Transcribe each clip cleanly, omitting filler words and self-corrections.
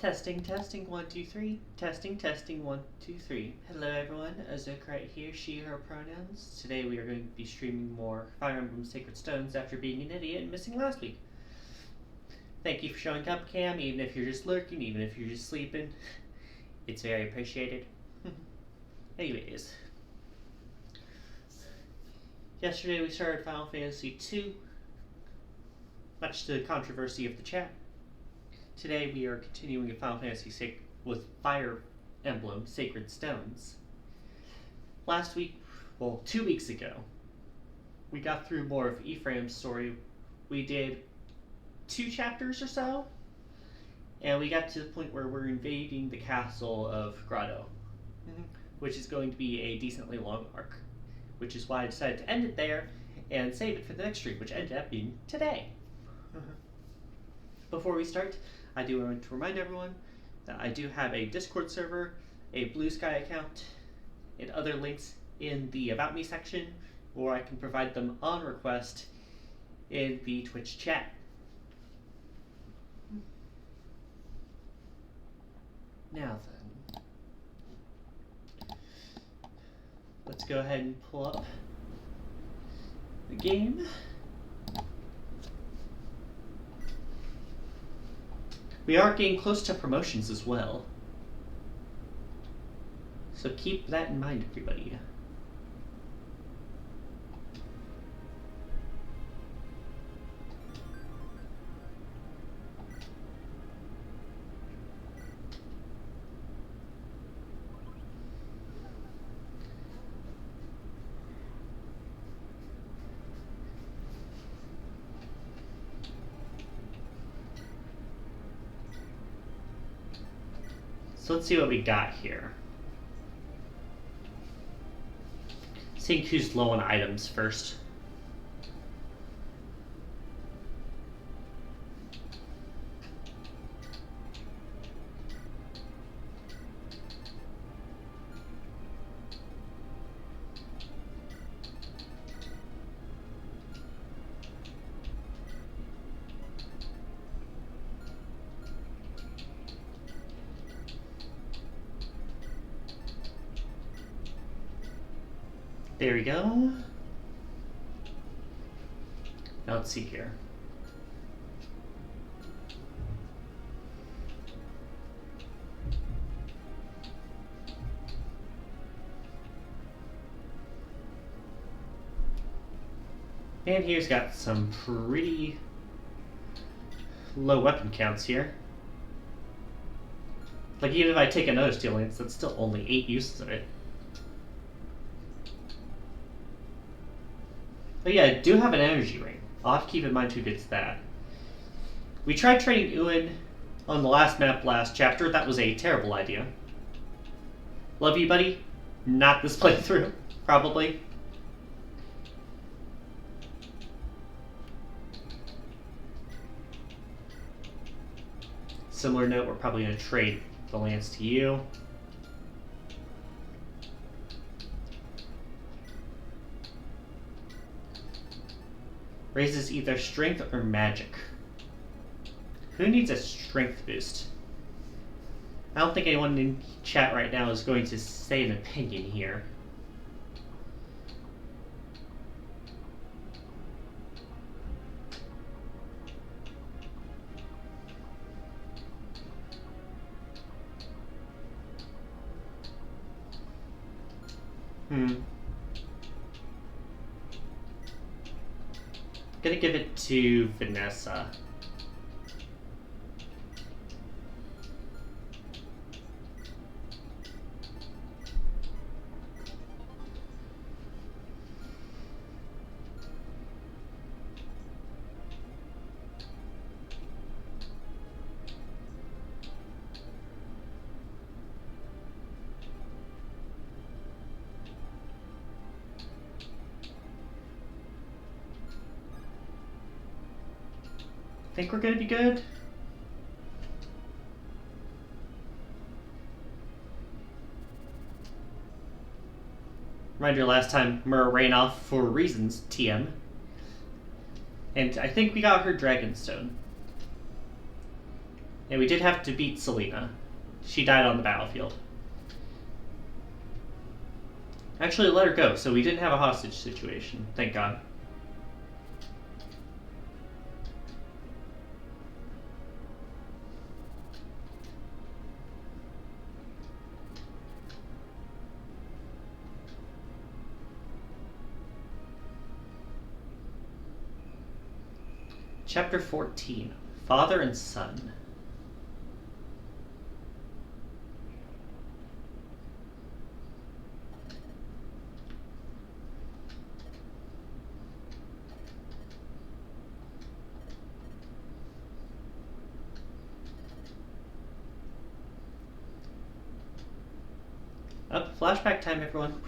Testing, testing, 1, 2, 3. Testing, testing, 1, 2, 3. Hello everyone, Azuk right here, she, her pronouns. Today we are going to be streaming more Fire Emblem Sacred Stones after being an idiot and missing last week. Thank you for showing up, Cam, even if you're just lurking, even if you're just sleeping. It's very appreciated. Anyways, Yesterday we started Final Fantasy II, much to the controversy of the chat. Today we are continuing with Final Fantasy with Fire Emblem Sacred Stones. Last week, 2 weeks ago, we got through more of Ephraim's story. We did 2 chapters or so, and we got to the point where we're invading the castle of Grotto, which is going to be a decently long arc, which is why I decided to end it there and save it for the next stream, which ended up being today. Before we start, I do want to remind everyone that I do have a Discord server, a Blue Sky account, and other links in the About Me section, or I can provide them on request in the Twitch chat. Now then, let's go ahead and pull up the game. We are getting close to promotions as well, so keep that in mind, everybody. So let's see what we got here. Seeing who's low on items first. There we go. Now let's see here. And here's got some pretty low weapon counts here. Like, even if I take another Steel Lance, that's still only 8 uses of it. But yeah, I do have an energy ring. I'll have to keep in mind who gets that. We tried trading Ewan on the last map last chapter. That was a terrible idea. Love you, buddy. Not this playthrough, probably. Similar note, we're probably going to trade the lance to you. Raises either strength or magic. Who needs a strength boost? I don't think anyone in chat right now is going to say an opinion here. Gonna give it to Vanessa. Think we're gonna be good? Reminder, last time Myrrh ran off for reasons, TM. And I think we got her Dragonstone. And we did have to beat Selena. She died on the battlefield. Actually, let her go, so we didn't have a hostage situation, thank God. Chapter 14, Father and Son. Up, flashback time, everyone.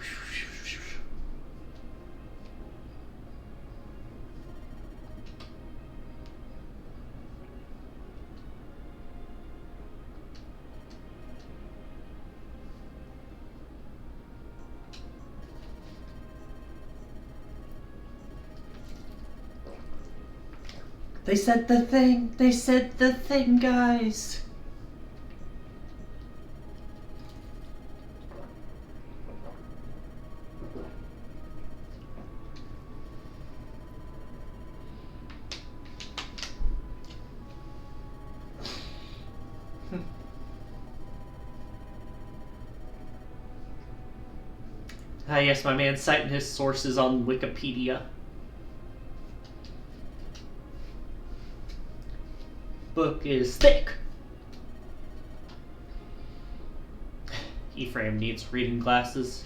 They said the thing! They said the thing, guys! Ah, yes, my man citing his sources on Wikipedia. Book is thick. Ephraim needs reading glasses.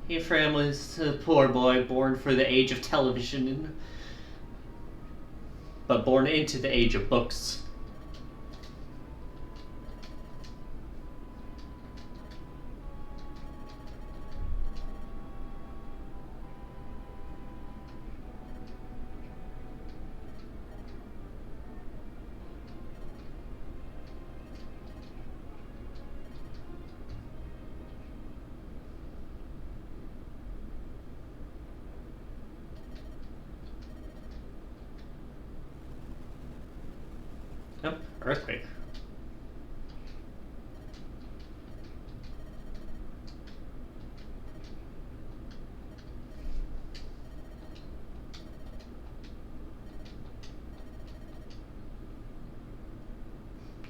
Ephraim was a poor boy born for the age of television, but born into the age of books. Nope, earthquake.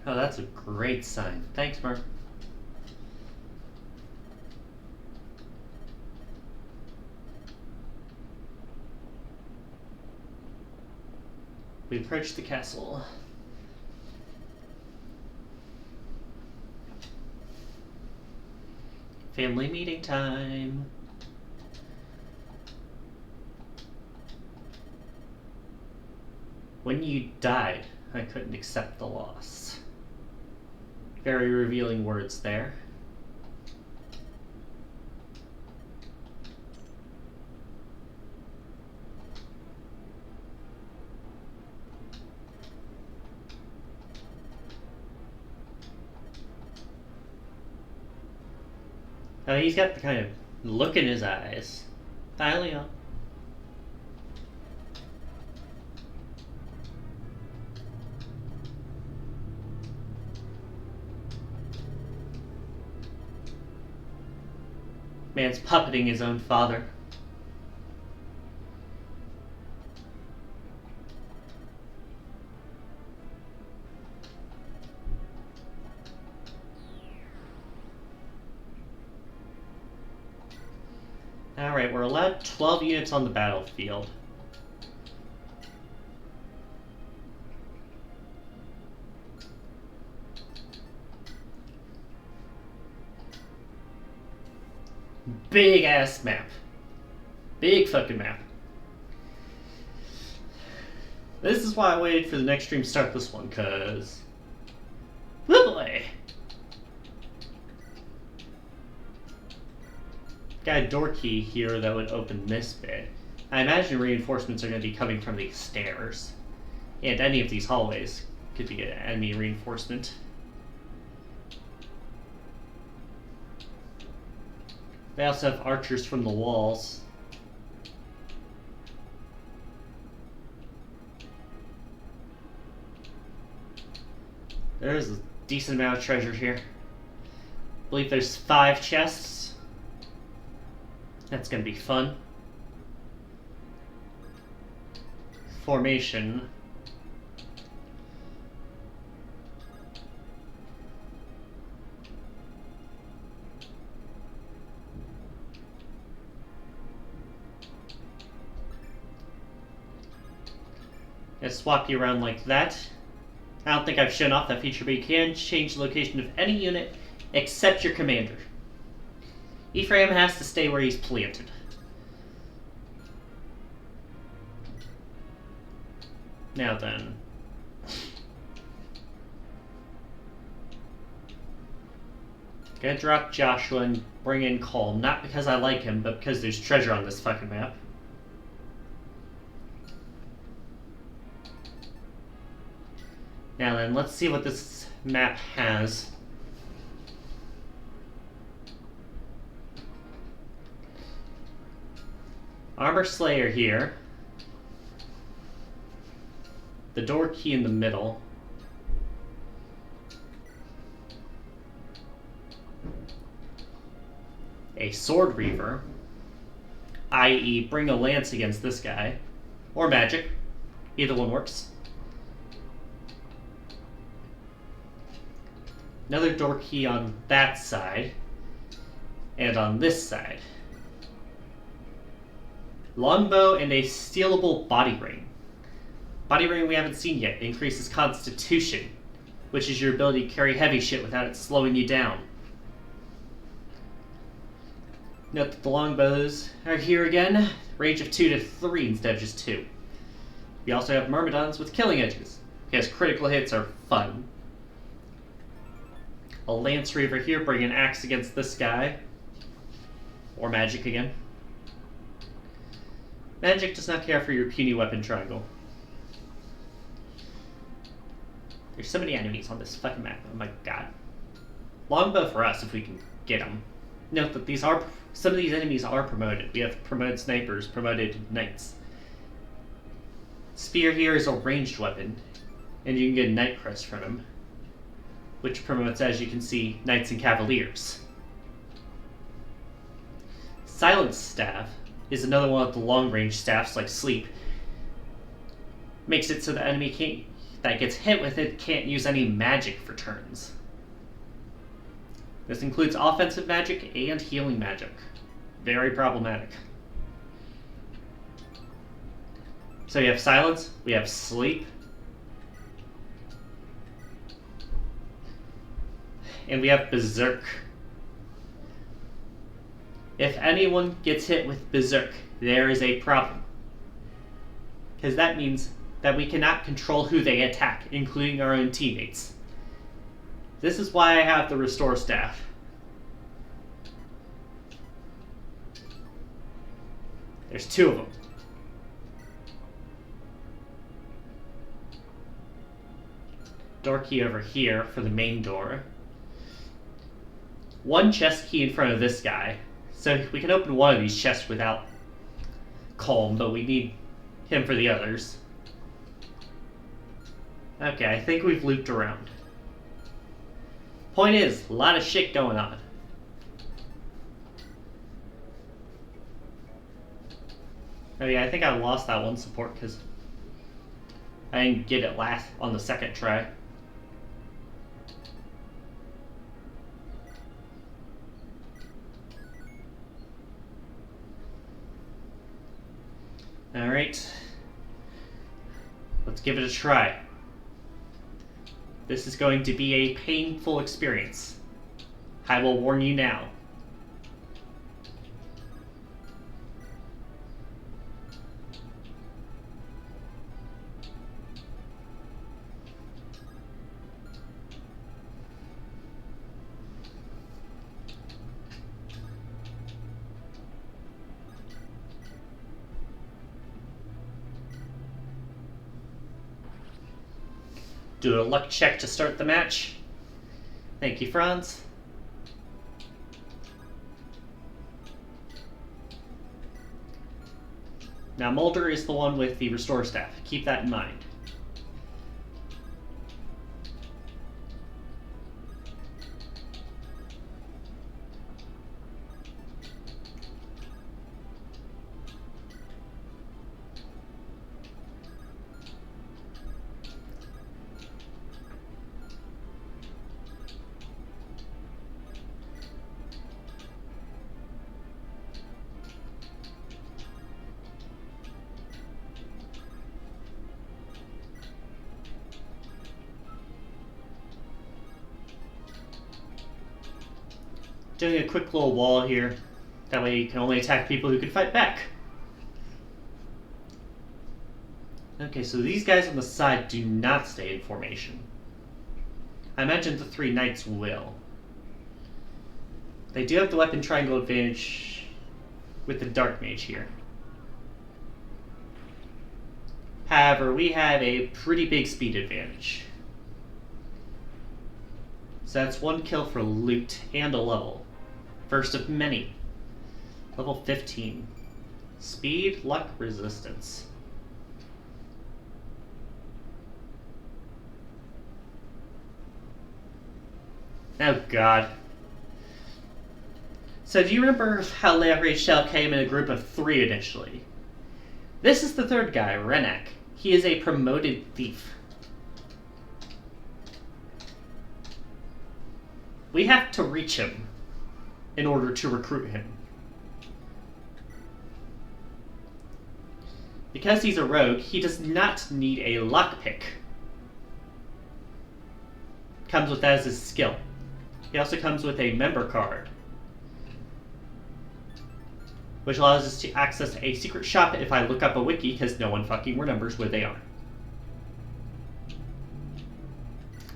Oh, that's a great sign. Thanks, Mark. We approach the castle. Family meeting time. When you died, I couldn't accept the loss. Very revealing words there. Oh, he's got the kind of look in his eyes. Hi, Leon. Man's puppeting his own father. Alright, we're allowed 12 units on the battlefield. Big ass map. Big fucking map. This is why I waited for the next stream to start this one, cause... oh boy! Got a door key here that would open this bit. I imagine reinforcements are going to be coming from these stairs. And any of these hallways could be an enemy reinforcement. They also have archers from the walls. There's a decent amount of treasure here. I believe there's 5 chests. That's gonna be fun. Formation. Gonna swap you around like that. I don't think I've shown off that feature, but you can change the location of any unit except your commander. Ephraim has to stay where he's planted. Now then. Gonna drop Joshua and bring in Calm, not because I like him, but because there's treasure on this fucking map. Now then, let's see what this map has. Armor Slayer here. The door key in the middle. A Sword Reaver, i.e. bring a lance against this guy, or magic. Either one works. Another door key on that side, and on this side. Longbow and a stealable body ring. Body ring we haven't seen yet. Increases constitution, which is your ability to carry heavy shit without it slowing you down. Note that the longbows are here again. Range of 2 to 3 instead of just 2. We also have myrmidons with killing edges, because critical hits are fun. A Lance Reaver here, bring an axe against this guy. Or magic again. Magic does not care for your puny weapon triangle. There's so many enemies on this fucking map, oh my god. Longbow for us if we can get them. Note that some of these enemies are promoted. We have promoted snipers, promoted knights. Spear here is a ranged weapon, and you can get Knight Crest from him, which promotes, as you can see, Knights and Cavaliers. Silence Staff is another one of the long-range staffs, like Sleep. Makes it so the enemy that gets hit with it can't use any magic for turns. This includes offensive magic and healing magic. Very problematic. So we have Silence, we have Sleep, and we have Berserk. If anyone gets hit with Berserk, there is a problem. Because that means that we cannot control who they attack, including our own teammates. This is why I have the Restore Staff. There's 2 of them. Door key over here for the main door. 1 chest key in front of this guy. So we can open one of these chests without Calm, but we need him for the others. Okay, I think we've looped around. Point is, a lot of shit going on. Oh yeah, I think I lost that one support because I didn't get it last on the second try. Alright. Let's give it a try. This is going to be a painful experience. I will warn you now. Do a luck check to start the match. Thank you, Franz. Now Mulder is the one with the Restore Staff. Keep that in mind. Doing a quick little wall here. That way you can only attack people who can fight back. Okay, so these guys on the side do not stay in formation. I imagine the 3 knights will. They do have the weapon triangle advantage with the dark mage here. However, we have a pretty big speed advantage. So that's 1 kill for loot and a level. First of many. Level 15. Speed, luck, resistance. Oh god. So do you remember how Retroachievements came in a group of 3 initially? This is the 3rd guy, Renak. He is a promoted thief. We have to reach him in order to recruit him. Because he's a rogue, he does not need a lockpick. Comes with that as his skill. He also comes with a member card, which allows us to access a secret shop if I look up a wiki, because no one fucking remembers where they are.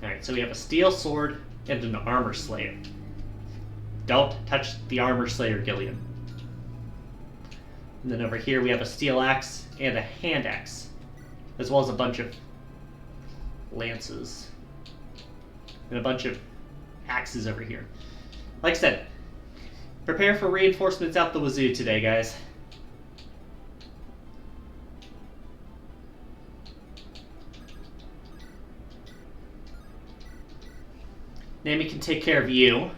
Alright, so we have a steel sword and an armor slayer. Don't touch the armor slayer, Gilliam. And then over here we have a steel axe and a hand axe, as well as a bunch of lances and a bunch of axes over here. Like I said, prepare for reinforcements out the wazoo today, guys. Nami can take care of you.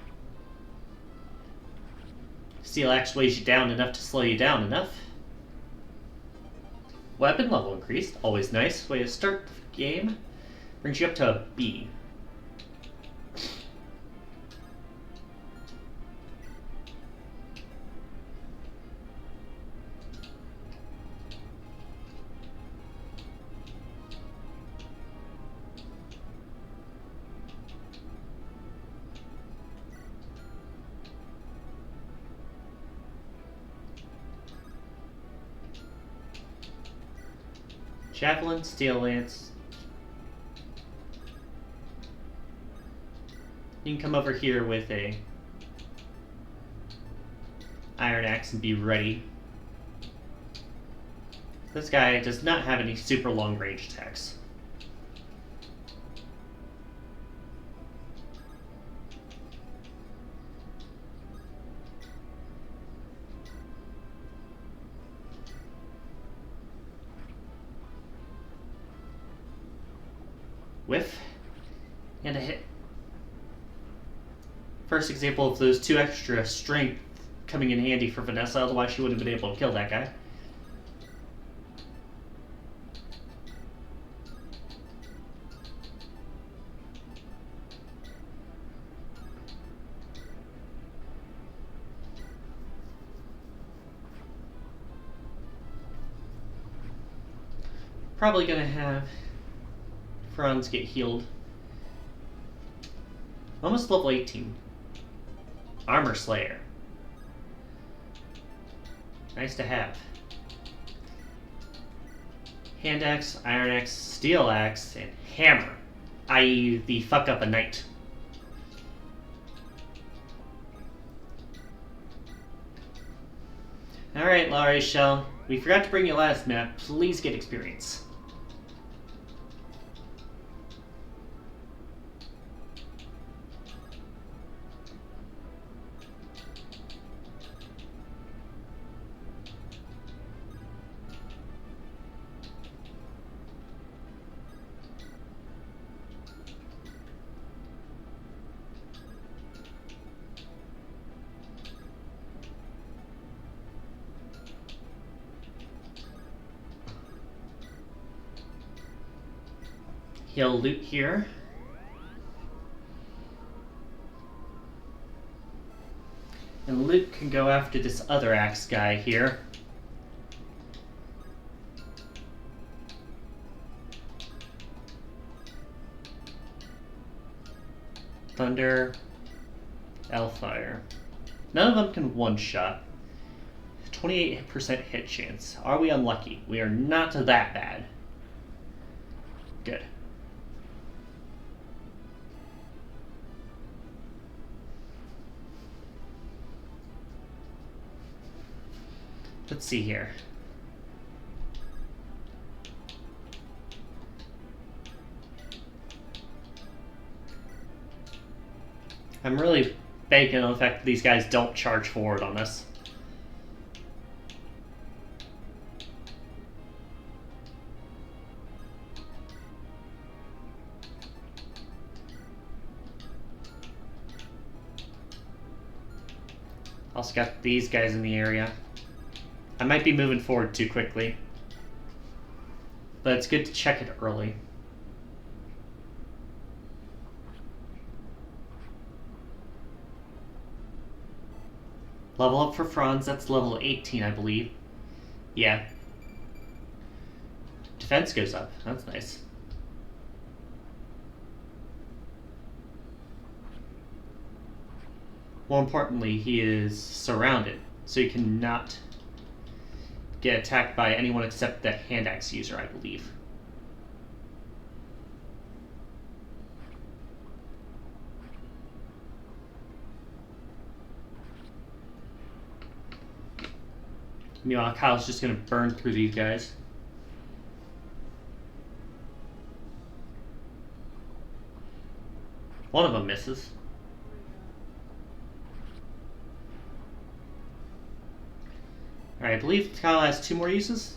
Steel axe weighs you down enough to slow you down enough. Weapon level increased, always nice. Way to start the game. Brings you up to a B. Javelin, steel lance. You can come over here with a iron axe and be ready. This guy does not have any super long range attacks. Whiff, and a hit. First example of those 2 extra strength coming in handy for Vanessa, otherwise she wouldn't have been able to kill that guy. Probably gonna have Franz get healed. Almost level 18. Armor Slayer. Nice to have. Hand axe, iron axe, steel axe, and hammer. I.e. the fuck up a knight. Alright, Retroachievements. We forgot to bring you last map. Please get experience. He'll loot here. And Luke can go after this other axe guy here. Thunder, Hellfire. None of them can one-shot. 28% hit chance. Are we unlucky? We are not that bad. Good. Let's see here. I'm really banking on the fact that these guys don't charge forward on us. Also got these guys in the area. I might be moving forward too quickly, but it's good to check it early. Level up for Franz, that's level 18, I believe. Yeah. Defense goes up, that's nice. More importantly, he is surrounded, so he cannot get attacked by anyone except the hand axe user, I believe. Meanwhile, Kyle's just going to burn through these guys. One of them misses. Alright, I believe Kyle has 2 more uses.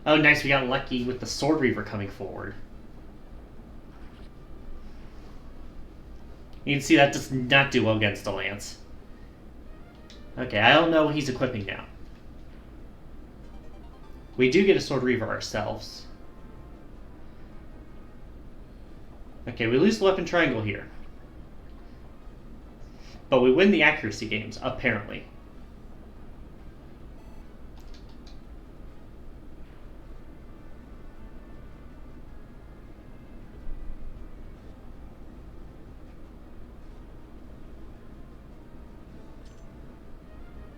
Oh, nice, we got lucky with the Sword Reaver coming forward. You can see that does not do well against the Lance. Okay, I don't know what he's equipping now. We do get a Sword Reaver ourselves. Okay, we lose the weapon triangle here. But we win the accuracy games, apparently.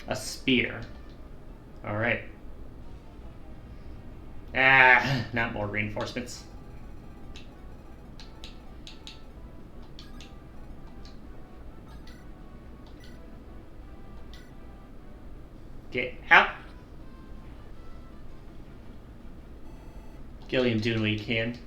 A spear. Alright. Ah, not more reinforcements. Get out. Gilliam doing what he can.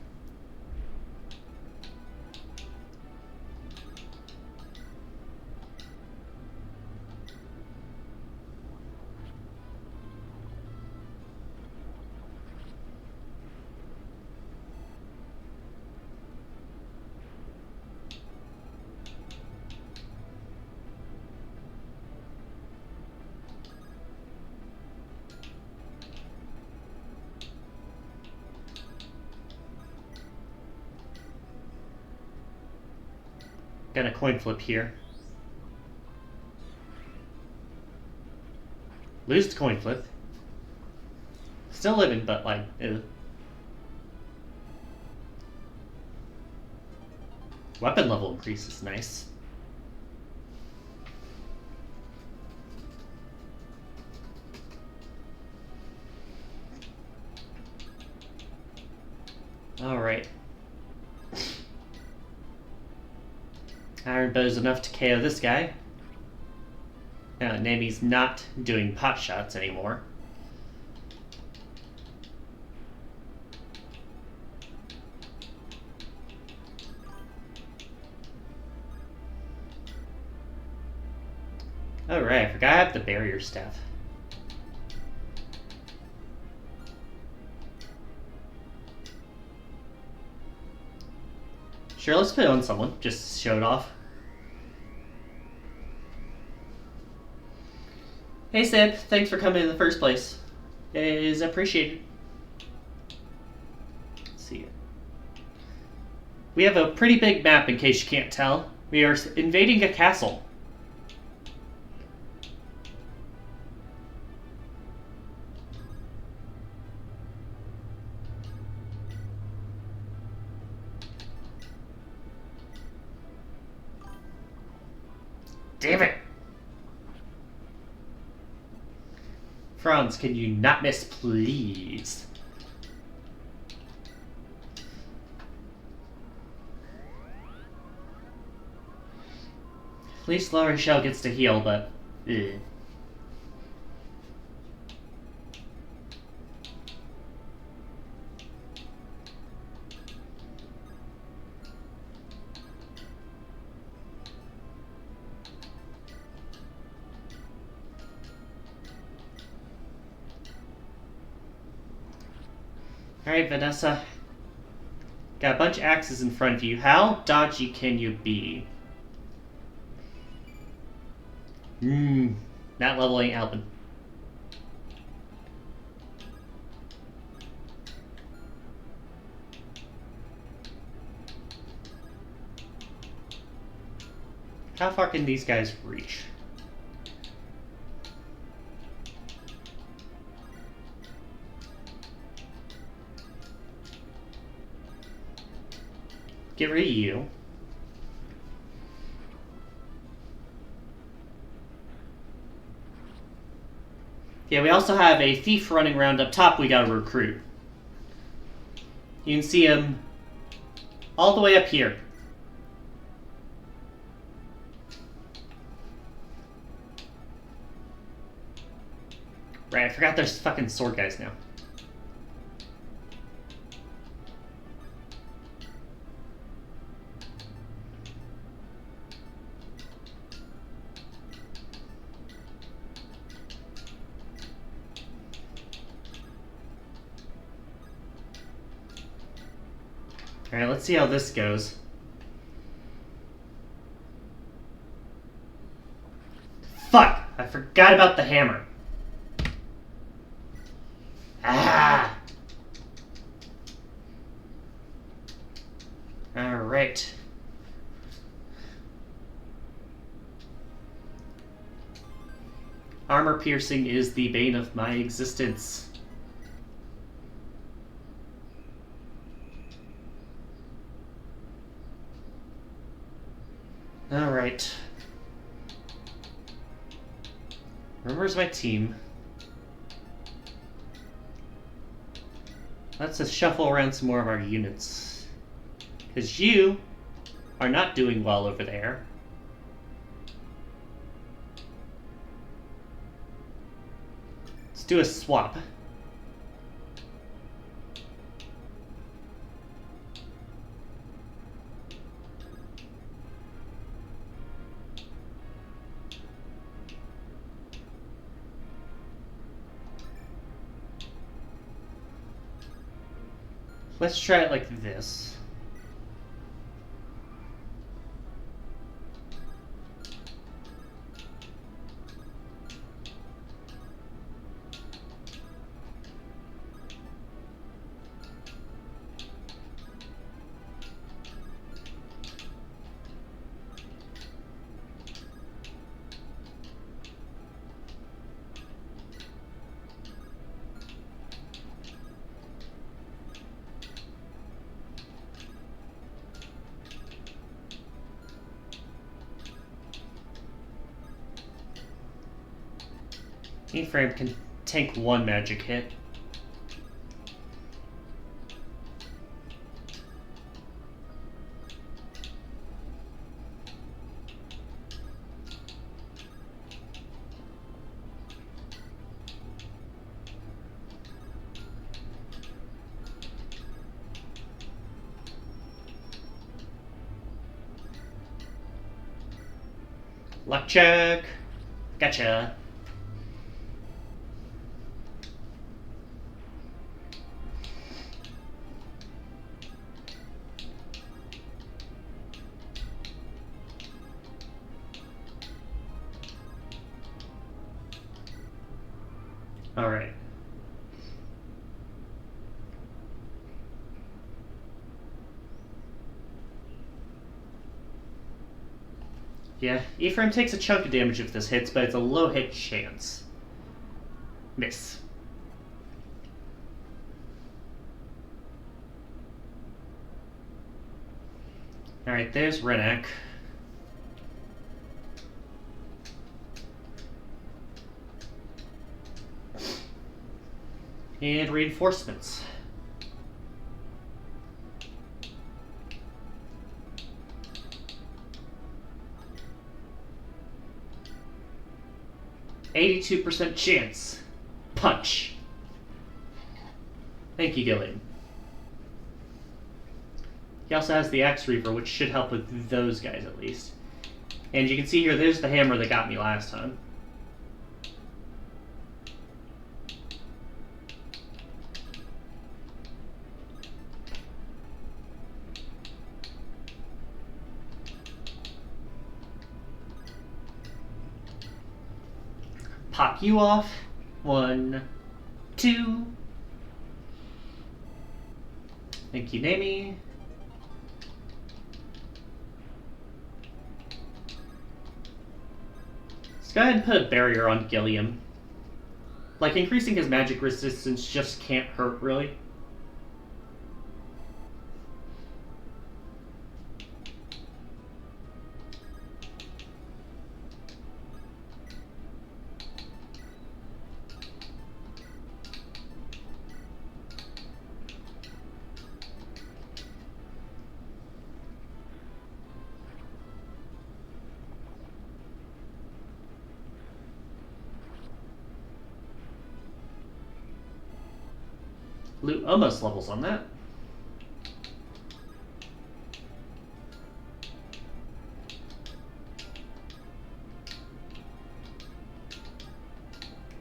Got a coin flip here. Lose the coin flip. Still living, but like, ew. Weapon level increase is nice. Alright. Iron Bow's enough to KO this guy. Now Nami's not doing pot shots anymore. Alright, I forgot I have the barrier staff. Sure, let's put it on someone. Just show it off. Hey Seb, thanks for coming in the first place. It is appreciated. Let's see. We have a pretty big map in case you can't tell. We are invading a castle. Damn it! Franz, can you not miss, please? At least La Rochelle gets to heal, but... Ugh. Alright, Vanessa. Got a bunch of axes in front of you. How dodgy can you be? Not leveling Alvin. How far can these guys reach? Get rid of you. Yeah, we also have a thief running around up top we gotta recruit. You can see him all the way up here. Right, I forgot there's fucking sword guys now. Alright, let's see how this goes. Fuck! I forgot about the hammer. Ah! Alright. Armor piercing is the bane of my existence. Alright. Where's my team? Let's just shuffle around some more of our units. Because you are not doing well over there. Let's do a swap. Let's try it like this. E-frame can tank one magic hit. Luck check. Gotcha. All right. Yeah, Ephraim takes a chunk of damage if this hits, but it's a low hit chance. Miss. Alright, there's Renek. And reinforcements. %82 chance. Punch. Thank you, Gillian. He also has the Axe Reaver, which should help with those guys at least. And you can see here, there's the hammer that got me last time. Pop you off. 1, 2. Thank you, Nami. Let's go ahead and put a barrier on Gilliam. Like, increasing his magic resistance just can't hurt, really. Loot almost levels on that.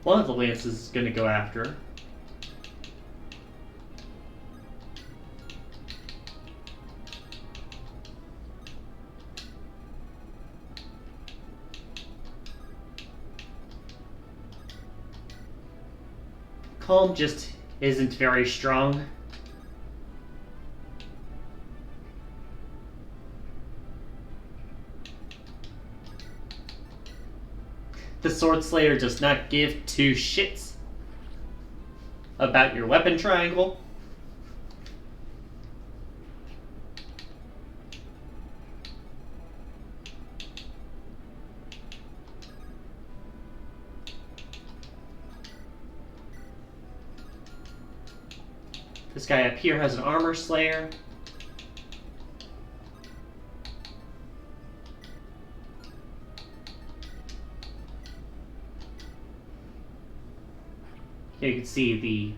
One of the lances is going to go after. Calm just isn't very strong. The Sword Slayer does not give two shits about your weapon triangle. This guy up here has an Armor Slayer. Here you can see the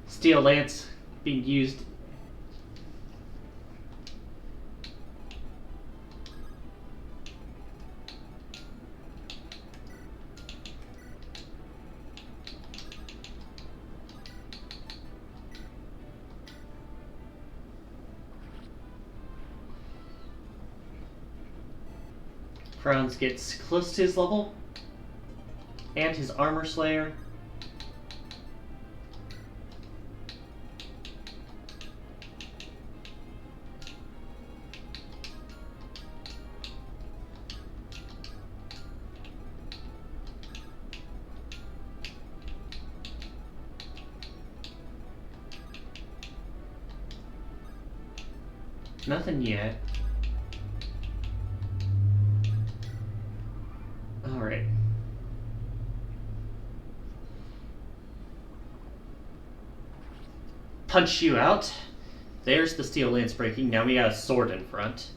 Steel Lance being used. Franz gets close to his level, and his Armor Slayer. Nothing yet. Alright. Punch you out. There's the Steel Lance breaking. Now we got a sword in front.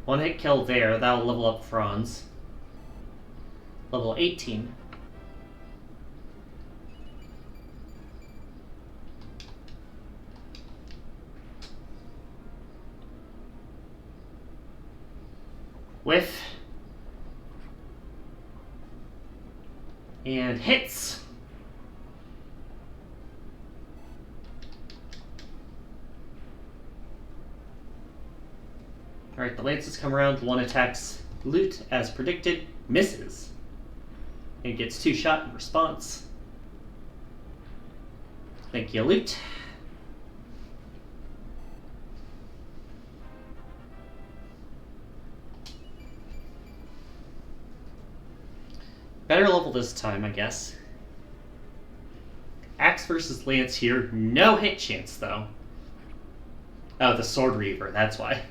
One hit kill there. That'll level up Franz. Level 18. Whiff. And hits. Alright, the lances come around. One attacks Loot as predicted. Misses. And gets 2 shot in response. Thank you, Loot. Better level this time, I guess. Axe versus Lance here. No hit chance, though. Oh, the Sword Reaver, that's why.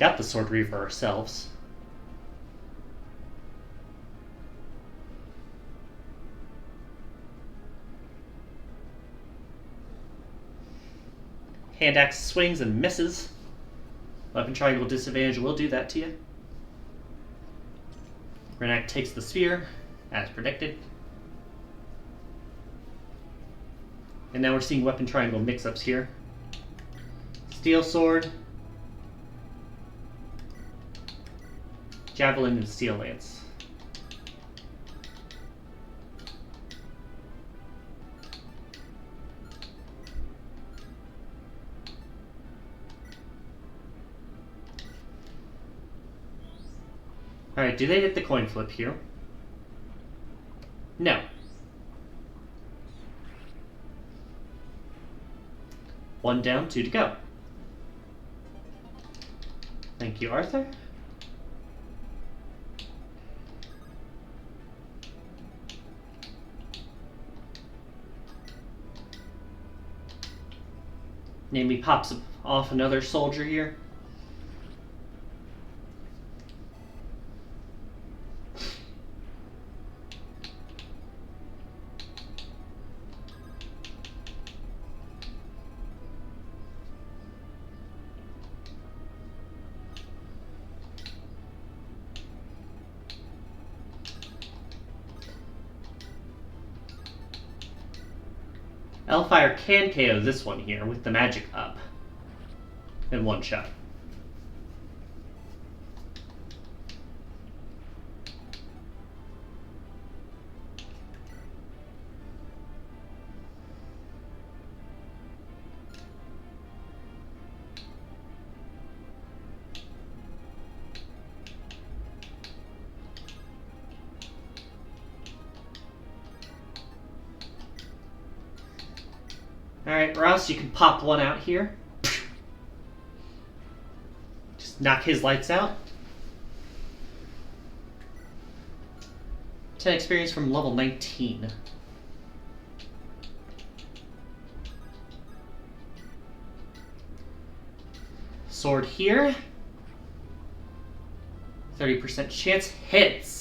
Got the sword reaver ourselves. Hand axe swings and misses. Weapon triangle disadvantage will do that to you. Renak takes the spear, as predicted. And now we're seeing weapon triangle mix-ups here. Steel sword, javelin, and steel lance. Alright, do they hit the coin flip here? No. One down, 2 to go. Thank you, Arthur. Namely pops off another soldier here. Hellfire can KO this one here with the magic up in one shot. Alright, Ross, you can pop one out here. Just knock his lights out. 10 experience from level 19. Sword here. 30% chance hits.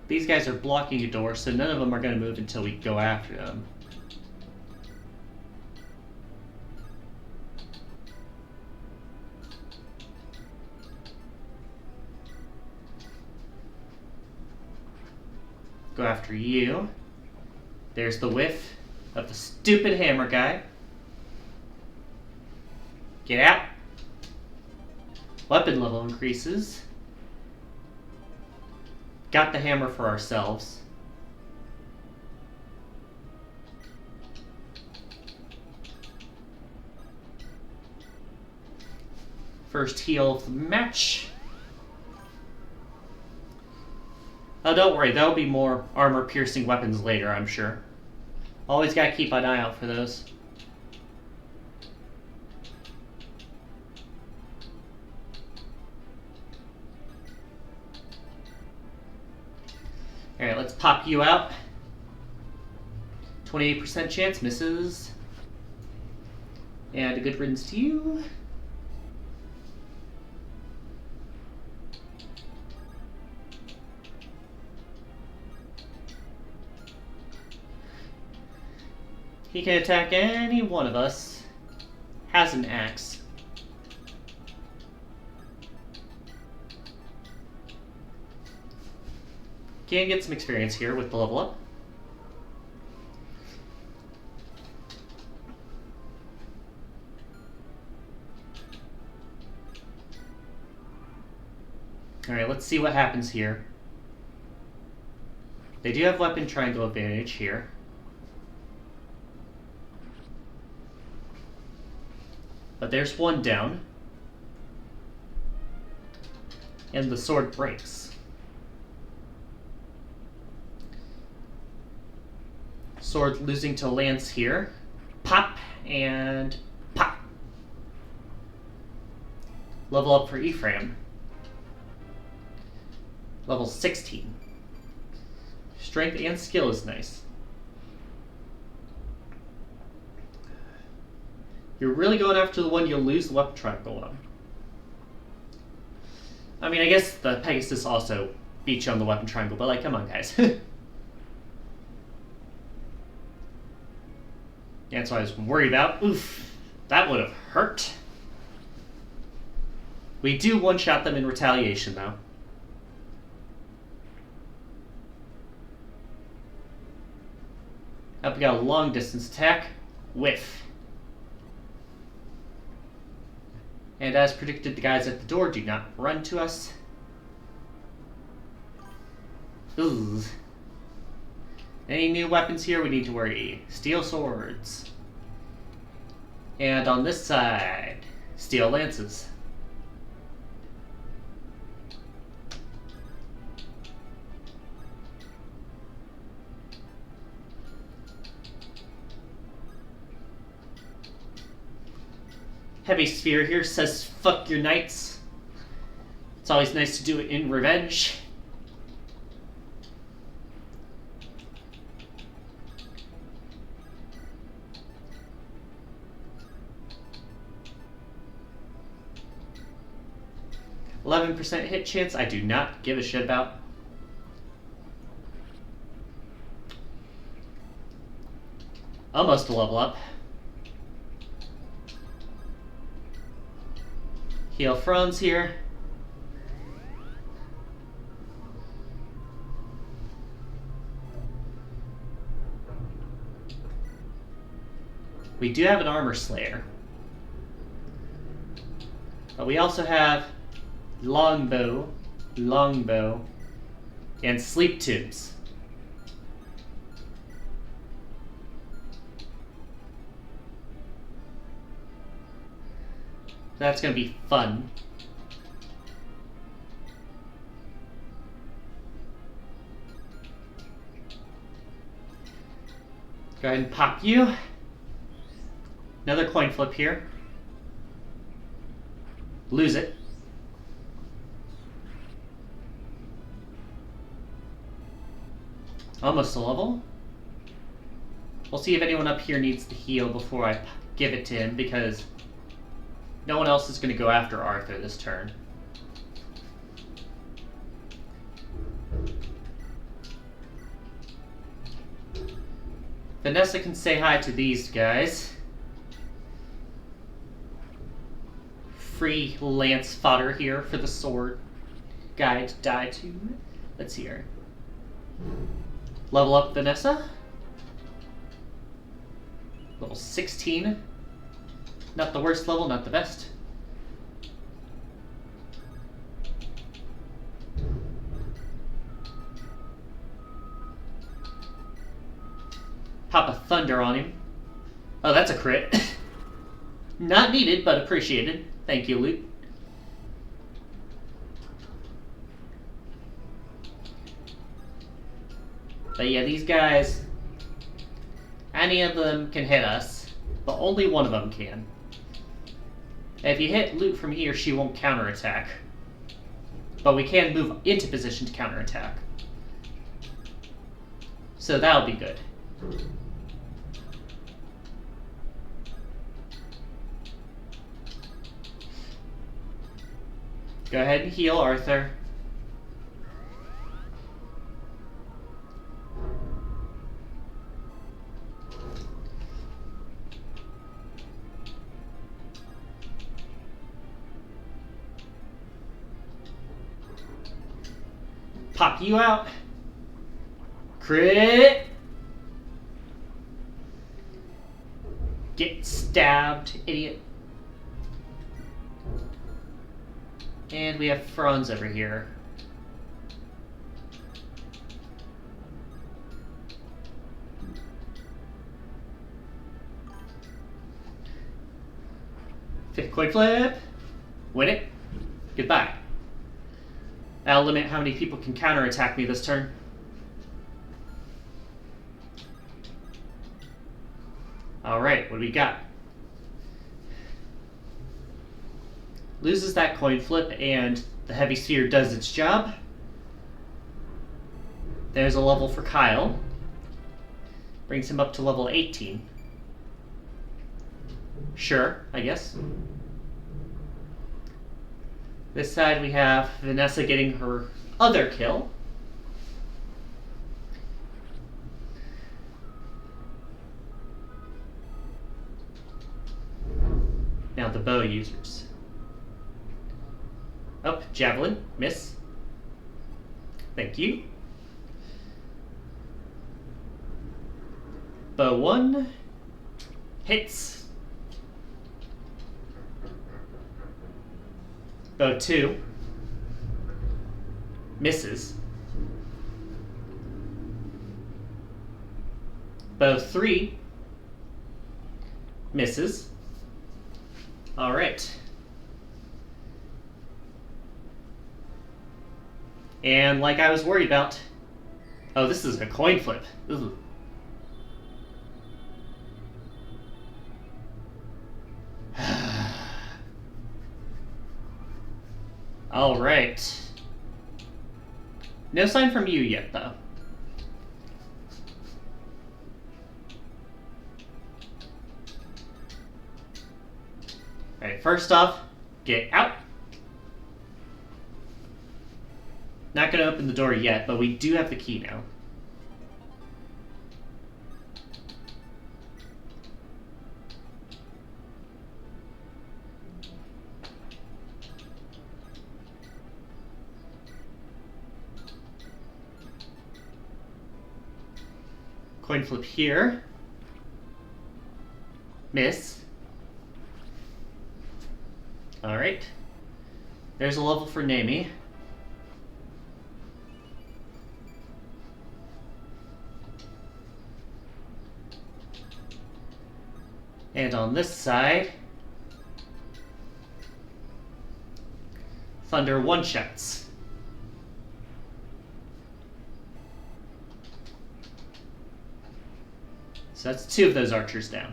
These guys are blocking a door, so none of them are going to move until we go after them. Go after you. There's the whiff of the stupid hammer guy. Get out. Weapon level increases. Got the hammer for ourselves. First heal of the match. Oh, don't worry, there'll be more armor-piercing weapons later, I'm sure. Always gotta keep an eye out for those. Alright, let's pop you out. 28% chance, misses. And a good riddance to you. He can attack any one of us. Has an axe. Can get some experience here with the level up. Alright, let's see what happens here. They do have weapon triangle advantage here. But there's one down. And the sword breaks. Sword losing to lance here. Pop and pop. Level up for Ephraim. Level 16. Strength and skill is nice. You're really going after the one you'll lose the weapon triangle on. I mean, I guess the Pegasus also beat you on the weapon triangle, but like, come on, guys. Yeah, that's what I was worried about. Oof, that would have hurt. We do one-shot them in retaliation, though. Up, we got a long-distance attack. Whiff. And as predicted, the guys at the door do not run to us. Ooh. Any new weapons here we need to worry? Steel swords. And on this side, steel lances. Heavy Sphere here says, fuck your knights. It's always nice to do it in revenge. %, hit chance I do not give a shit about. Almost a level up. Heal Franz here. We do have an Armor Slayer. But we also have Longbow, and Sleep Tubes. That's going to be fun. Go ahead and pop you. Another coin flip here. Lose it. Almost a level. We'll see if anyone up here needs to heal before I give it to him, because no one else is going to go after Arthur this turn. Vanessa can say hi to these guys. Free lance fodder here for the sword guy to die to. Let's see here. Level up Vanessa. Level 16. Not the worst level, not the best. Pop a thunder on him. Oh, that's a crit. Not needed, but appreciated. Thank you, Luke. But yeah, these guys, any of them can hit us, but only one of them can. If you hit Luke from here, she won't counterattack. But we can move into position to counterattack. So that'll be good. Go ahead and heal Arthur. Pop you out. Crit. Get stabbed, idiot. And we have Franz over here. Fifth coin flip. Win it. Goodbye. That'll limit how many people can counterattack me this turn. Alright, what do we got? Loses that coin flip and the heavy sphere does its job. There's a level for Kyle. Brings him up to level 18. Sure, I guess. This side we have Vanessa getting her other kill. Now the bow users. Up, javelin, miss. Thank you. Bow 1 hits. Bow 2 misses. Bow 3 misses. All right. And like I was worried about, oh, this is a coin flip. Ooh. All right. No sign from you yet, though. All right, first off, get out. Not going to open the door yet, but we do have the key now. Coin flip here. Miss. Alright. There's a level for Nami. And on this side, Thunder one-shots. So that's 2 of those archers down.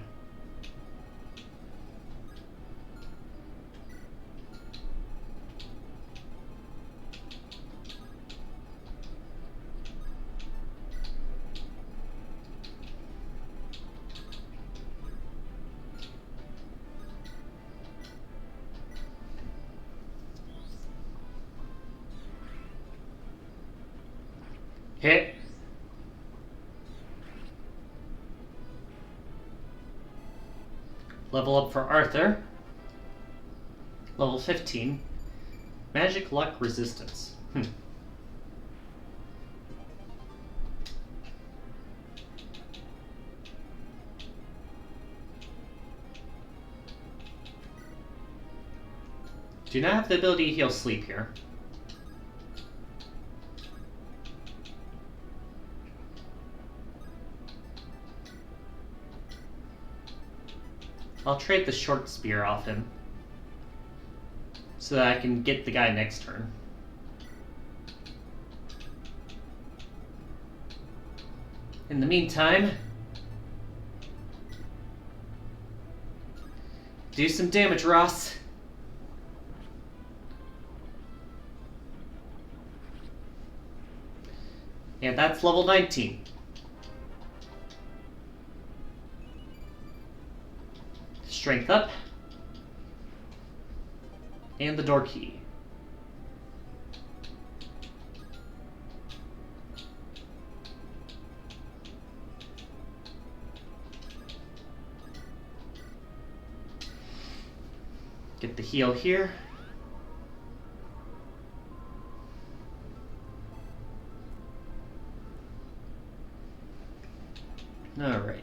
Hit. Level up for Arthur. Level 15. Magic Luck Resistance. Do not have the ability to heal sleep here. I'll trade the short spear off him so that I can get the guy next turn. In the meantime, do some damage, Ross. And that's level 19. Strength up. And the door key. Get the heal here. All right.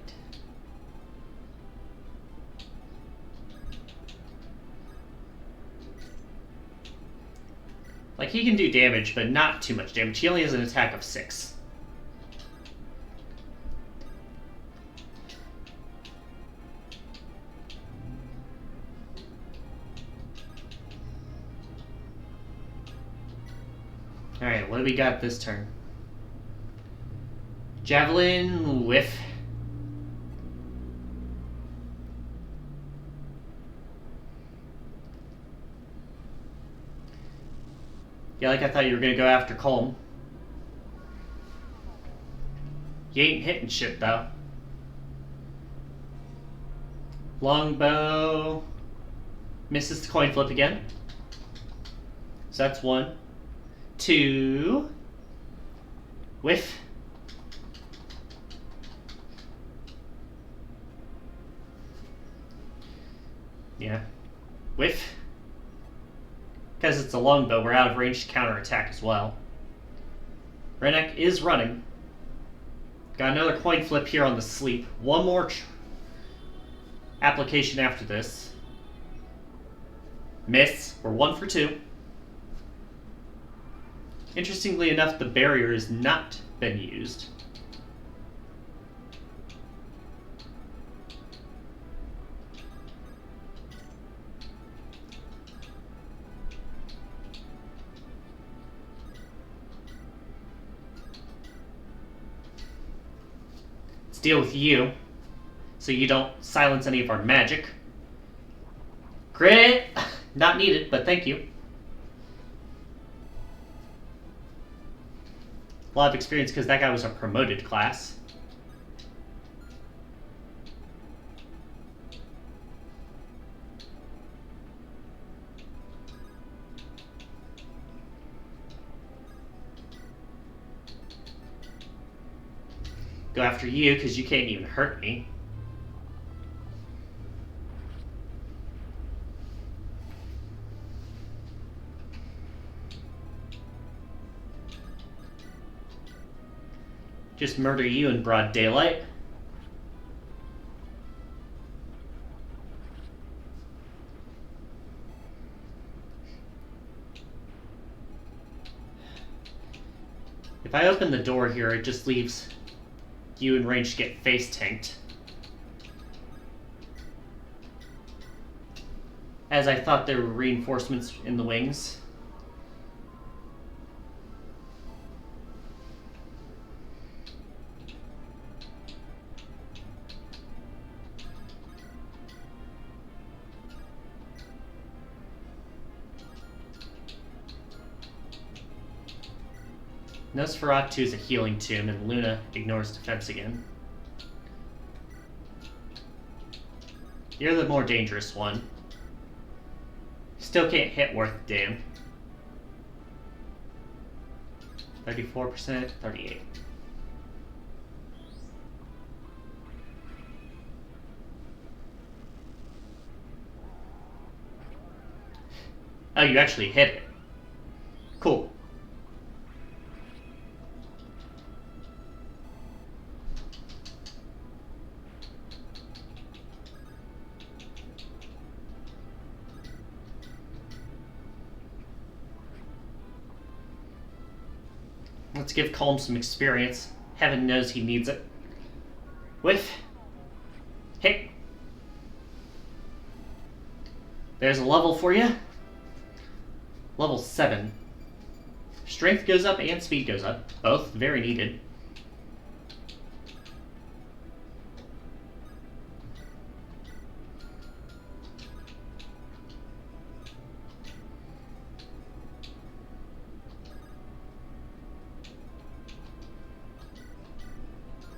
Like, he can do damage, but not too much damage. He only has an attack of 6. Alright, what do we got this turn? Javelin, whiff. Yeah, like I thought you were going to go after Colm. You ain't hitting shit though. Longbow misses the coin flip again. So that's 1, 2, whiff. Yeah, whiff. Because it's a longbow, we're out of range to counterattack as well. Renek is running. Got another coin flip here on the sleep. One more application after this. Miss. We're 1 for 2. Interestingly enough, the barrier has not been used. Let's deal with you, so you don't silence any of our magic. Crit! Not needed, but thank you. A lot of experience because that guy was a promoted class. Go after you because you can't even hurt me. Just murder you in broad daylight. If I open the door here, it just leaves you in range to get face tanked. As I thought there were reinforcements in the wings. Nosferatu is a healing tomb, and Luna ignores defense again. You're the more dangerous one. Still can't hit worth a damn. 34%, 38. Oh, you actually hit it. Cool. Let's give Colm some experience. Heaven knows he needs it. Whiff. Hit. There's a level for you. Level 7. Strength goes up and speed goes up. Both very needed.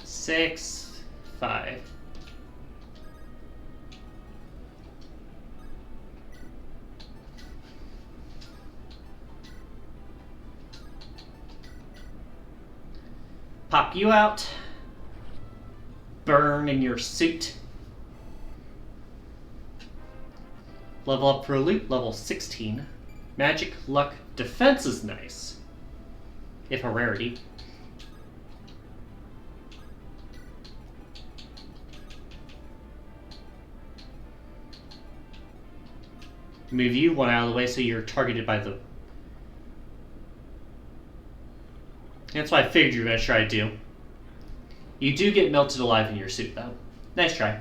Six, 5. Pop you out. Burn in your suit. Level up for a loot, level 16. Magic, luck, defense is nice. If a rarity. Move you one out of the way so you're targeted by the... That's what I figured you were going to try to do. You do get melted alive in your suit, though. Nice try.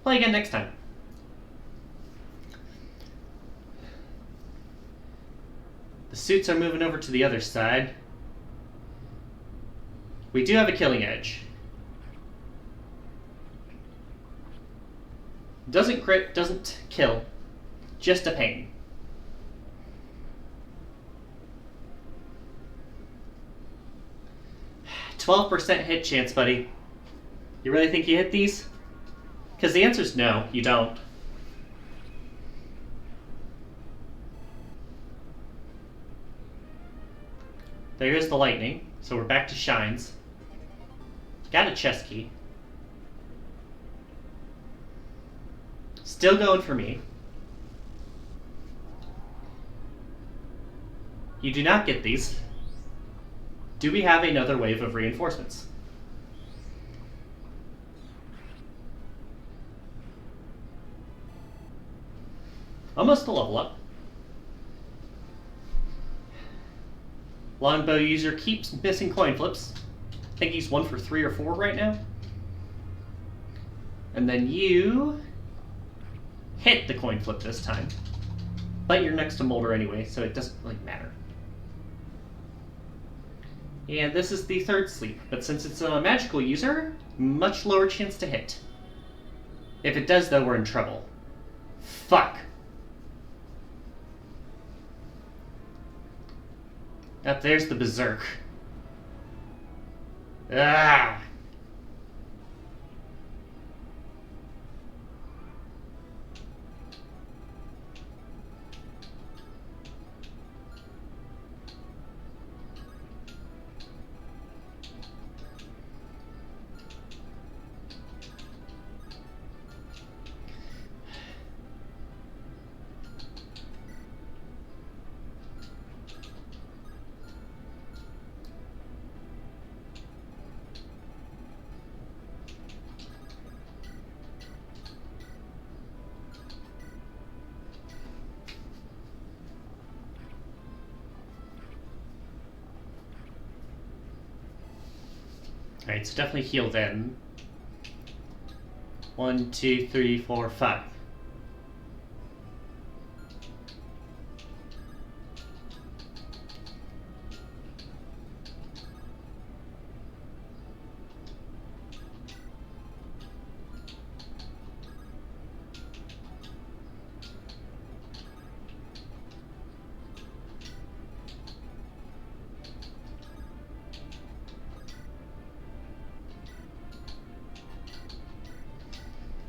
Play again next time. The suits are moving over to the other side. We do have a killing edge. Doesn't crit, doesn't kill. Just a pain. 12% hit chance, buddy. You really think you hit these? Because the answer's no, you don't. There's the lightning, so we're back to shines. Got a chest key. Still going for me. You do not get these. Do we have another wave of reinforcements? Almost a level up. Longbow user keeps missing coin flips. I think he's 1 for 3 or 4 right now. And then you hit the coin flip this time. But you're next to Molder anyway, so it doesn't really matter. And this is the third sleep, but since it's a magical user, much lower chance to hit. If it does, though, we're in trouble. Fuck. Up there's the Berserk. Ah! Alright, so definitely heal then. 1, 2, 3, 4, 5.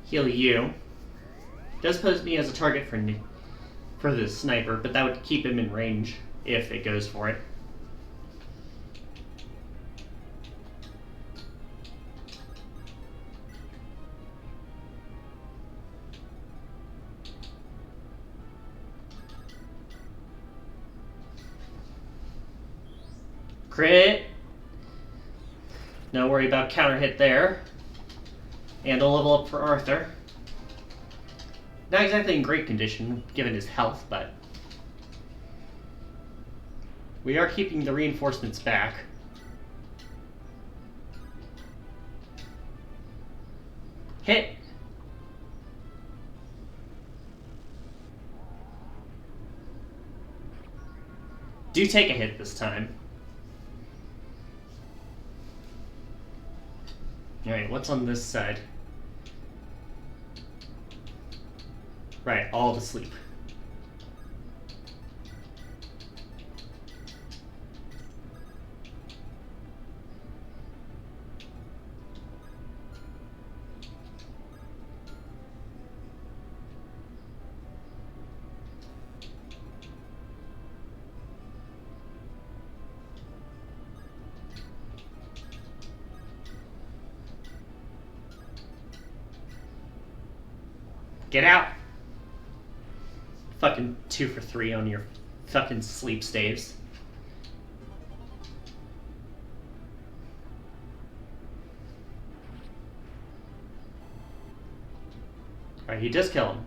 Heal you. Does pose me as a target for the sniper, but that would keep him in range if it goes for it. Crit. No worry about counter hit there. And a level up for Arthur. Not exactly in great condition, given his health, but we are keeping the reinforcements back. Hit! Do take a hit this time. Alright, what's on this side? Right, all to sleep. Get out! Fucking 2 for 3 on your fucking sleep staves. Alright, he does kill him.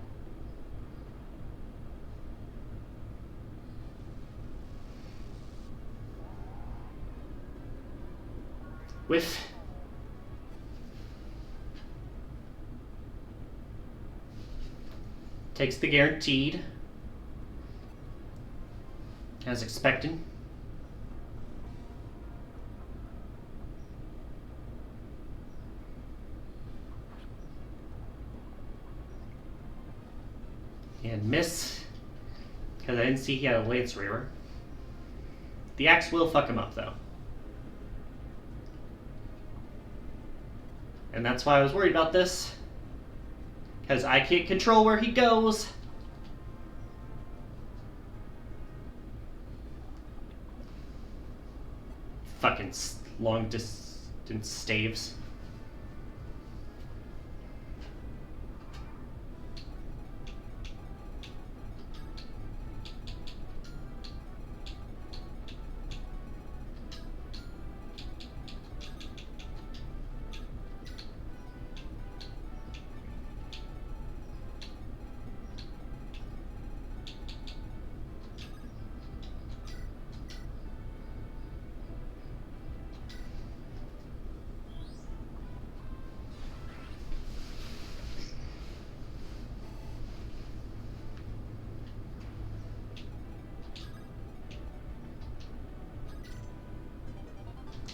Whiff. Takes the guaranteed. As expected. And miss. Because I didn't see he had a Lance Reaver. The axe will fuck him up though. And that's why I was worried about this. Because I can't control where he goes. Fucking long distance staves.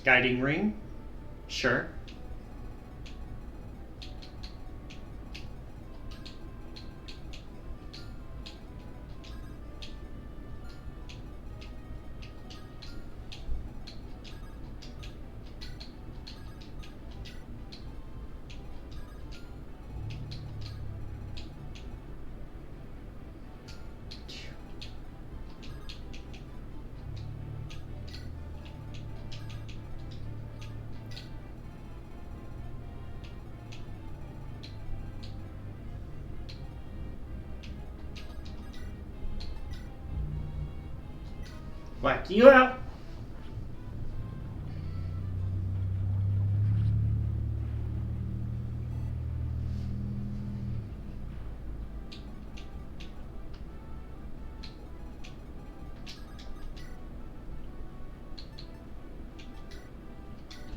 Guiding ring? Sure. Whack you out!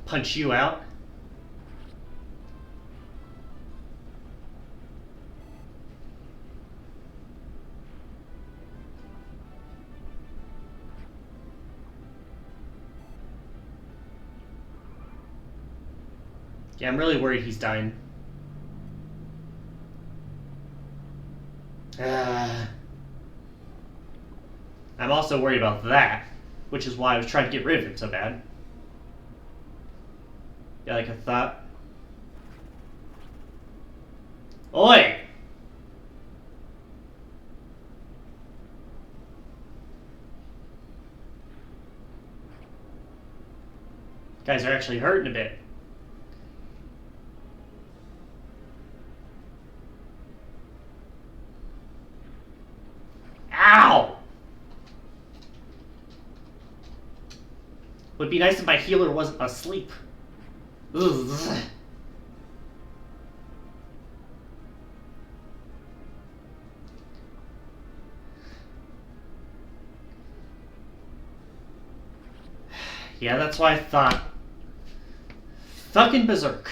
Punch you out? Yeah, I'm really worried he's dying. I'm also worried about that, which is why I was trying to get rid of him so bad. Yeah, like I thought. Oi! Guys are actually hurting a bit. Ow! Would be nice if my healer wasn't asleep. Ugh. Yeah, that's why I thought. Fucking berserk.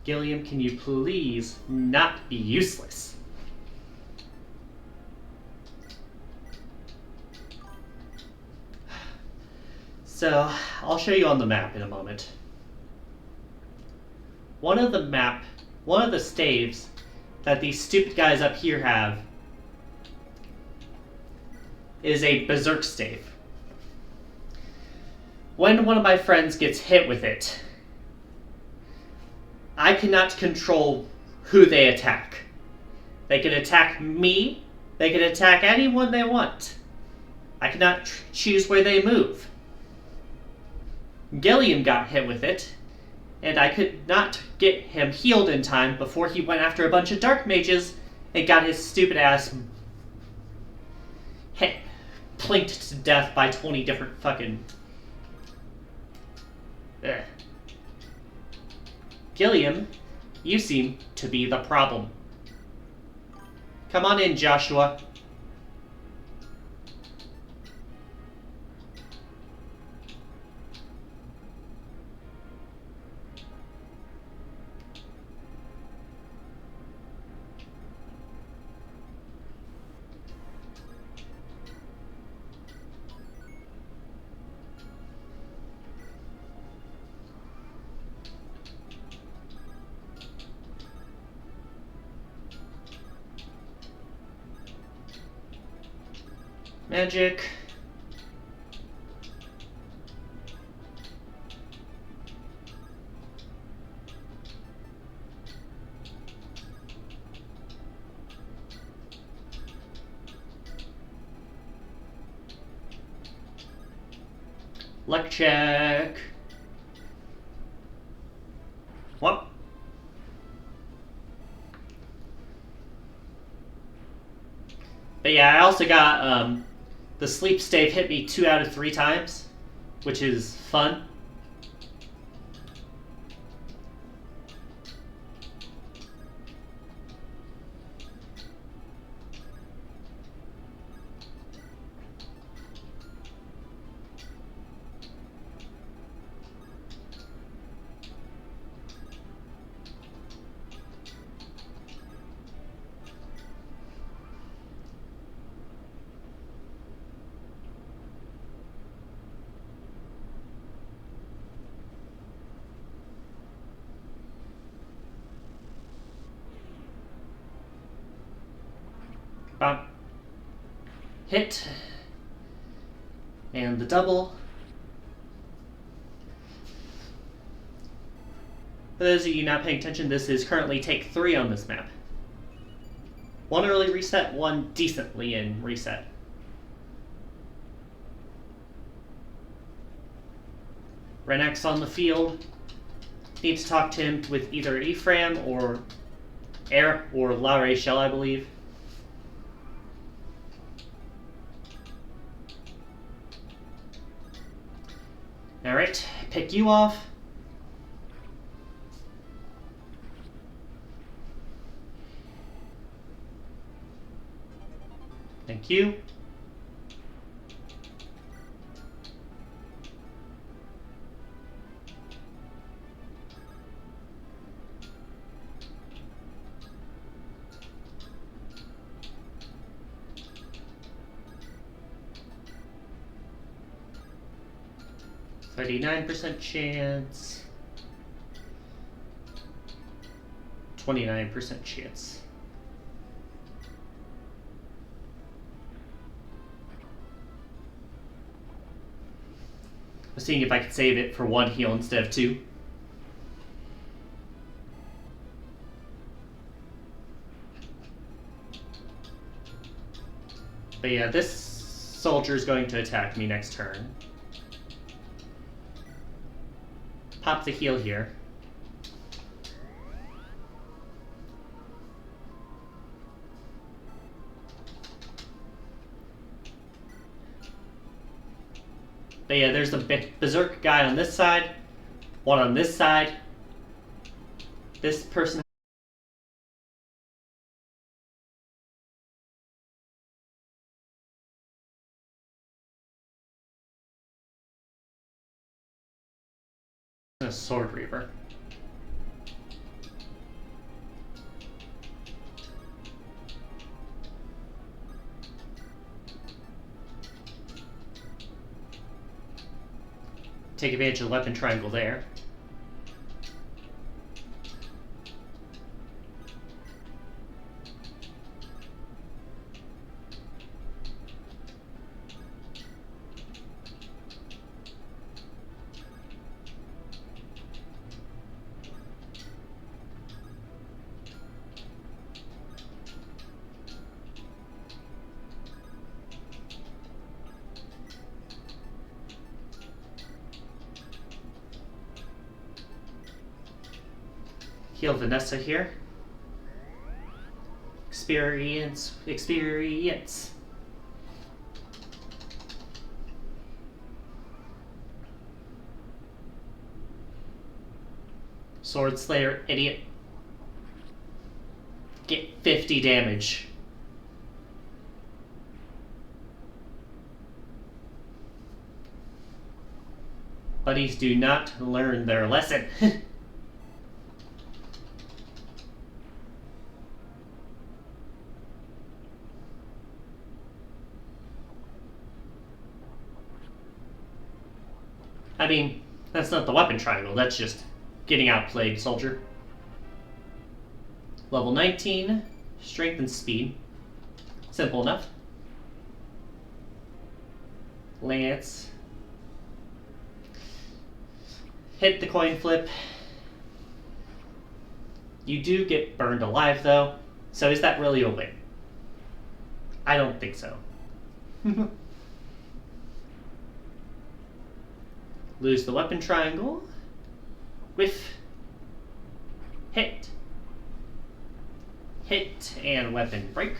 Gilliam, can you please not be useless? So, I'll show you on the map in a moment. One of the staves that these stupid guys up here have is a berserk stave. When one of my friends gets hit with it, I cannot control who they attack. They can attack me, they can attack anyone they want. I cannot choose where they move. Gilliam got hit with it, and I could not get him healed in time before he went after a bunch of dark mages and got his stupid ass plinked to death by 20 different fucking... Ugh. Gilliam, you seem to be the problem. Come on in, Joshua. Magic. Luck check. What? But yeah, I also got the sleep stave hit me 2 out of 3 times, which is fun. Bop. Hit. And the double. For those of you not paying attention, this is currently take 3 on this map. 1 early reset, 1 decently in reset. Renax on the field. Need to talk to him with either Ephraim or La Rachel, I believe. Alright, pick you off. Thank you. %39 chance. 29% chance. I was seeing if I could save it for 1 heal instead of 2. But yeah, this soldier is going to attack me next turn. Pop the heal here. But yeah, there's the berserk guy on this side, 1 on this side. This person a sword reaver. Take advantage of the weapon triangle there. Heal Vanessa here. Experience. Sword Slayer, idiot. Get 50 damage. Buddies do not learn their lesson. I mean, that's not the weapon triangle, that's just getting outplayed, soldier. Level 19, strength and speed. Simple enough. Lance. Hit the coin flip. You do get burned alive, though. So is that really a win? I don't think so. Lose the weapon triangle. Whiff. Hit. Hit and weapon break.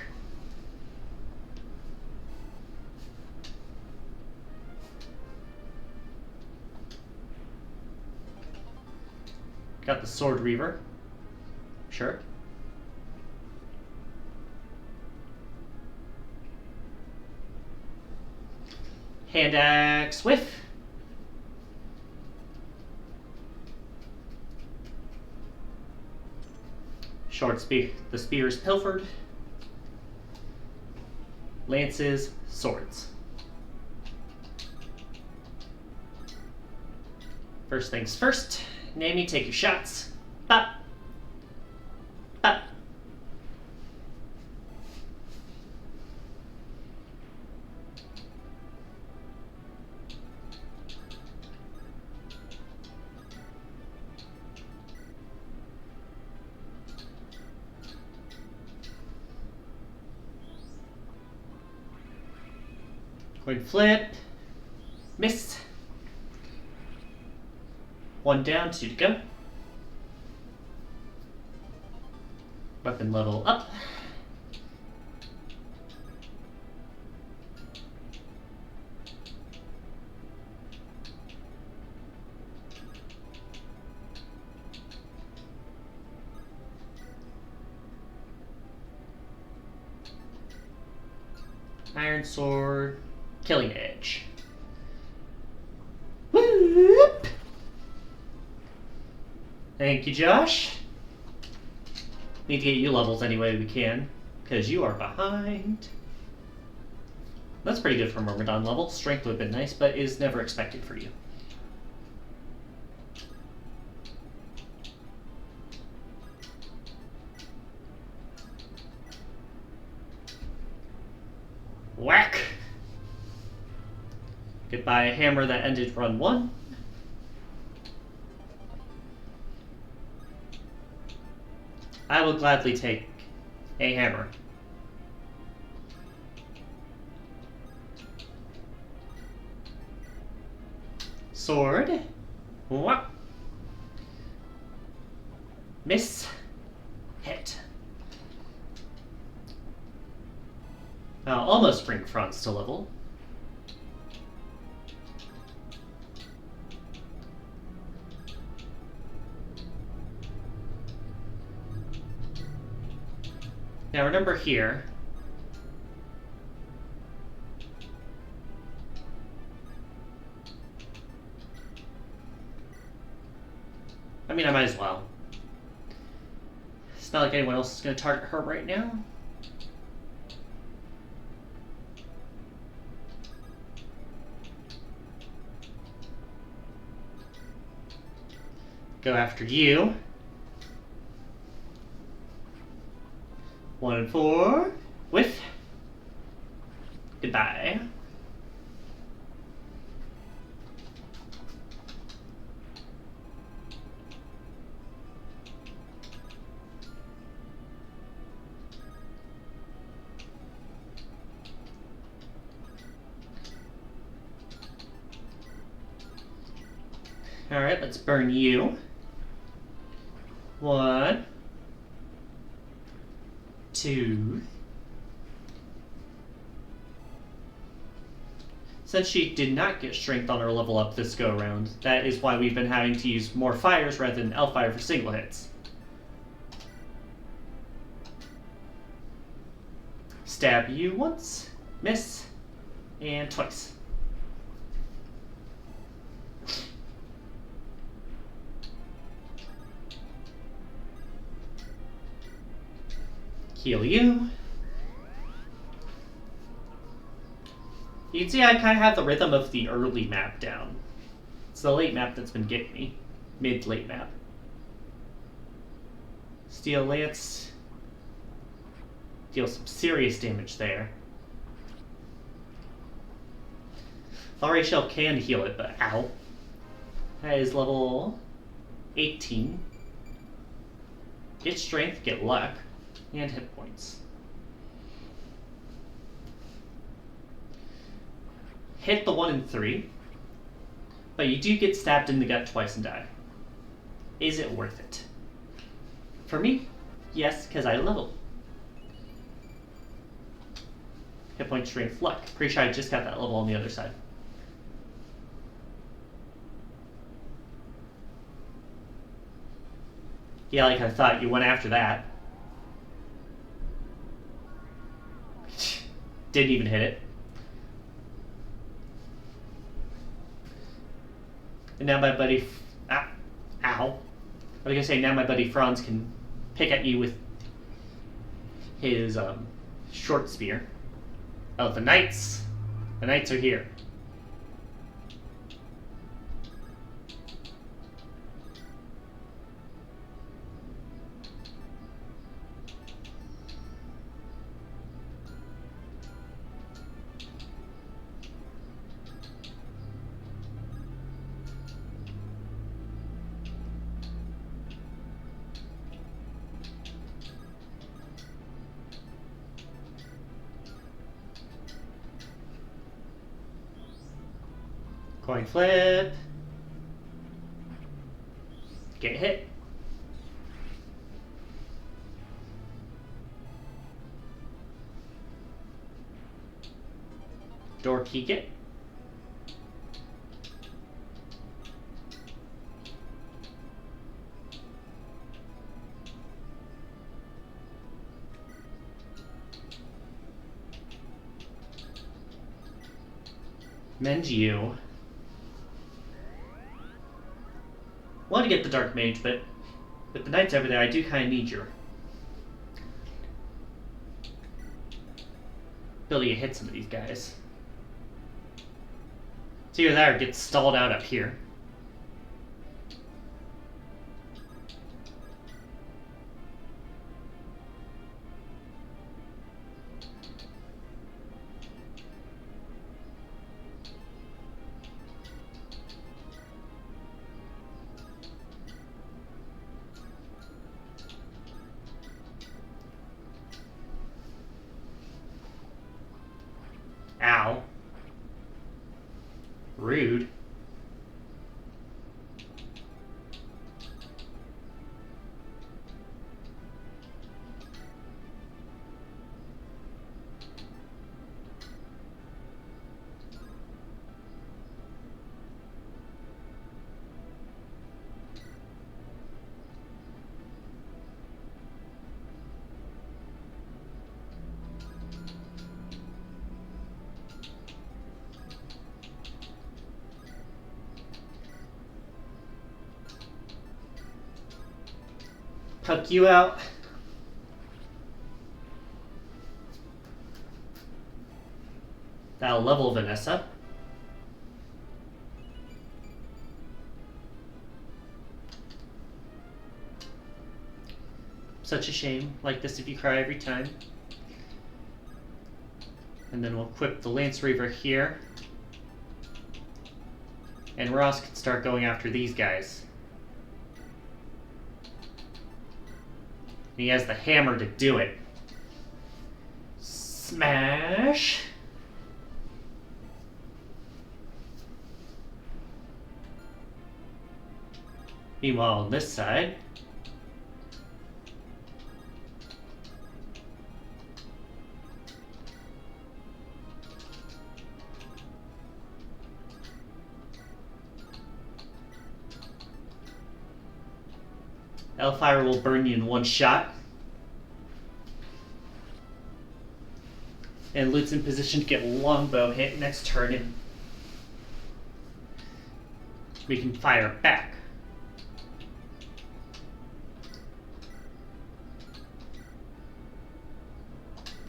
Got the Sword Reaver. Sure. Hand axe whiff. Short spear. The spear is pilfered. Lances, swords. First things first. Nami, take your shots. Bop. Bop. Coin flip. Miss. One down, two to go. Weapon level up. Iron sword. Killing edge. Whoop! Thank you, Josh. Need to get you levels any way we can, because you are behind. That's pretty good for Myrmidon level. Strength would have been nice, but is never expected for you. Whack! Goodbye, hammer that ended run 1. I will gladly take a hammer. Sword. Whop. Miss. Hit. I'll almost bring Franz to level. Now remember here, I mean, I might as well. It's not like anyone else is going to target her right now. Go after you. 1 and 4. Whiff. Goodbye. Alright, let's burn you. 1, 2. Since she did not get strength on her level up this go around, that is why we've been having to use more fires rather than L-Fire for single hits. Stab you once, miss, and twice. Heal you. You can see I kind of have the rhythm of the early map down. It's the late map that's been getting me. Mid-late map. Steel Lance. Deal some serious damage there. Thorny Shell can heal it, but ow. That is level 18. Get strength, get luck, and hit points. Hit the 1 and 3, but you do get stabbed in the gut twice and die. Is it worth it? For me, yes, because I level. Hit point, strength, luck. Pretty sure I just got that level on the other side. Yeah, like I thought, you went after that. Didn't even hit it. And now my buddy... ow. I was gonna say, now my buddy Franz can pick at you with his short spear. Oh, the knights. The knights are here. Coin flip. Get hit. Door key get. Mend you. Want to get the Dark Mage, but with the knights over there, I do kind of need your ability to hit some of these guys. So either that or get stalled out up here. Ow. Rude. Tuck you out. That'll level Vanessa. Such a shame. Like this if you cry every time. And then we'll equip the Lance Reaver here. And Ross can start going after these guys. He has the hammer to do it. Smash! Meanwhile, on this side, Hellfire will burn you in one shot. And Lute's in position to get longbow hit next turn, and we can fire back.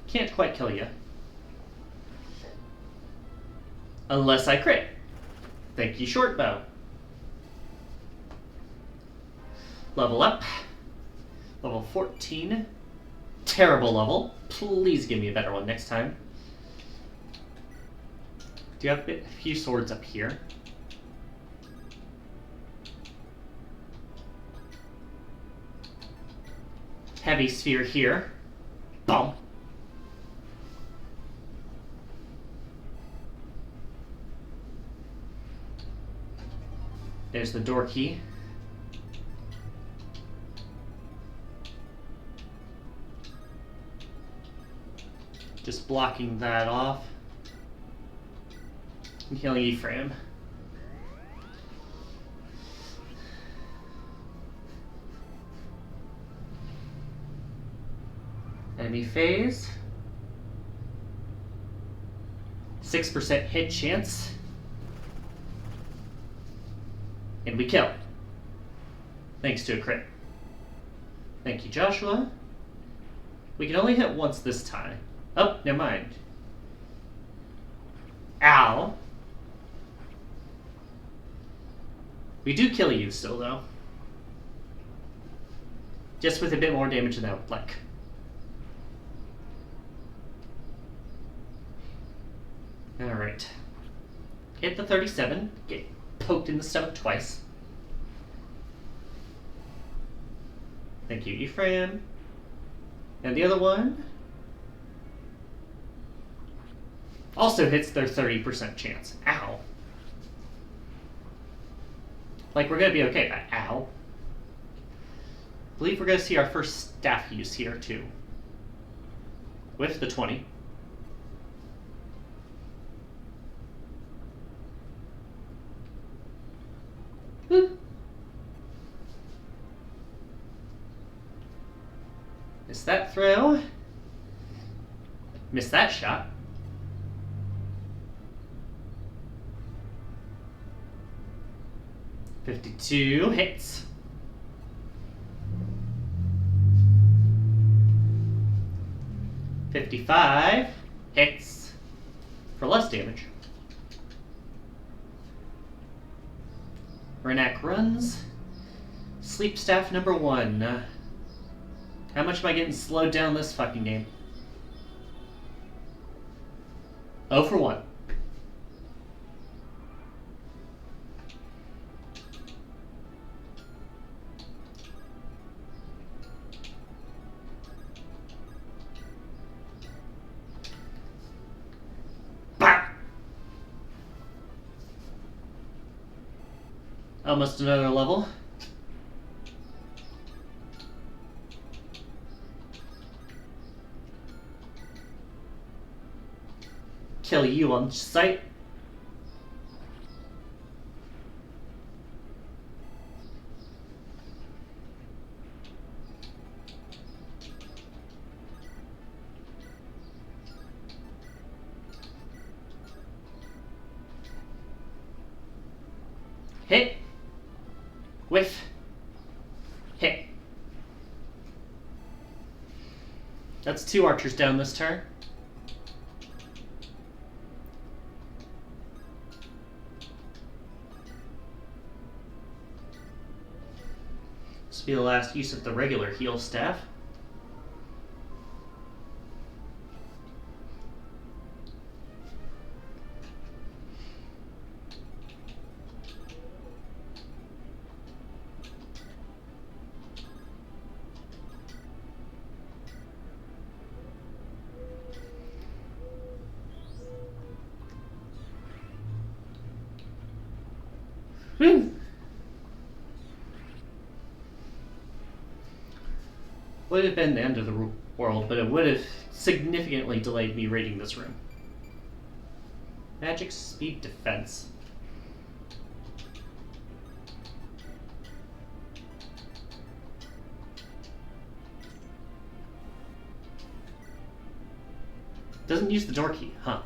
Can't quite kill you. Unless I crit. Thank you, short bow. Level up. Level 14. Terrible level. Please give me a better one next time. Do you have a few swords up here? Heavy sphere here. Boom. There's the door key. Just blocking that off. And healing Ephraim. Enemy phase. 6% hit chance. And we kill. Thanks to a crit. Thank you, Joshua. We can only hit once this time. Oh, never mind. Ow. We do kill you still, though. Just with a bit more damage than I would like. Alright. Hit the 37. Get poked in the stomach twice. Thank you, Ephraim. And the other one also hits their 30% chance. Ow. Like, we're gonna be okay, but ow. I believe we're gonna see our first staff use here, too. With the 20. Woo. Miss that throw. Miss that shot. $52 hits. $55 hits for less damage. Renak runs. Sleep staff number 1. How much am I getting slowed down this fucking game? 0 for 1. Almost another level. Kill you on sight. Hit. Whiff. Hit. That's 2 archers down this turn. This will be the last use of the regular heal staff. Would have been the end of the world, but it would have significantly delayed me raiding this room. Magic speed defense. Doesn't use the door key, huh?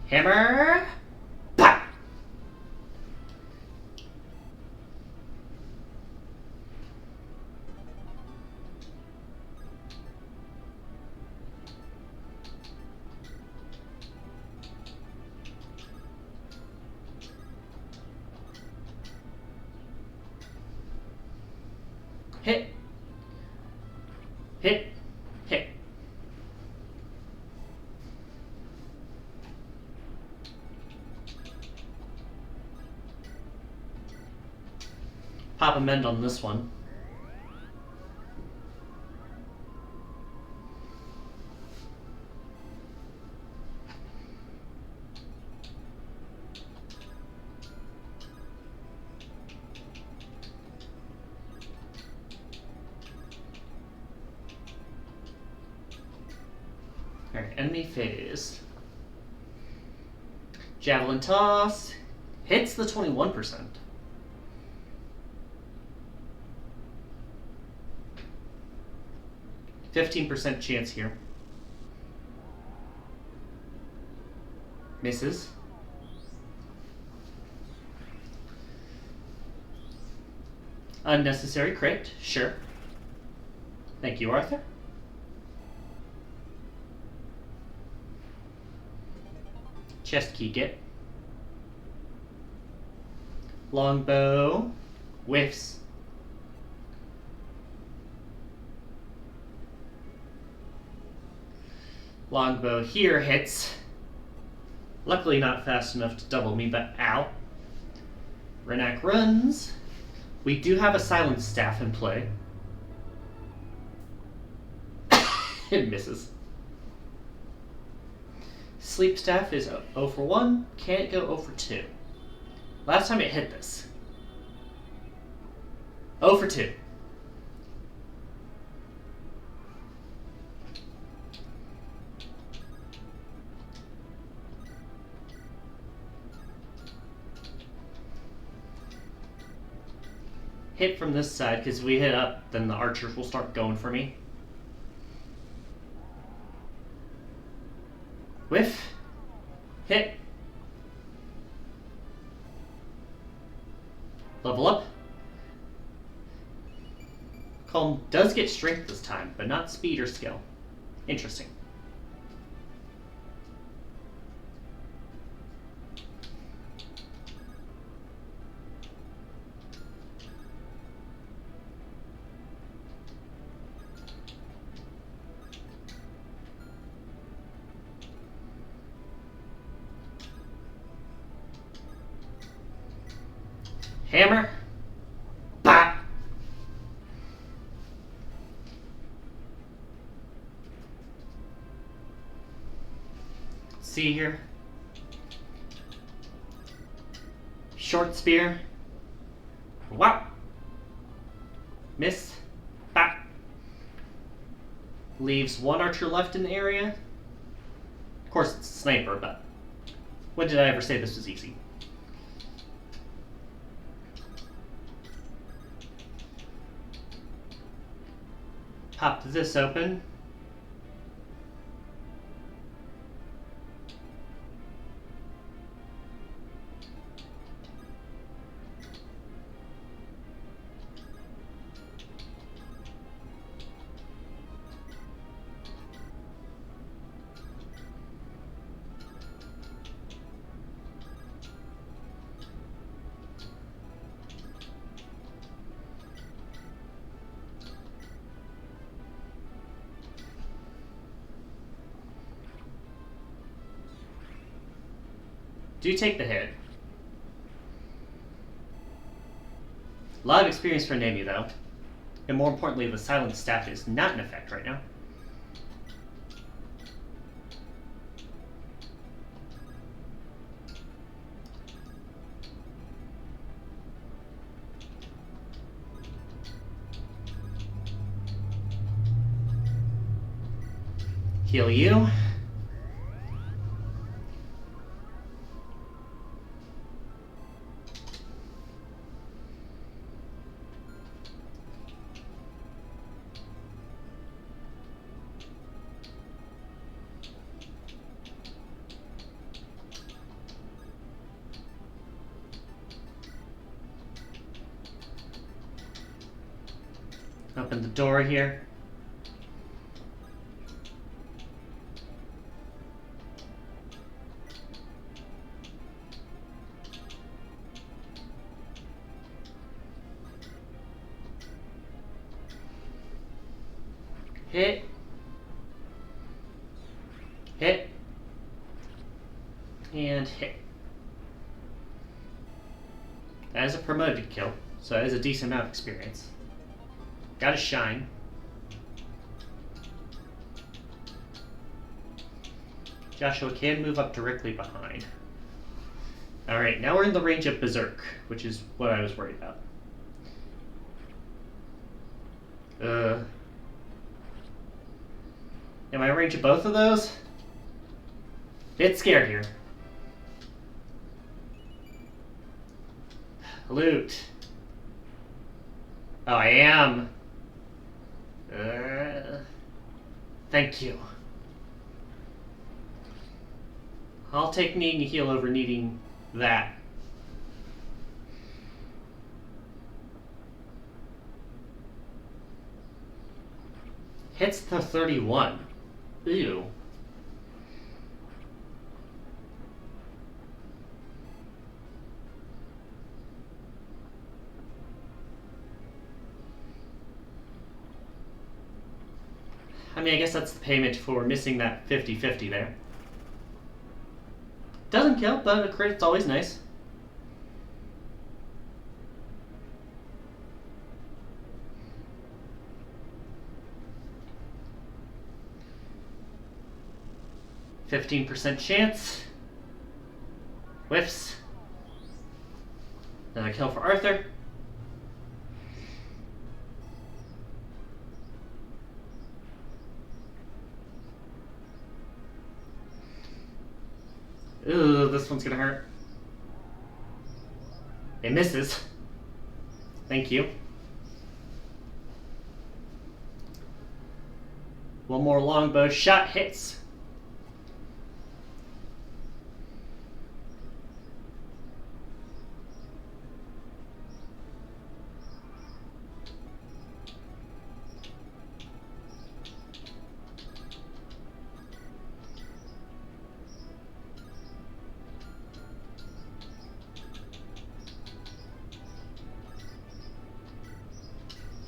Hammer! Pop! hit, hit, hit. Pop a mend on this one. Alright, enemy phase. Javelin toss hits the 21%. 15% chance here. Misses. Unnecessary crit, sure. Thank you, Arthur. Chest key get. Longbow whiffs. Longbow here hits. Luckily not fast enough to double me, but ow. Renak runs. We do have a silent staff in play. It misses. Sleep staff is 0 for 1, can't go 0 for 2. Last time it hit this. 0 for 2. Hit from this side, because if we hit up, then the archers will start going for me. Whiff. Hit. Level up. Calm does get strength this time, but not speed or skill. Interesting. Hammer. Bah! See here. Short spear. Wow. Miss. Bah! Leaves one archer left in the area. Of course it's a sniper, but when did I ever say this was easy? Pop this open. Do take the hit. A lot of experience for Nami, though. And more importantly, the silent staff is not in effect right now. Heal you. Open the door here. Hit. Hit. And hit. That is a promoted kill, so that is a decent amount of experience. Got a shine. Joshua can move up directly behind. Alright, now we're in the range of Berserk, which is what I was worried about. Am I in range of both of those? Bit scared here. Loot. Oh, I am. Thank you. I'll take needing a heal over needing that. Hits the 31. Ew. I mean, I guess that's the payment for missing that 50-50 there. Doesn't kill, but a crit's always nice. %15 chance. Whiffs. Another kill for Arthur. Ooh, this one's gonna hurt. It misses. Thank you. One more longbow shot hits.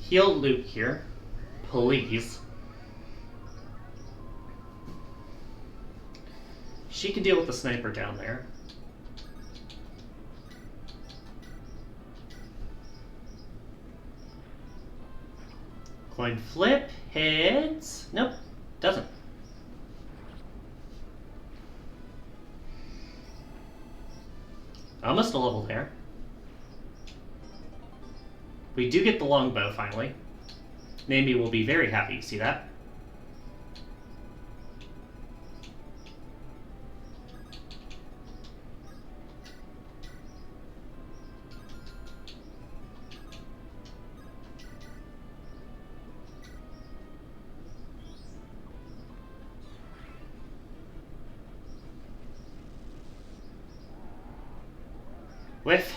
Heal loot here, please. She can deal with the sniper down there. Coin flip, hits. Nope, doesn't. Almost a level there. We do get the longbow finally. Nambi will be very happy to see that. Whiff.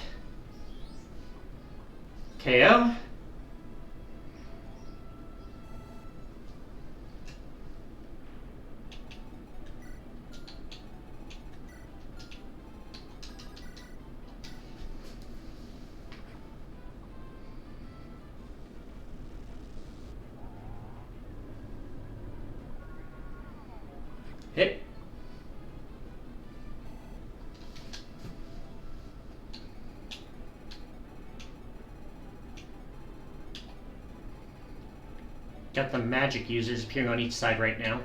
KO. Hit. Got the magic users appearing on each side right now.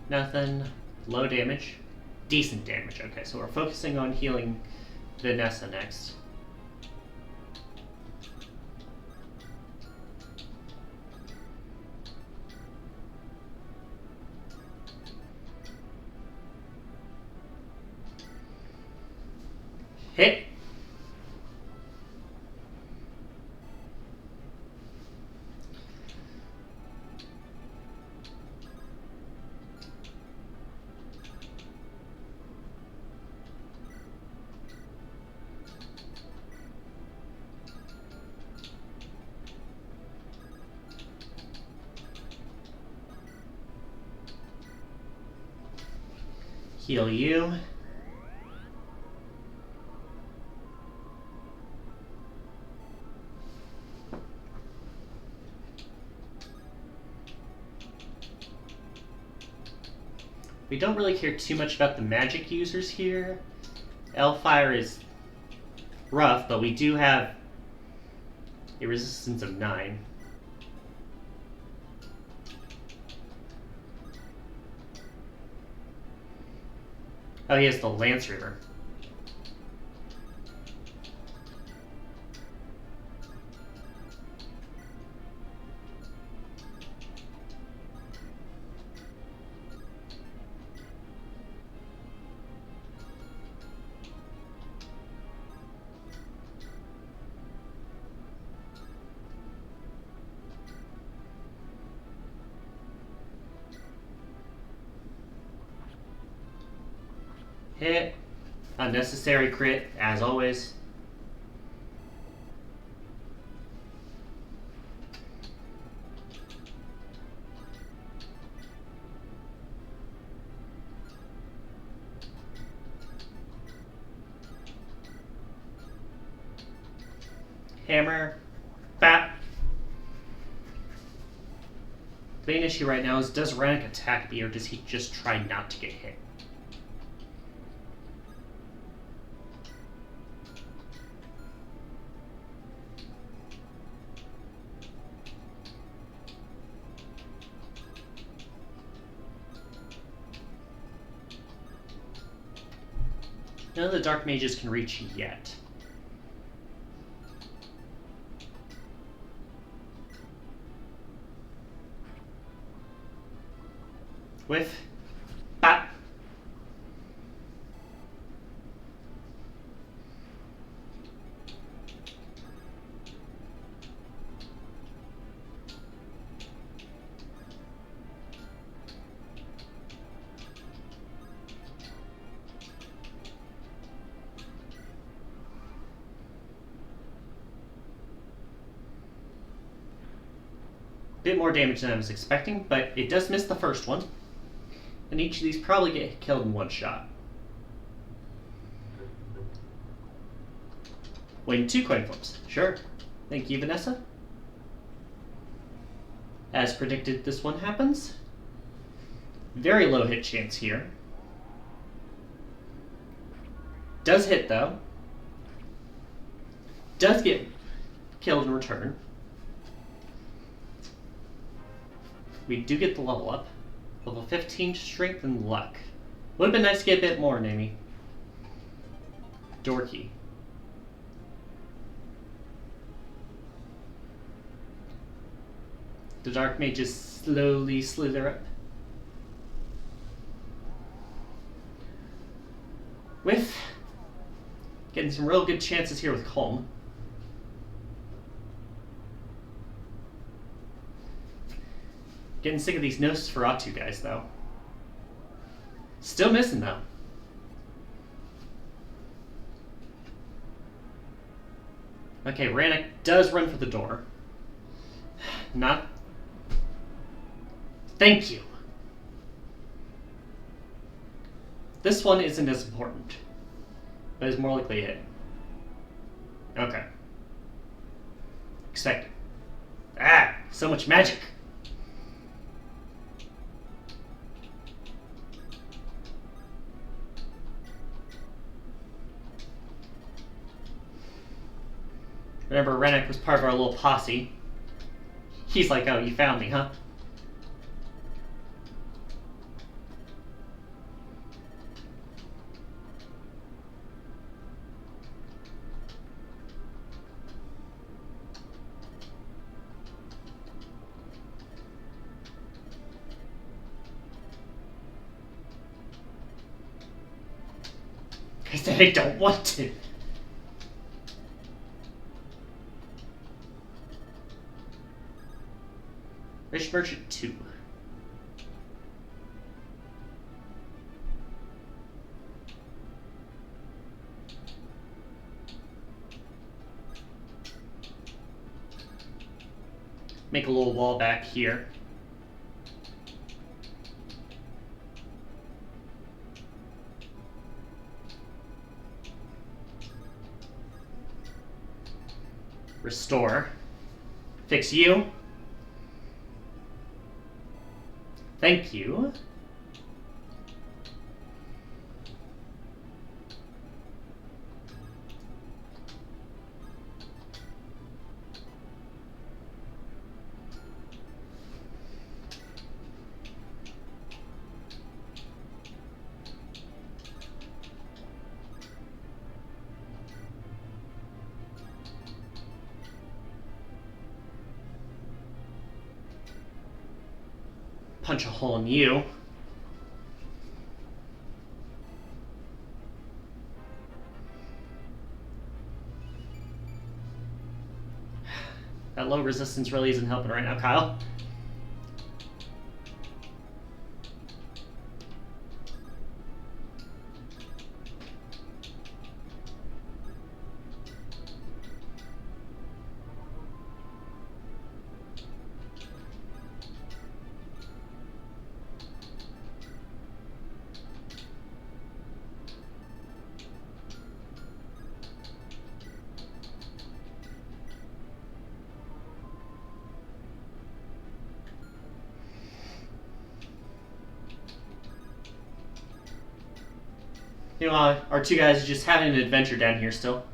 Nothing. Low damage. Decent damage. Okay, so we're focusing on healing Vanessa next. Hit. Heal you. We don't really care too much about the magic users here. Hellfire is rough, but we do have a resistance of 9. Oh, he has the Lance River. Hit. Unnecessary crit, as always. Hammer. Bap. The main issue right now is, does Rennick attack me, or does he just try not to get hit? None of the Dark Mages can reach yet. Whiff. Bap. Bit more damage than I was expecting, but it does miss the first one. And each of these probably get killed in one shot. Win 2 coin flips. Sure. Thank you, Vanessa. As predicted, this one happens. Very low hit chance here. Does hit, though. Does get killed in return. We do get the level up. Level 15 strength and luck. Would have been nice to get a bit more, Namie. Dorky. The Dark Mages slowly slither up. With getting some real good chances here with Calm. Getting sick of these Nosferatu guys, though. Still missing, though. Okay, Rannick does run for the door. Not... Thank you. This one isn't as important, but is more likely a hit. Okay. Expected. Ah! So much magic! Remember, Rennick was part of our little posse. He's like, oh, you found me, huh? I said I don't want to. Rich Merchant 2. Make a little wall back here. Restore. Fix you. Thank you. punch a hole in you. That low resistance really isn't helping right now, Kyle. You know, our two guys are just having an adventure down here still.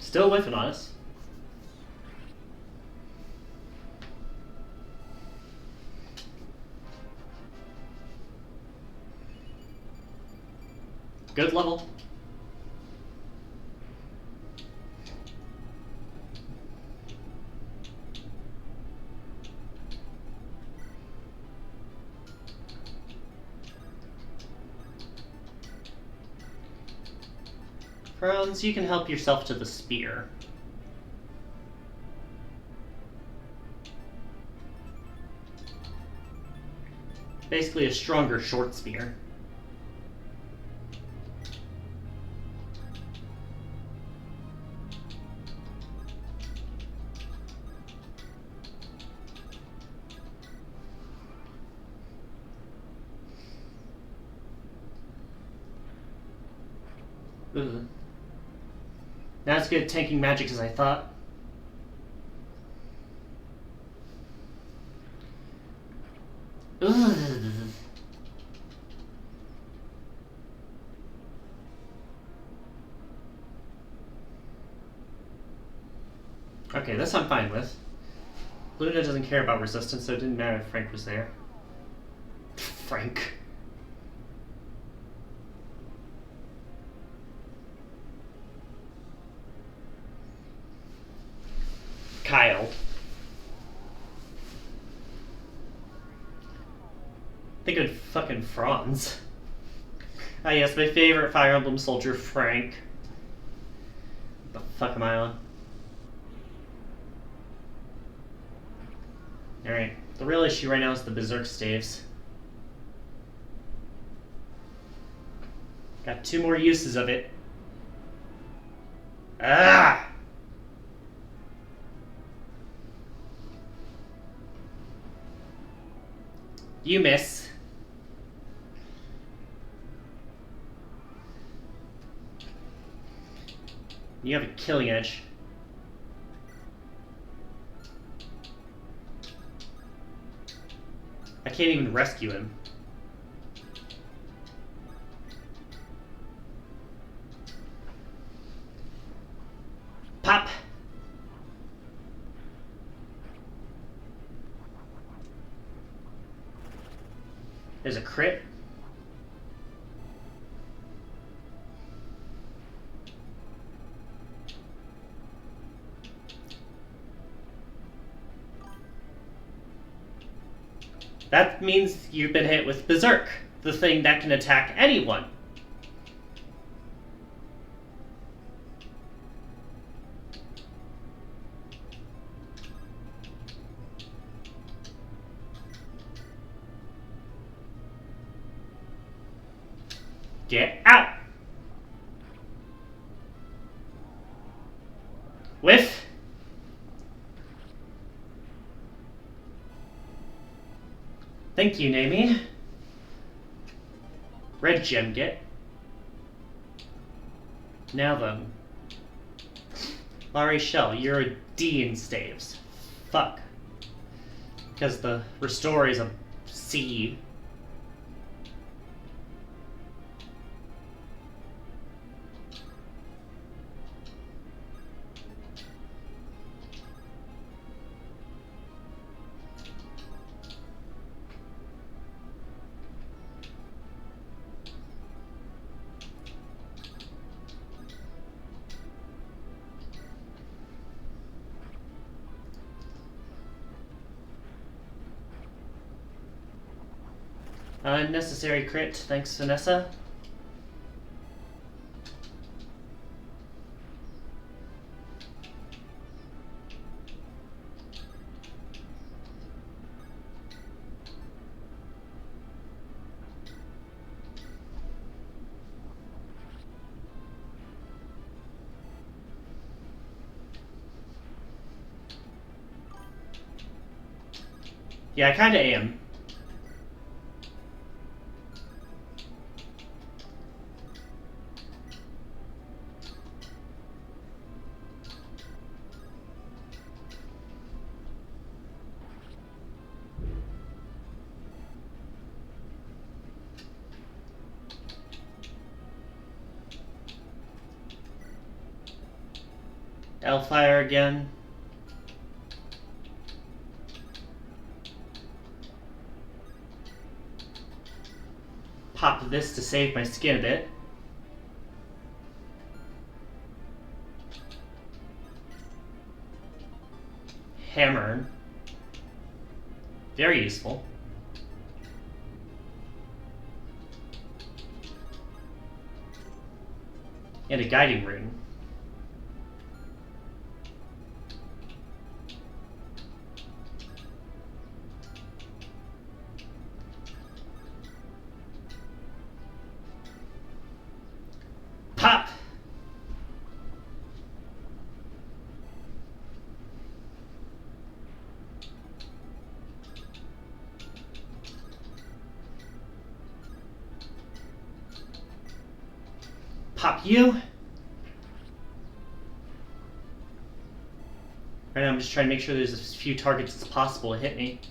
Still whiffing on us. Good level. Franz, you can help yourself to the spear. Basically a stronger short spear. Ugh. Not as good at tanking magic as I thought. Ugh. Okay, this I'm fine with. Luna doesn't care about resistance, so it didn't matter if Frank was there. Frank. Kyle. Think of fucking Franz. Ah yes, my favorite Fire Emblem soldier, Frank. What the fuck am I on? Alright, the real issue right now is the Berserk staves. Got 2 more uses of it. Ah! You miss. You have a killing edge. I can't even rescue him. Pop! There's a crit. That means you've been hit with Berserk, the thing that can attack anyone. Get out! Whiff! Thank you, Namie. Red gem get. Now then. Larry Shell, you're a D in staves. Fuck. Because the restore is a C. Unnecessary crit, thanks Vanessa. Yeah, I kinda am. Hellfire again. Pop this to save my skin a bit. Hammer. Very useful. And a guiding rune. Pop! Pop you. Right now I'm just trying to make sure there's as few targets as possible to hit me.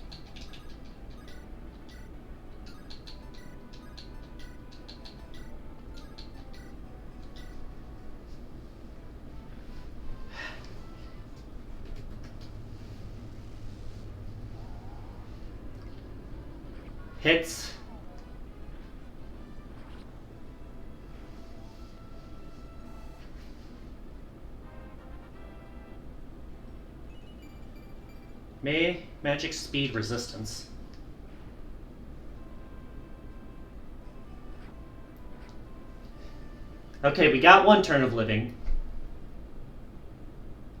Hits. Magic speed resistance. Okay, we got one turn of living.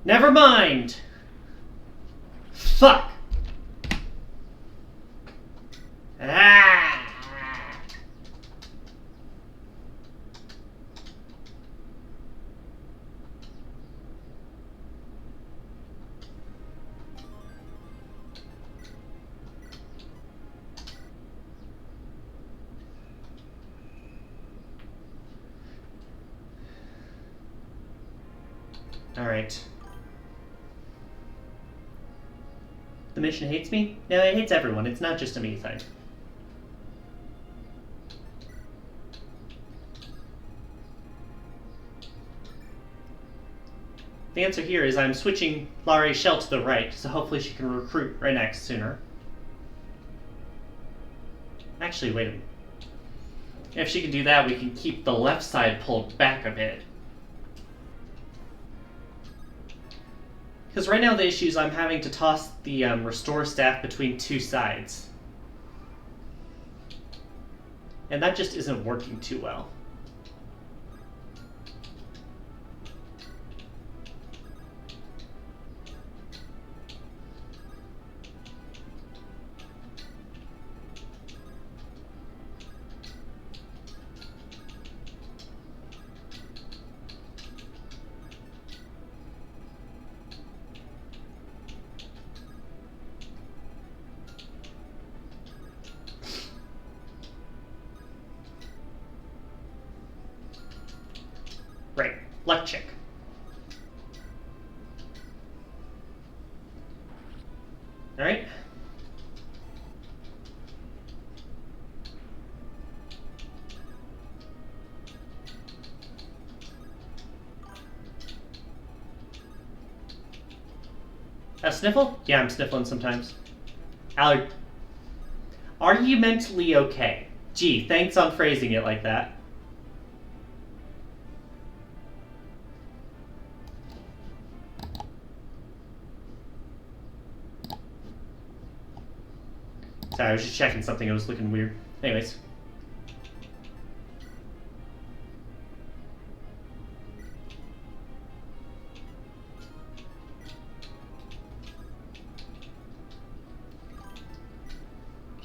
Never mind! Fuck! Ah! Alright. The mission hates me? No, it hates everyone. It's not just a me thing. The answer here is I'm switching Laurie's shell to the right, so hopefully she can recruit right next sooner. Actually, wait a minute. If she can do that, we can keep the left side pulled back a bit. Because right now the issue is I'm having to toss the restore staff between two sides. And that just isn't working too well. Right, luck check. Alright. A sniffle? Yeah, I'm sniffling sometimes. Are you mentally okay? Gee, thanks on phrasing it like that. Sorry, I was just checking something. It was looking weird. Anyways.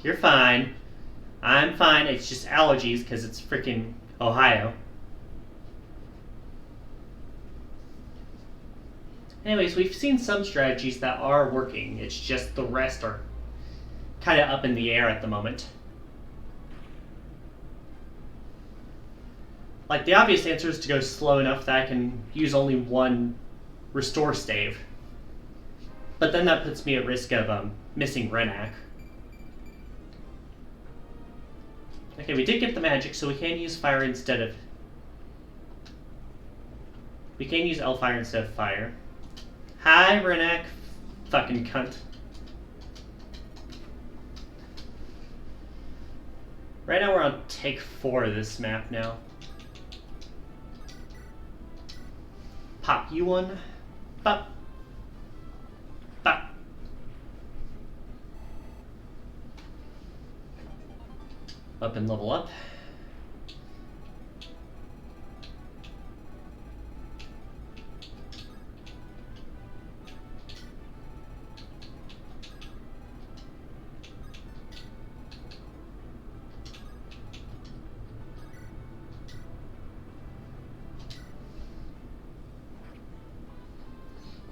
You're fine. I'm fine. It's just allergies because it's freaking Ohio. Anyways, we've seen some strategies that are working. It's just the rest are kind of up in the air at the moment. Like, the obvious answer is to go slow enough that I can use only one restore stave. But then that puts me at risk of missing Renak. Okay, we did get the magic, so we can use fire instead of... We can use L-Fire instead of fire. Hi, Renak. Fucking cunt. Right now we're on take 4 of this map now. Pop you one. Pop. Pop. Up and level up.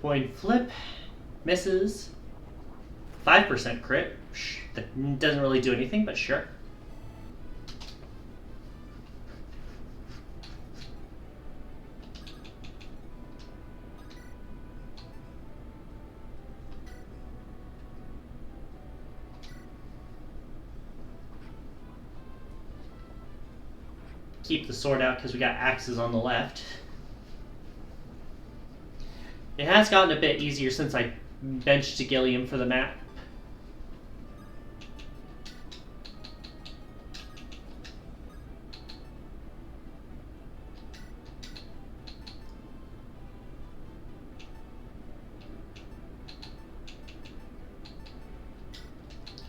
Coin flip, misses, 5% crit. That doesn't really do anything, but sure. Keep the sword out because we got axes on the left. It has gotten a bit easier since I benched Gilliam for the map.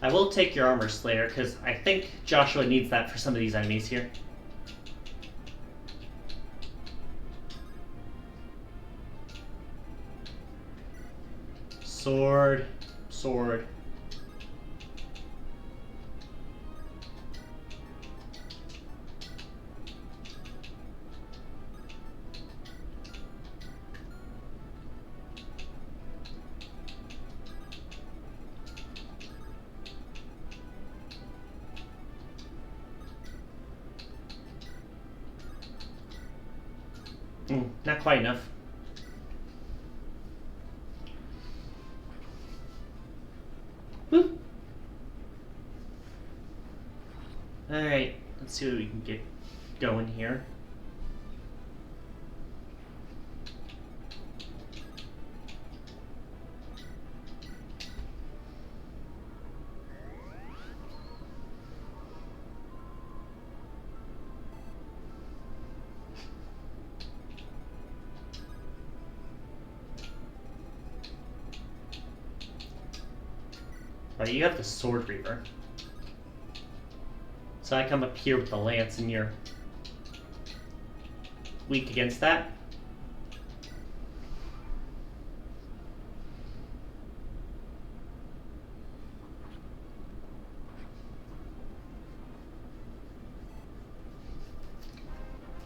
I will take your Armor Slayer because I think Joshua needs that for some of these enemies here. Sword, sword. Not quite enough. Woo. Alright, let's see what we can get going here. Right, you have the Sword Reaver. So I come up here with the lance and you're weak against that.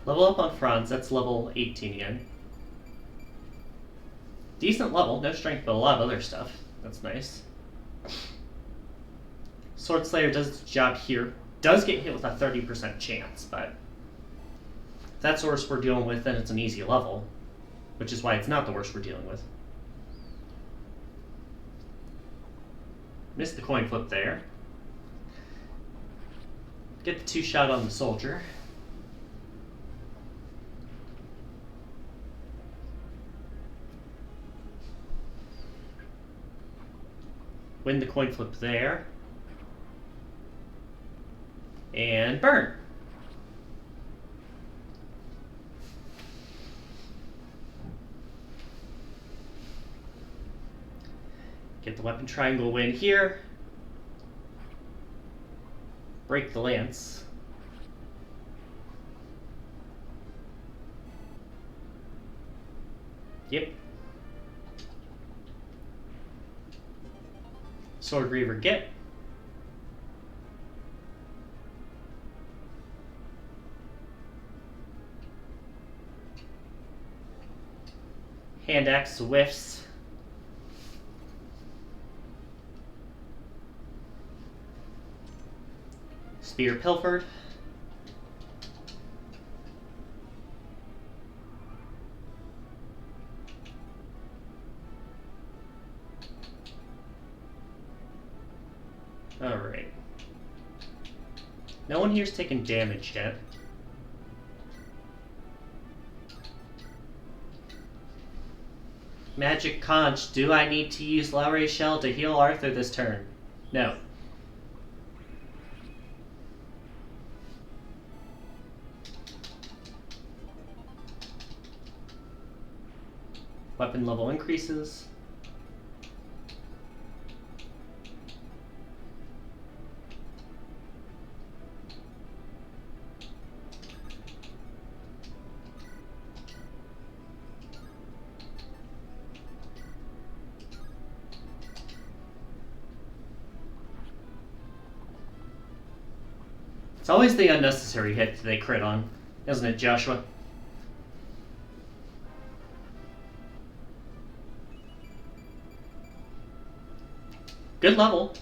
Level up on Franz, that's level 18 again. Decent level, no strength, but a lot of other stuff. That's nice. Sword Slayer does its job here. Does get hit with a 30% chance, but if that's the worst we're dealing with, then it's an easy level, which is why it's not the worst we're dealing with. Missed the coin flip there. Get the 2-shot on the soldier. Win the coin flip there. And burn. Get the weapon triangle win here. break the lance. Yep. Sword Reaver get. Hand axe whiffs. Spear pilfered. Alright. No one here's taken damage yet. Magic Conch, do I need to use Lowry Shell to heal Arthur this turn? No. Weapon level increases. It's always the unnecessary hit they crit on, isn't it, Joshua? Good level.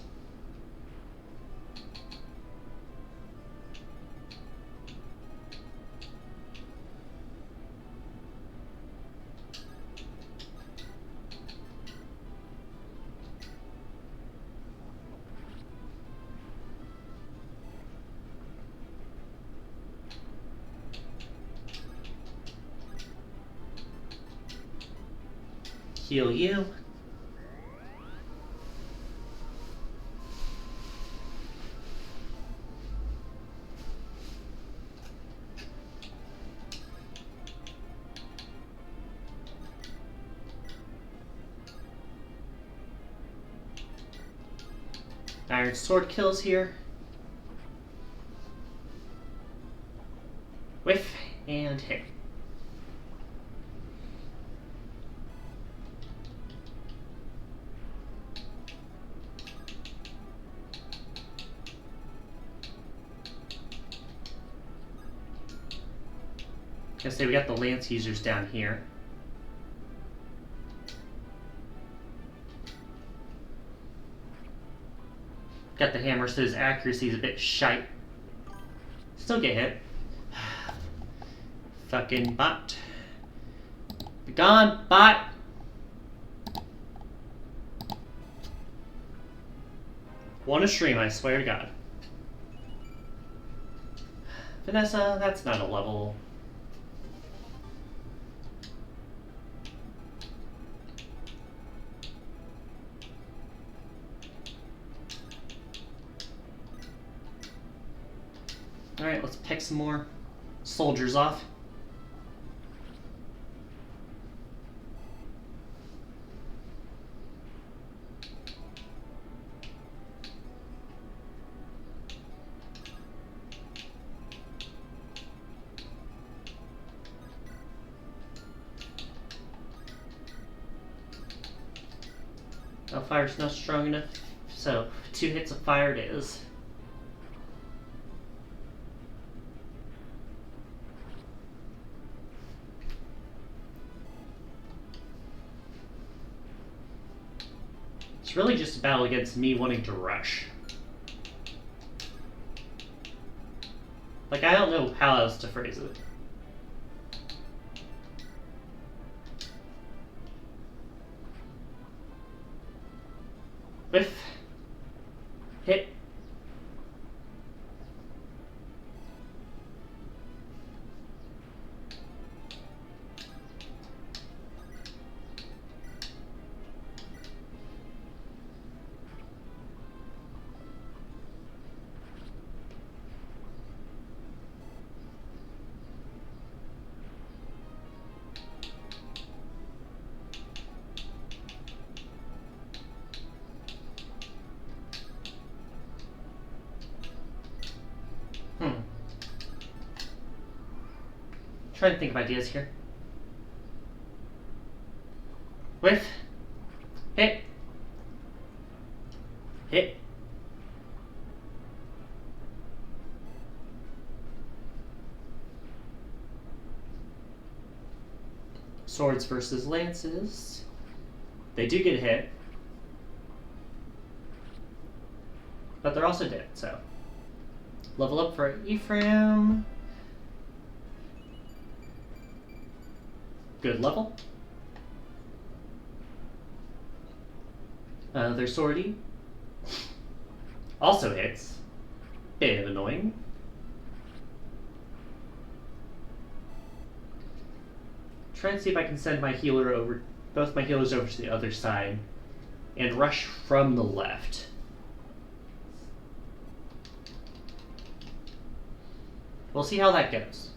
Heal you. Iron Sword kills here. Whiff and hit. Gonna say we got the lance users down here. Got the hammer, so his accuracy is a bit shite. Still get hit. Fucking bot. Be gone, bot! Wanna stream, I swear to God. Vanessa, that's not a level. Alright, let's pick some more soldiers off. Oh, fire's not strong enough, so 2 hits of fire it is. It's really just a battle against me wanting to rush. Like, I don't know how else to phrase it. Whiff. Hit. trying to think of ideas here. Whiff. Hit. Hit. Swords versus lances. They do get hit. But they're also dead, so. Level up for Ephraim. Good level. Their swordy also hits. Bit of annoying. Try and see if I can send my healer over, both my healers over to the other side, and rush from the left. We'll see how that goes.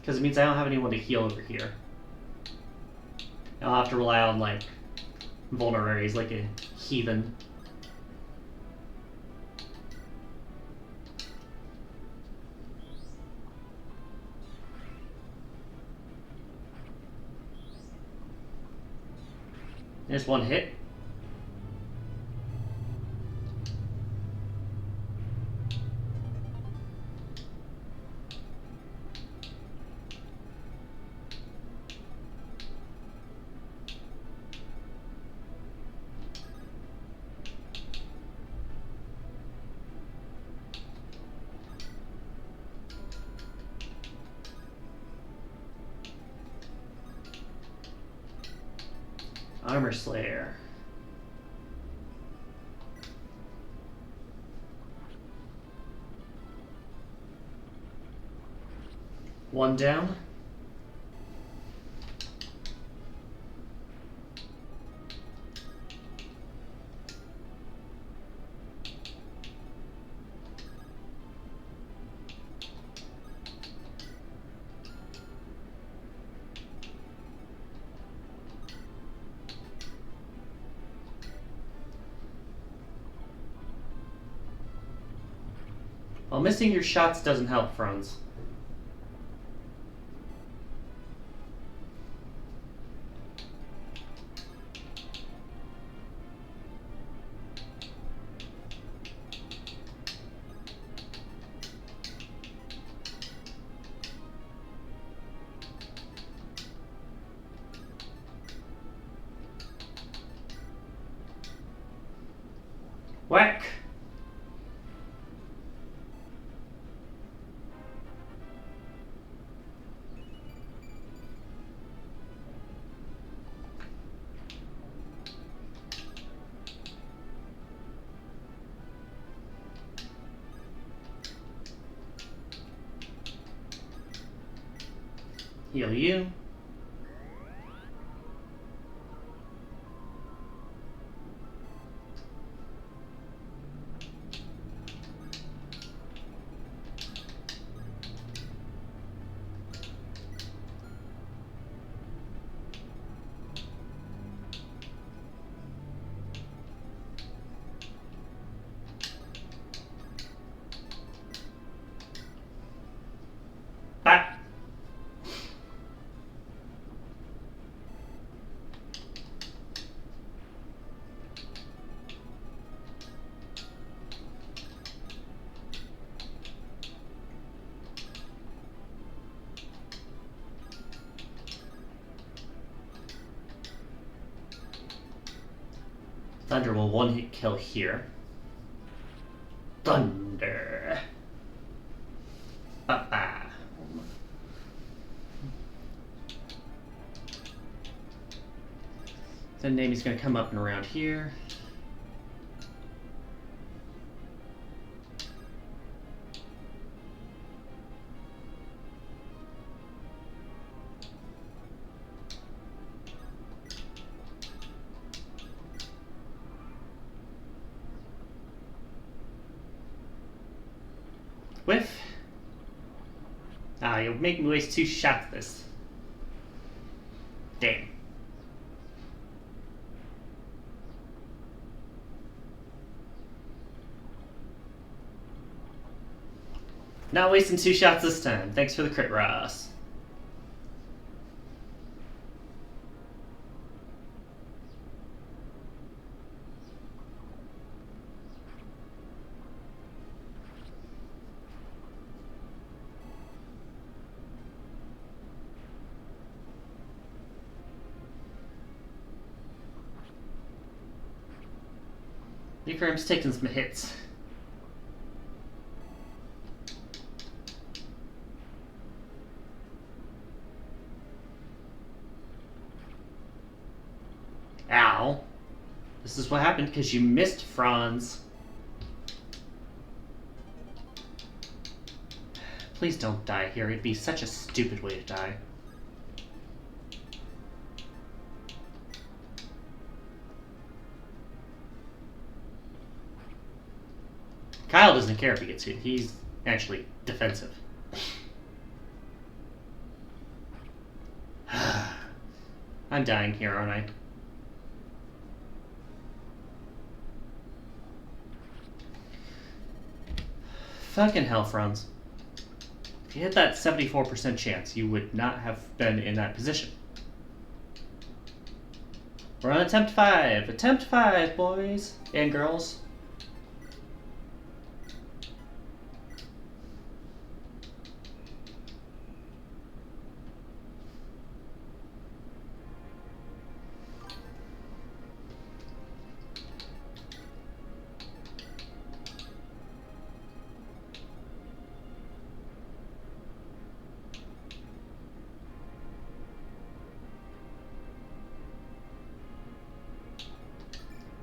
Because it means I don't have anyone to heal over here. I'll have to rely on, like, vulneraries like a heathen. There's one hit. Armor Slayer. One down. Well, missing your shots doesn't help, Franz. Whack! Heal you. Back. Thunder will one-hit kill here. Thunder. Ba-ba. The name is going to come up and around here. Whiff. Ah, you'll make me waste 2 shots this. Damn. Not wasting 2 shots this time. Thanks for the crit, Ross. Vikram's taking some hits. Ow. This is what happened because you missed, Franz. Please don't die here. It'd be such a stupid way to die. Kyle doesn't care if he gets hit. He's actually defensive. I'm dying here, aren't I? Fucking hell, Franz. If you hit that 74% chance, you would not have been in that position. We're on attempt 5. Attempt 5, boys and girls.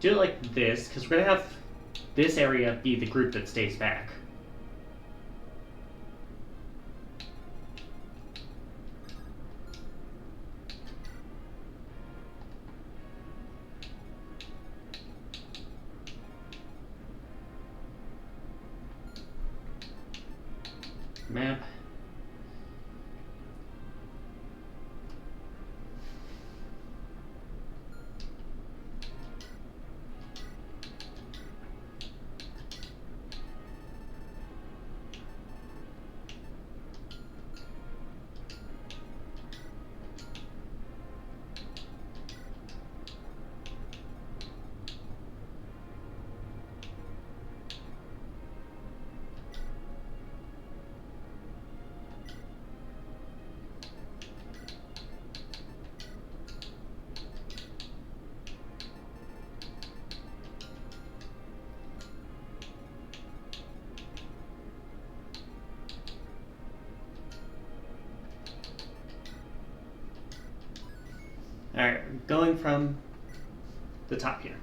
Do it like this, because we're going to have this area be the group that stays back. Map. Alright, going from the top here.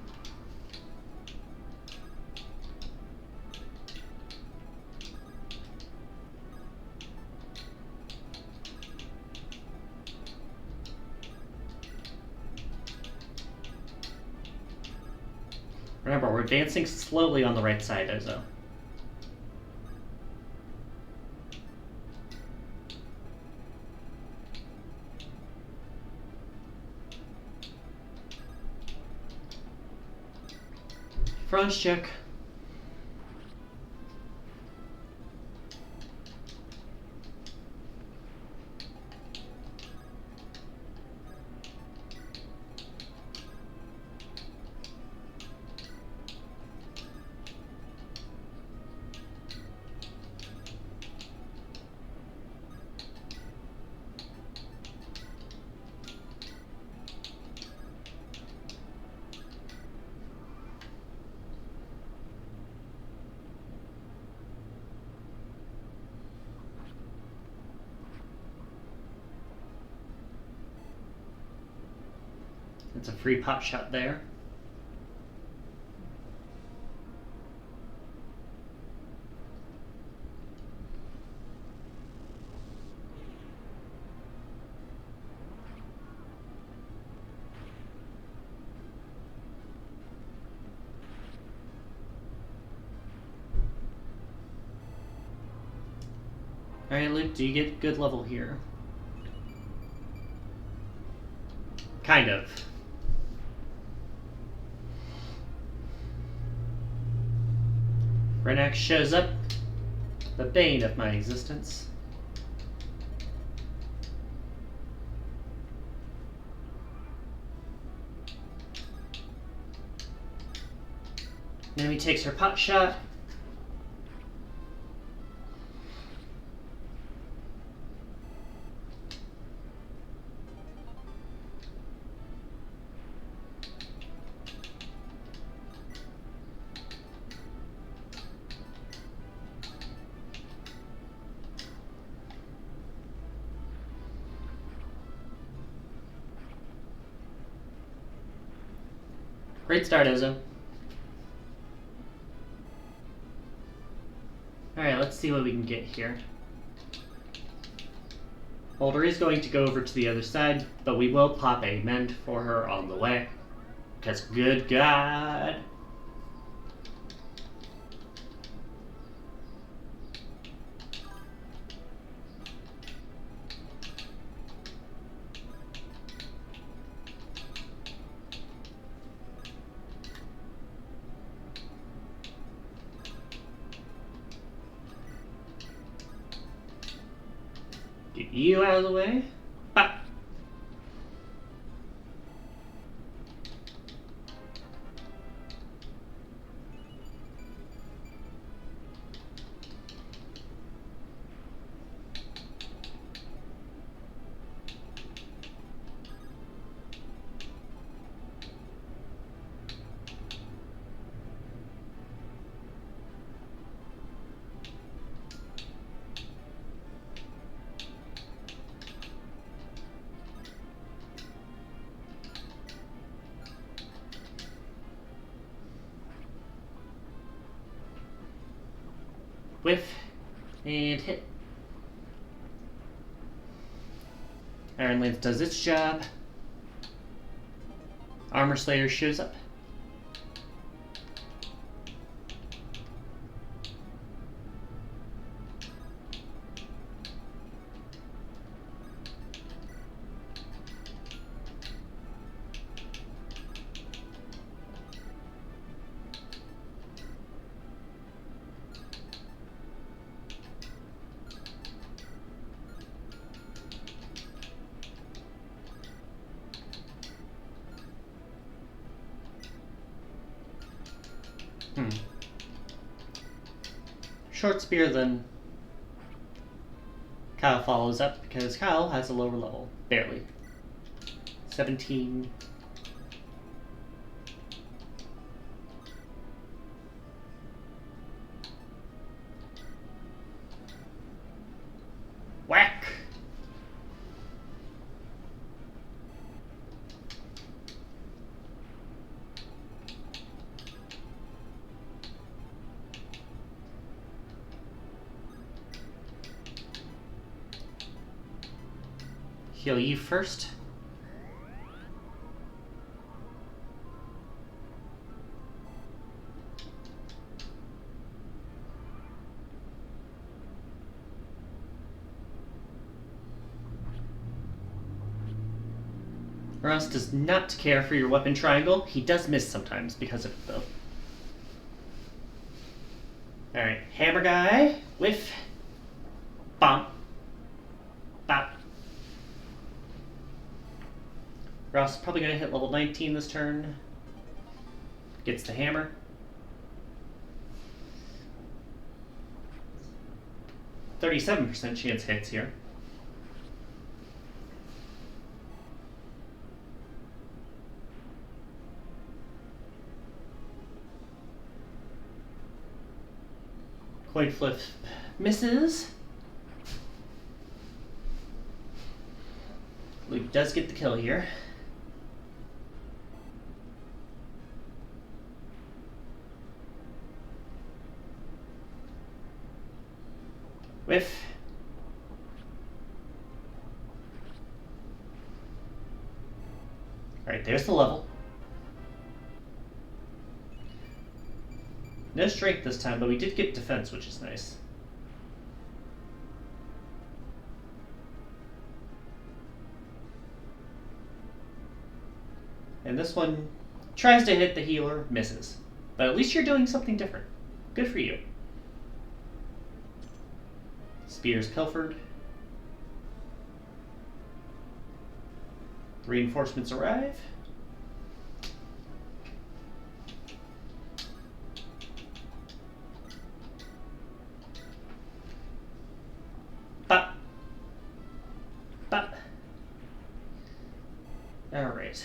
Remember, we're advancing slowly on the right side, Ozo. Franz check. That's a free pot shot there. Alright, Luke, do you get good level here? Kind of. Renax shows up. The bane of my existence. Enemy takes her pot shot. Great start, Ozo. Alright, let's see what we can get here. Boulder is going to go over to the other side, but we will pop a mend for her on the way. Because good God. Get you out of the way. Bop. Whiff, and hit. Iron Lance does its job. Armor Slayer shows up. Short spear, then Kyle follows up because Kyle has a lower level. Barely. 17. Whack! Heal you first. Ross does not care for your weapon triangle. He does miss sometimes because of it, though. Alright, hammer guy. Whiff. Bump. Bop. Ross is probably going to hit level 19 this turn. Gets the hammer. %37 chance hits here. Coin flip misses. Luke does get the kill here. Whiff. Alright, there's the level. No strength this time, but we did get defense, which is nice. And this one tries to hit the healer, misses. But at least you're doing something different. Good for you. Spears pilfered. Reinforcements arrive. Bop. Bop. Alright.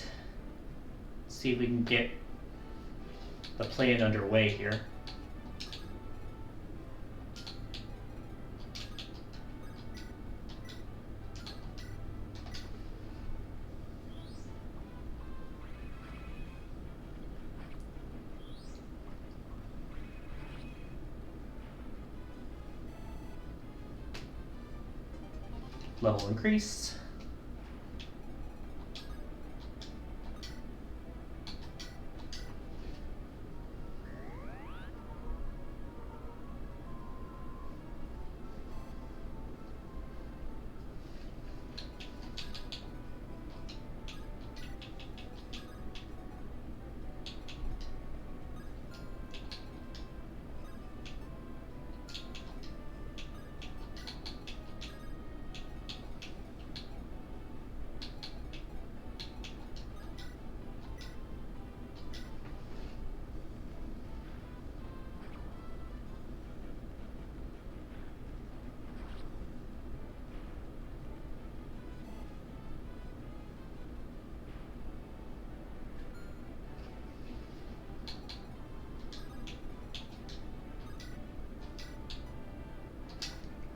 Let's see if we can get the plan underway here. Level increase.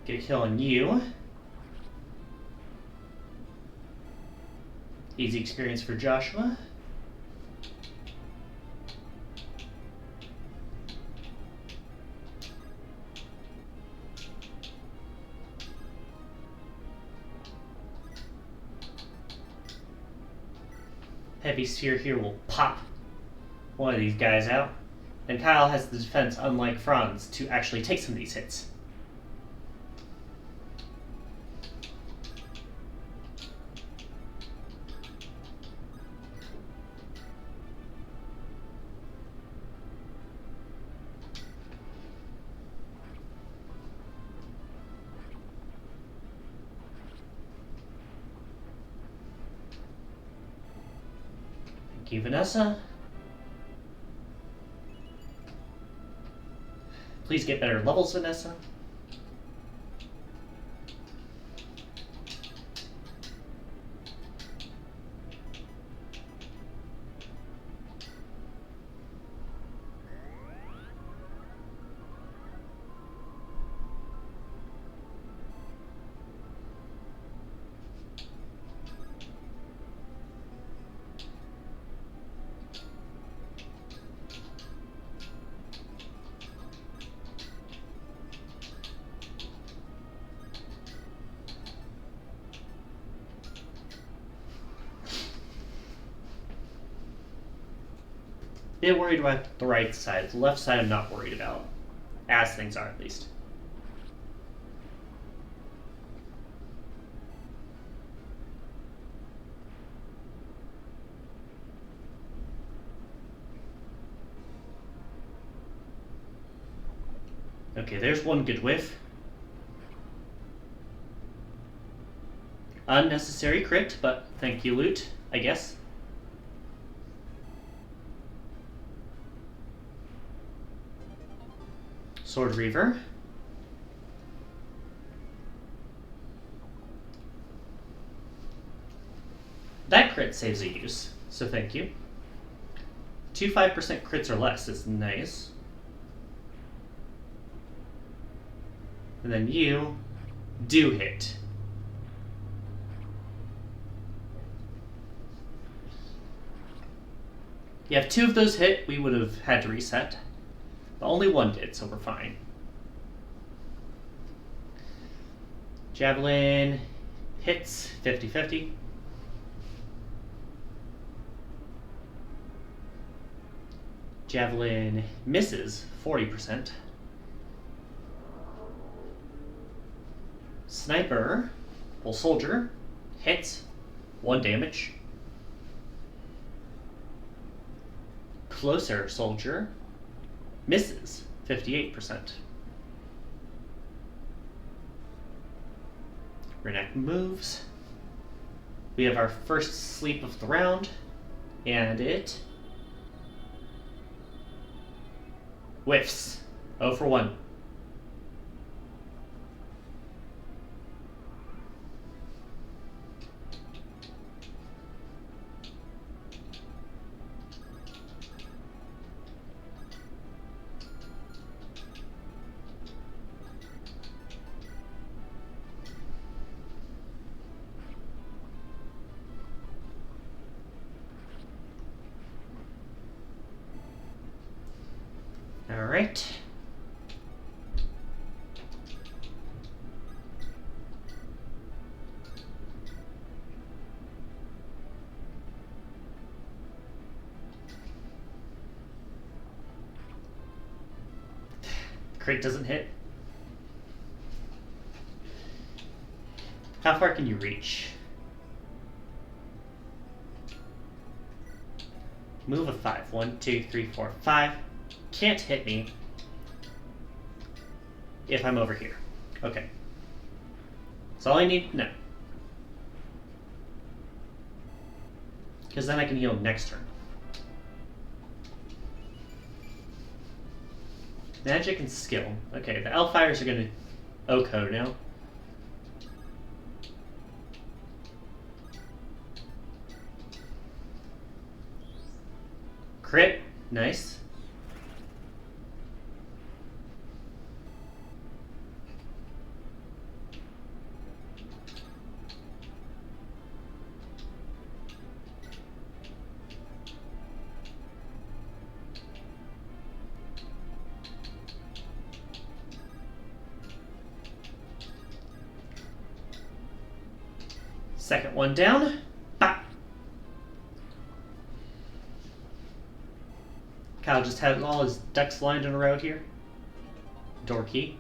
Get a kill on you. Easy experience for Joshua. Heavy Sphere here will pop one of these guys out. And Kyle has the defense, unlike Franz, to actually take some of these hits. Thank you, Vanessa. Please get better levels, Vanessa. Bit worried about the right side. The left side I'm not worried about. As things are, at least. Okay, there's one good whiff. Unnecessary crit, but thank you, loot, I guess. Sword Reaver. That crit saves a use, so thank you. 2 5% crits or less is nice. And then you do hit. Yeah, if 2 of those hit, we would have had to reset. But only 1 did, so we're fine. Javelin hits 50-50. Javelin misses 40%. Sniper, well, soldier, hits 1 damage. Closer soldier misses 58%. Renek moves. We have our first sleep of the round, and it whiffs. 0 for 1. All right. Crit doesn't hit. How far can you reach? Move a 5. 1, 2, 3, 4, 5. Can't hit me if I'm over here. Okay. That's all I need to know. Because then I can heal next turn. Magic and skill. Okay, the Elfires are going to Oko now. Crit. Nice. Second one down. Bop. Kyle just had all his ducks lined in a row here. Door key.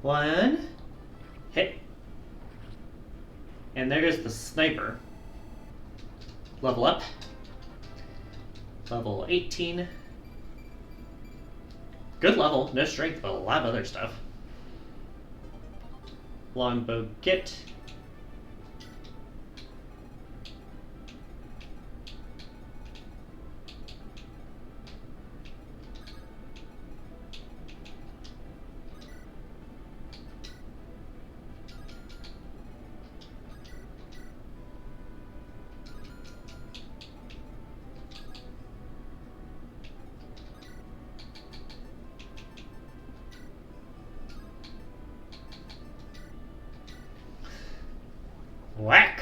One. Hit. And there goes the sniper. Level up. Level 18. Good level, no strength, but a lot of other stuff. Longbow get. Whack!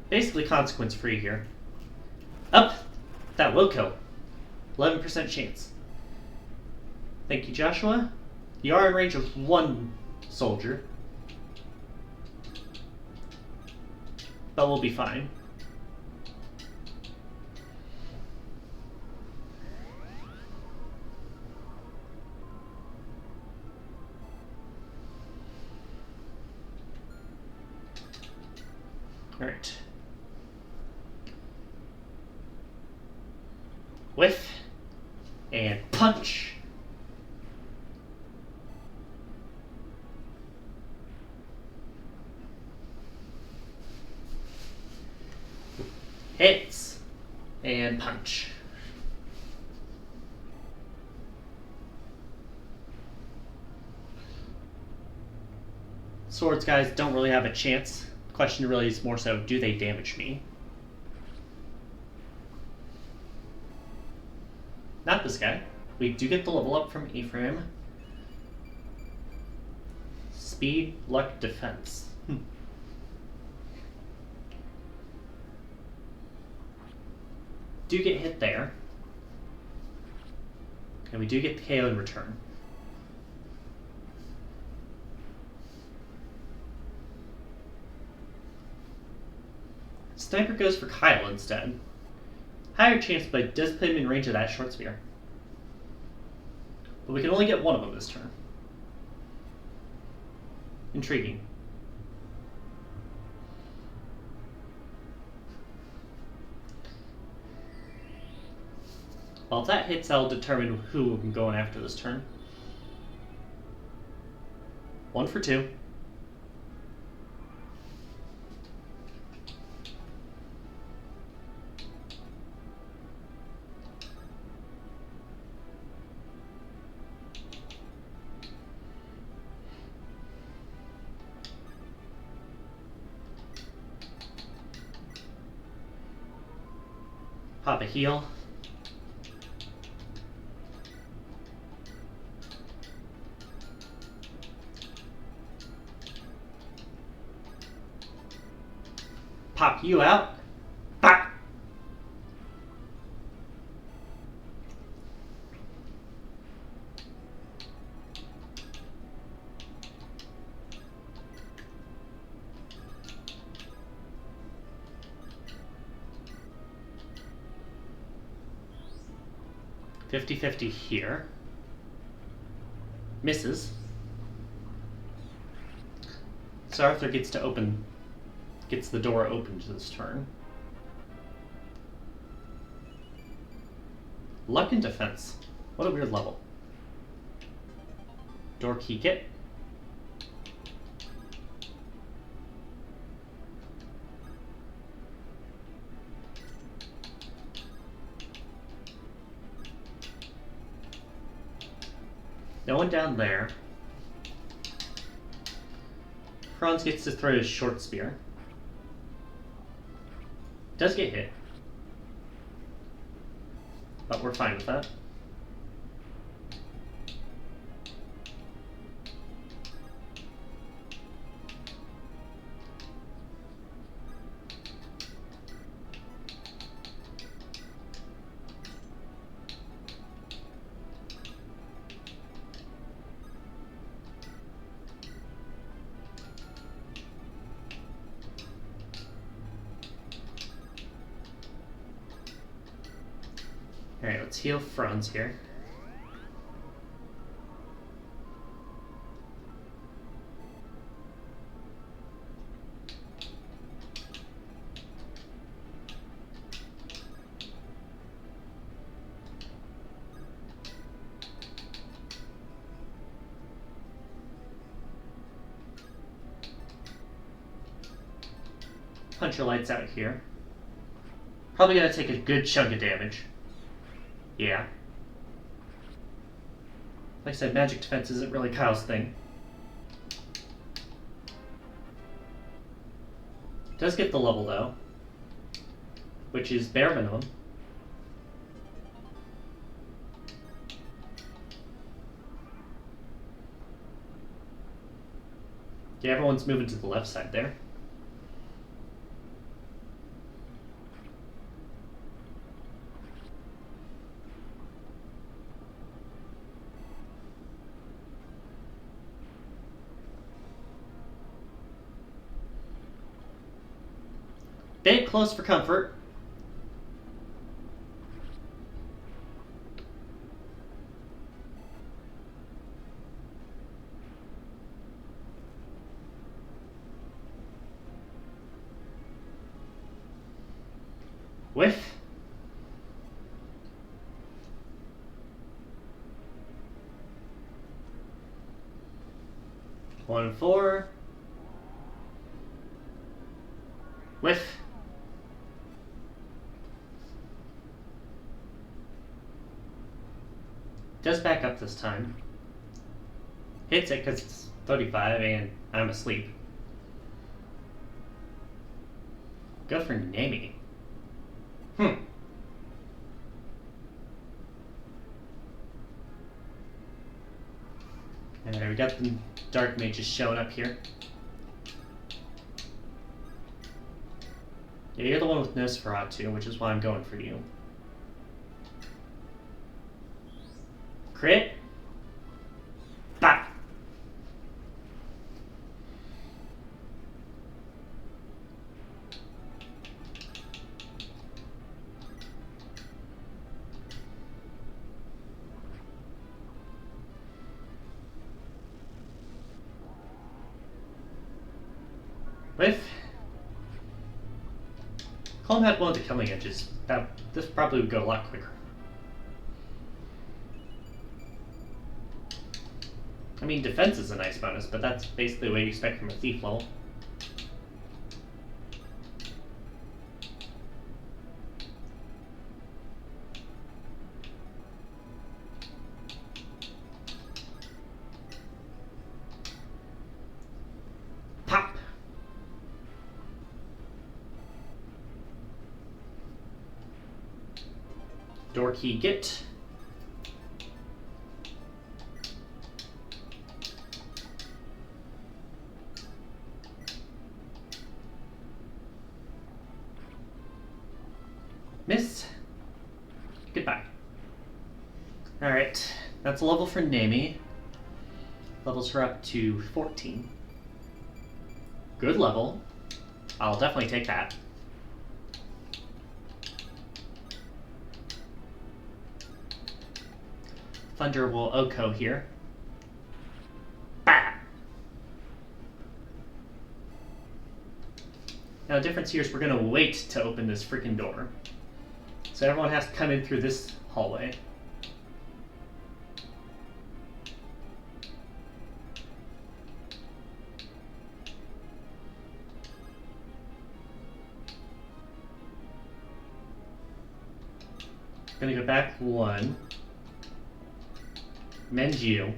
Basically consequence free here. Up! That will kill. 11% chance. Thank you, Joshua. You are in range of one soldier. But we'll be fine. Alright. Whiff. And punch. Hits. And punch. Swords guys don't really have a chance. The question really is more so, do they damage me? Not this guy. We do get the level up from Ephraim. Speed, luck, defense. Do get hit there. And we do get the KO in return. Sniper goes for Kyle instead. Higher chance, but it does put him in range of that short spear. But we can only get one of them this turn. Intriguing. Well, if that hits, that'll determine who I'm going after this turn. 1 for 2. Pop a heal. Pop you out. Pop! $50-50 here. Misses. So Arthur gets the door open to this turn. Luck and defense. What a weird level. Door key kit. No one down there. Franz gets to throw his short spear. Does get hit. But we're fine with that. Alright, let's heal Franz here. Punch your lights out here. Probably gonna take a good chunk of damage. Yeah. Like I said, magic defense isn't really Kyle's thing. Does get the level though, which is bare minimum. Yeah, everyone's moving to the left side there. Bit close for comfort. Whiff. One and 4. Whiff. Does back up this time. Hits it because it's 35 and I'm asleep. Go for Nami. Alright, we got the Dark Mages showing up here. Yeah, you're the one with Nosferatu, which is why I'm going for you. Crit. Bop. Whiff. Calm had one of the killing edges. This probably would go a lot quicker. I mean, defense is a nice bonus, but that's basically what you expect from a thief level. Pop! Door key get. Miss. Goodbye. Alright, that's a level for Nami. Levels her up to 14. Good level. I'll definitely take that. Thunder will Oko here. Bah! Now the difference here is we're going to wait to open this freaking door. So everyone has to come in through this hallway. Gonna go back one. Menju.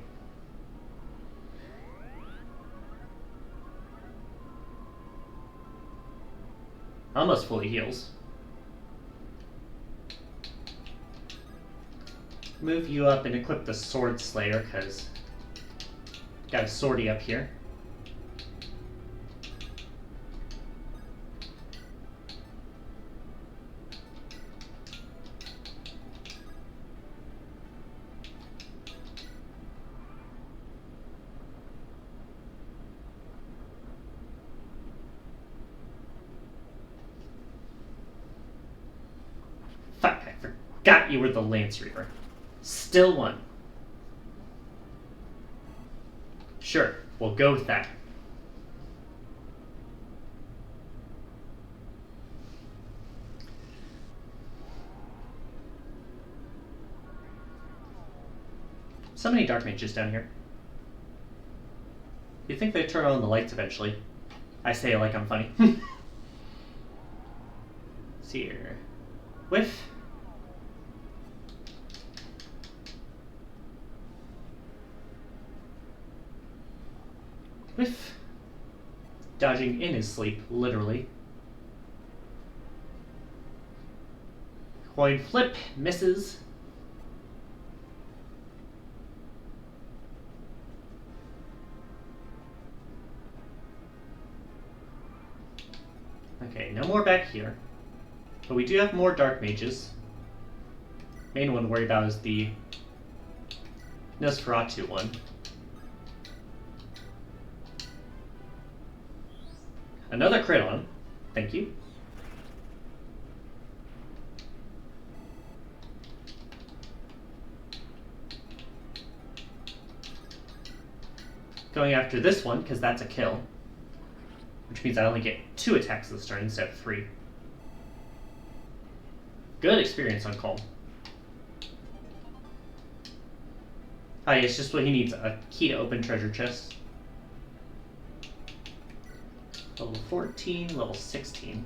Almost fully heals. Move you up and equip the Sword Slayer, because got a swordy up here. Fuck, I forgot you were the Lance Reaver. Still one. Sure, we'll go with that. So many dark mages down here. You think they'd turn on the lights eventually? I say it like I'm funny. See here. Whiff. Whiff. Dodging in his sleep, literally. Coin flip, misses. Okay, no more back here. But we do have more dark mages. Main one to worry about is the Nosferatu one. Another crit on. Thank you. Going after this one, because that's a kill. Which means I only get 2 attacks this turn instead of 3. Good experience on Calm. Ah, it's just what he needs, a key to open treasure chests. Level 14, level 16.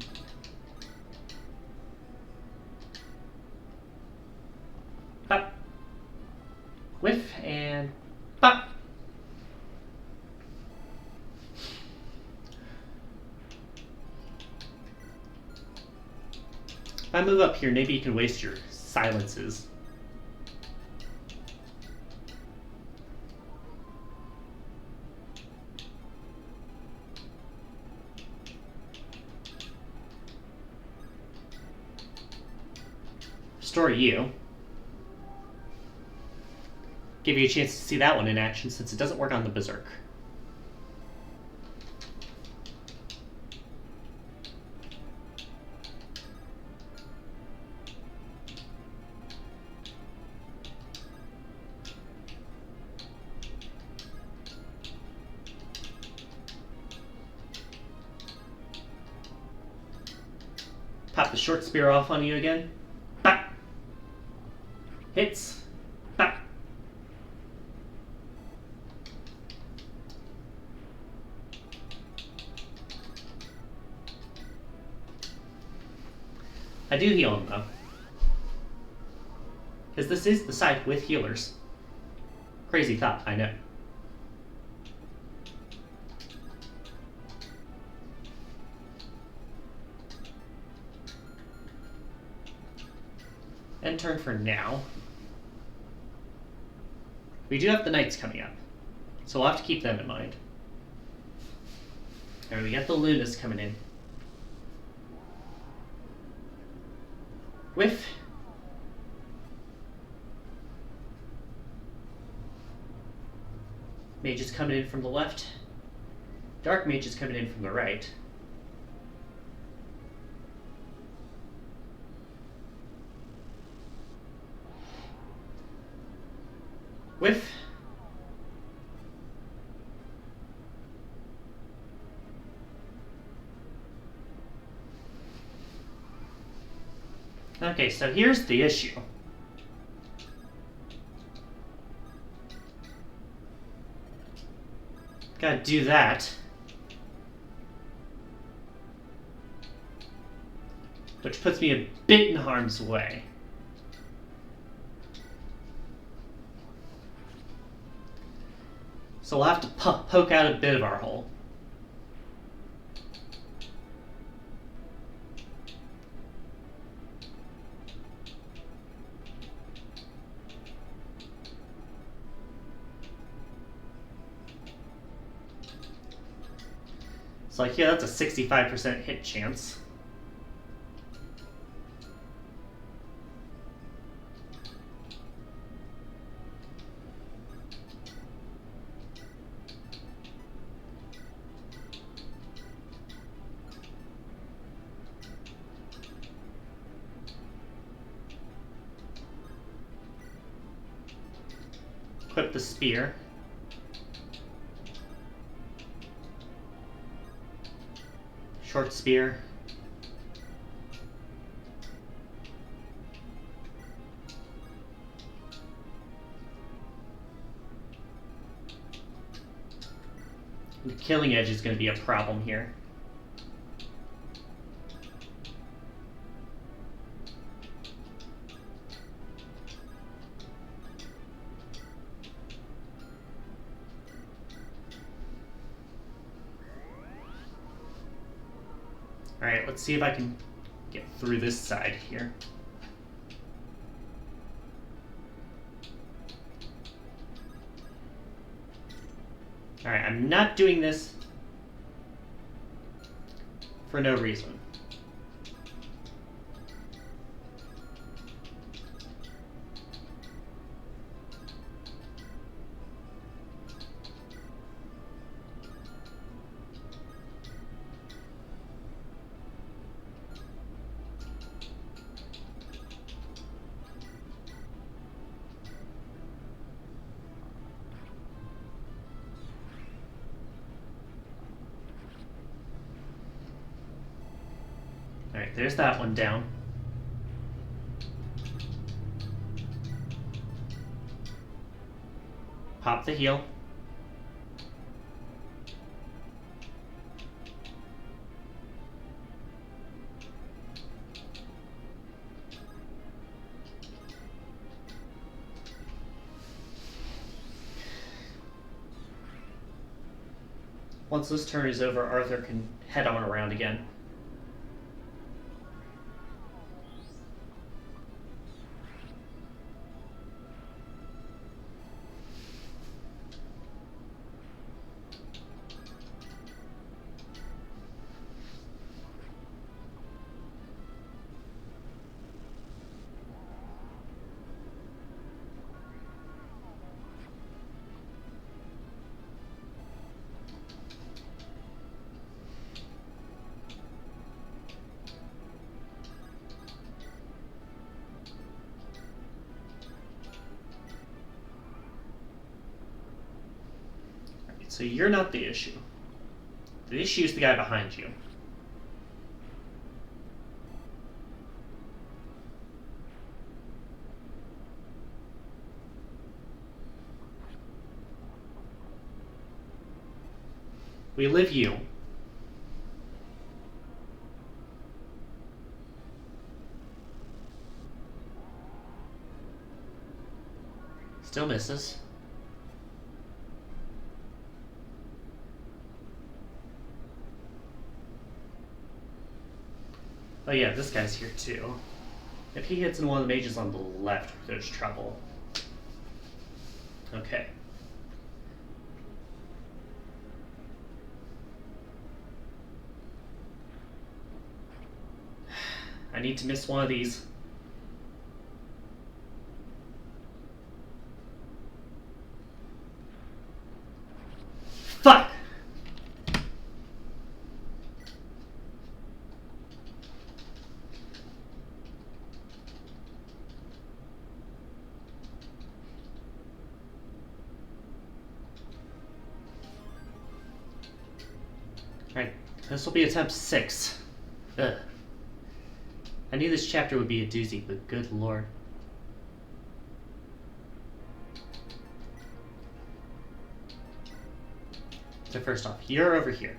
Pop. Whiff and pop. If I move up here, maybe you can waste your silences. Restore you. give you a chance to see that one in action since it doesn't work on the Berserk. Pop the short spear off on you again. Bap! Hits. Bap! I do heal him though. Because this is the side with healers. Crazy thought, I know. End turn for now. We do have the knights coming up, so we'll have to keep them in mind. Alright, we got the Lunas coming in. Whiff. Mage is coming in from the left. Dark Mage is coming in from the right. Whiff. Okay, so here's the issue. Gotta do that. Which puts me a bit in harm's way. So we'll have to poke out a bit of our hole. So like here, that's a 65% hit chance. Equip the spear. Short spear. The killing edge is going to be a problem here. Alright, let's see if I can get through this side here. Alright, I'm not doing this for no reason. Alright, there's that one down. Pop the heal. Once this turn is over, Arthur can head on around again. So you're not the issue. The issue is the guy behind you. We live you. Still misses. Oh yeah, this guy's here too. If he hits in one of the mages on the left, there's trouble. Okay. I need to miss one of these. Fuck! Alright, this will be attempt 6. Ugh. I knew this chapter would be a doozy, but good lord. So first off, you're over here.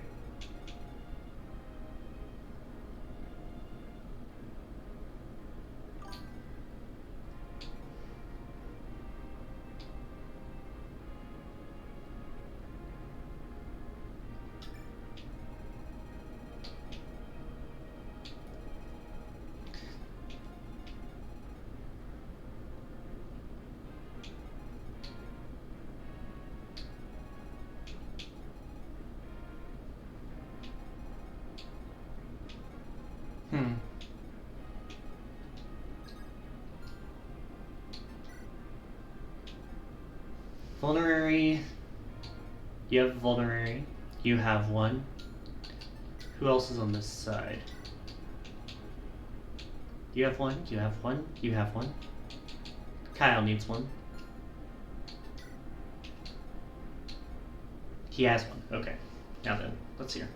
Vulnerary. You have vulnerary. You have one. Who else is on this side? You have one. You have one. You have one. Kyle needs one. He has one. Okay. Now then, let's hear.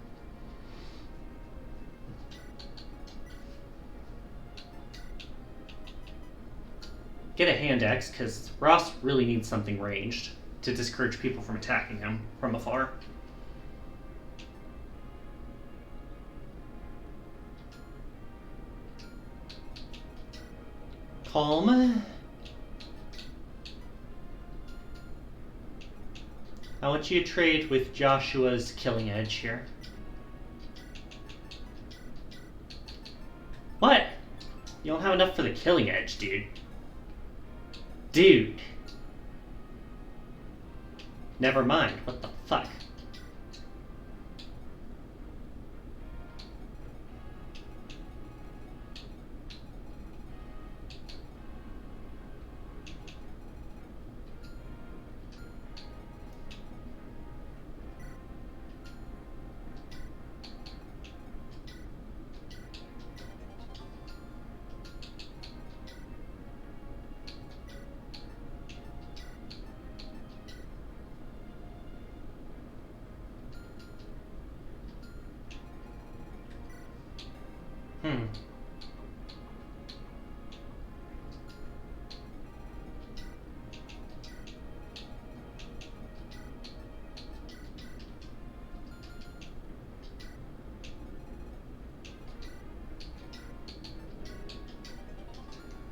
Get a hand axe, because Ross really needs something ranged to discourage people from attacking him from afar. Calm. I want you to trade with Joshua's killing edge here. What? You don't have enough for the killing edge, dude. Dude. Never mind. What the fuck?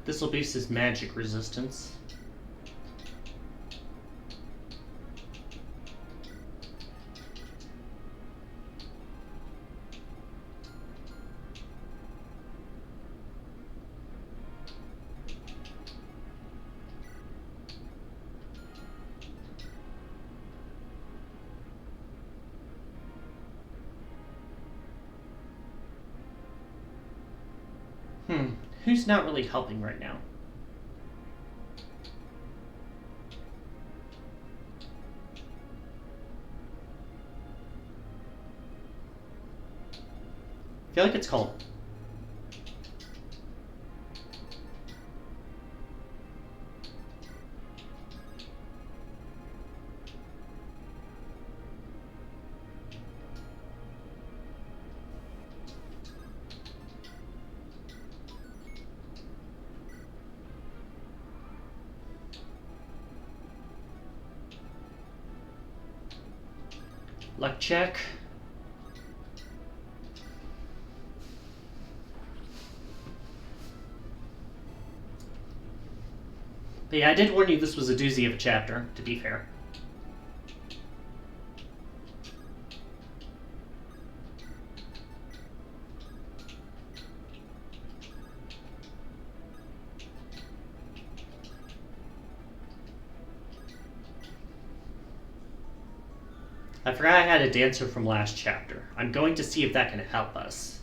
This will boost his magic resistance. Who's not really helping right now? I feel like it's called. Luck check. But yeah, I did warn you this was a doozy of a chapter, to be fair. I forgot I had a dancer from last chapter. I'm going to see if that can help us.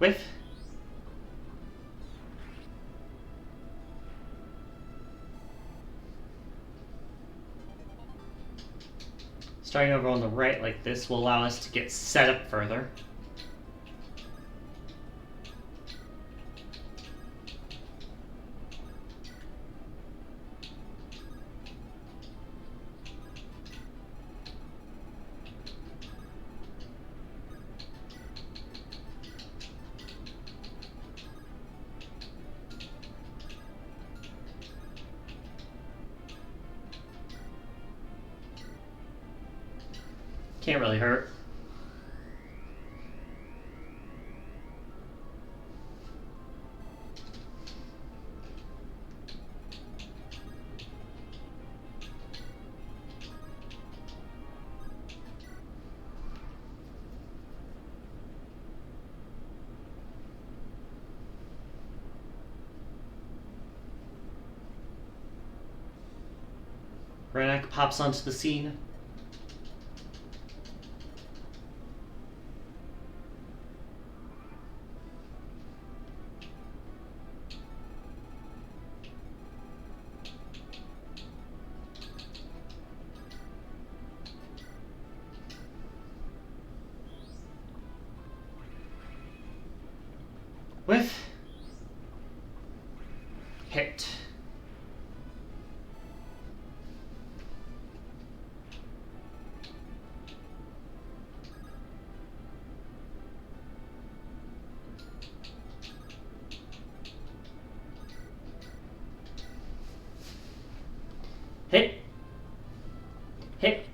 Whiff. Starting over on the right like this will allow us to get set up further. Can't really hurt. Renak pops onto the scene. Whiff. Hit. Hit. Hit.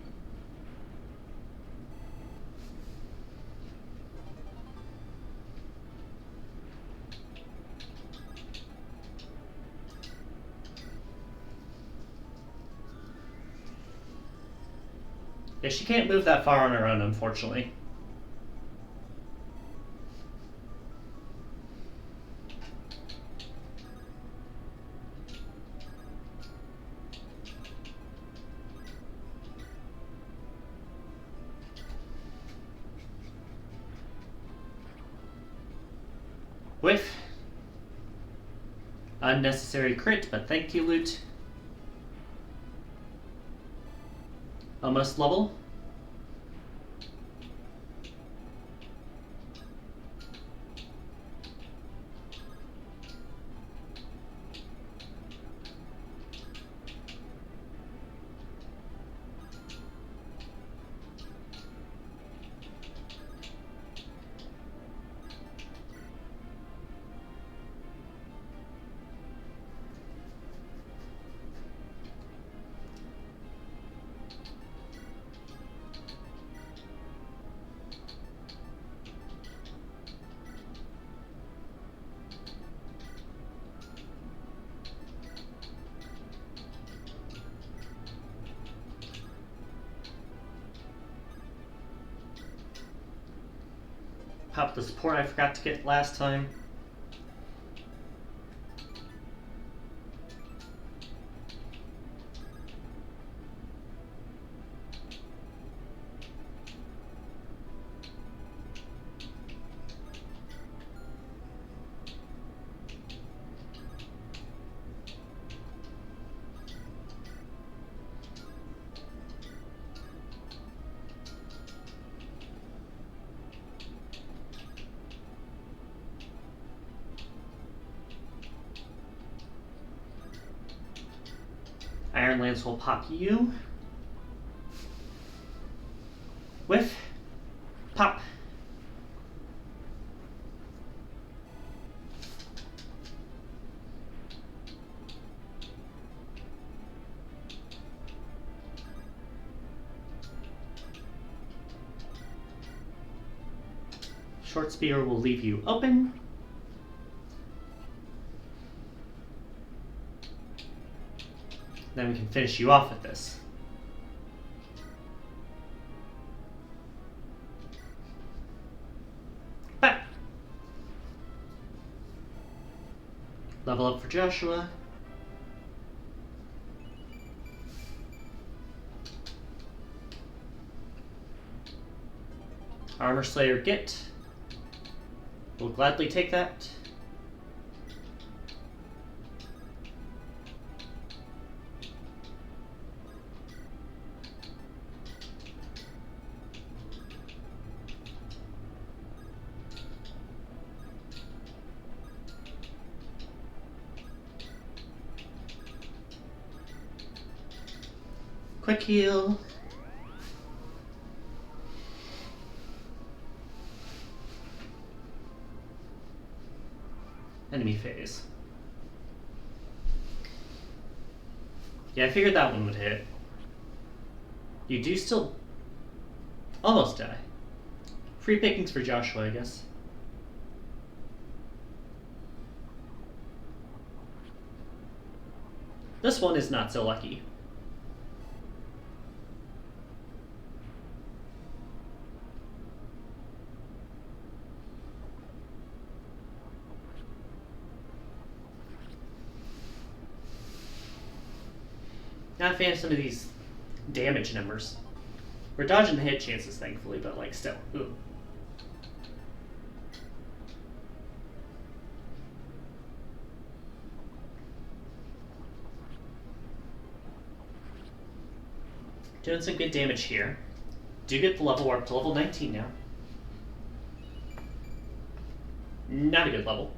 Yeah, she can't move that far on her own, unfortunately. Whiff. Unnecessary crit, but thank you, loot. Almost level. Pop the support I forgot to get last time. Iron Lance will pop you. Whiff. Pop. Short spear will leave you open. Then we can finish you off with this. Back. Level up for Joshua. Armor Slayer get. We'll gladly take that. Quick heal. Enemy phase. Yeah, I figured that one would hit. You do still almost die. Free pickings for Joshua, I guess. This one is not so lucky. Not a fan of some of these damage numbers. We're dodging the hit chances, thankfully, but like still. Ooh. Doing some good damage here. Do get the level, we're up to level 19 now. Not a good level.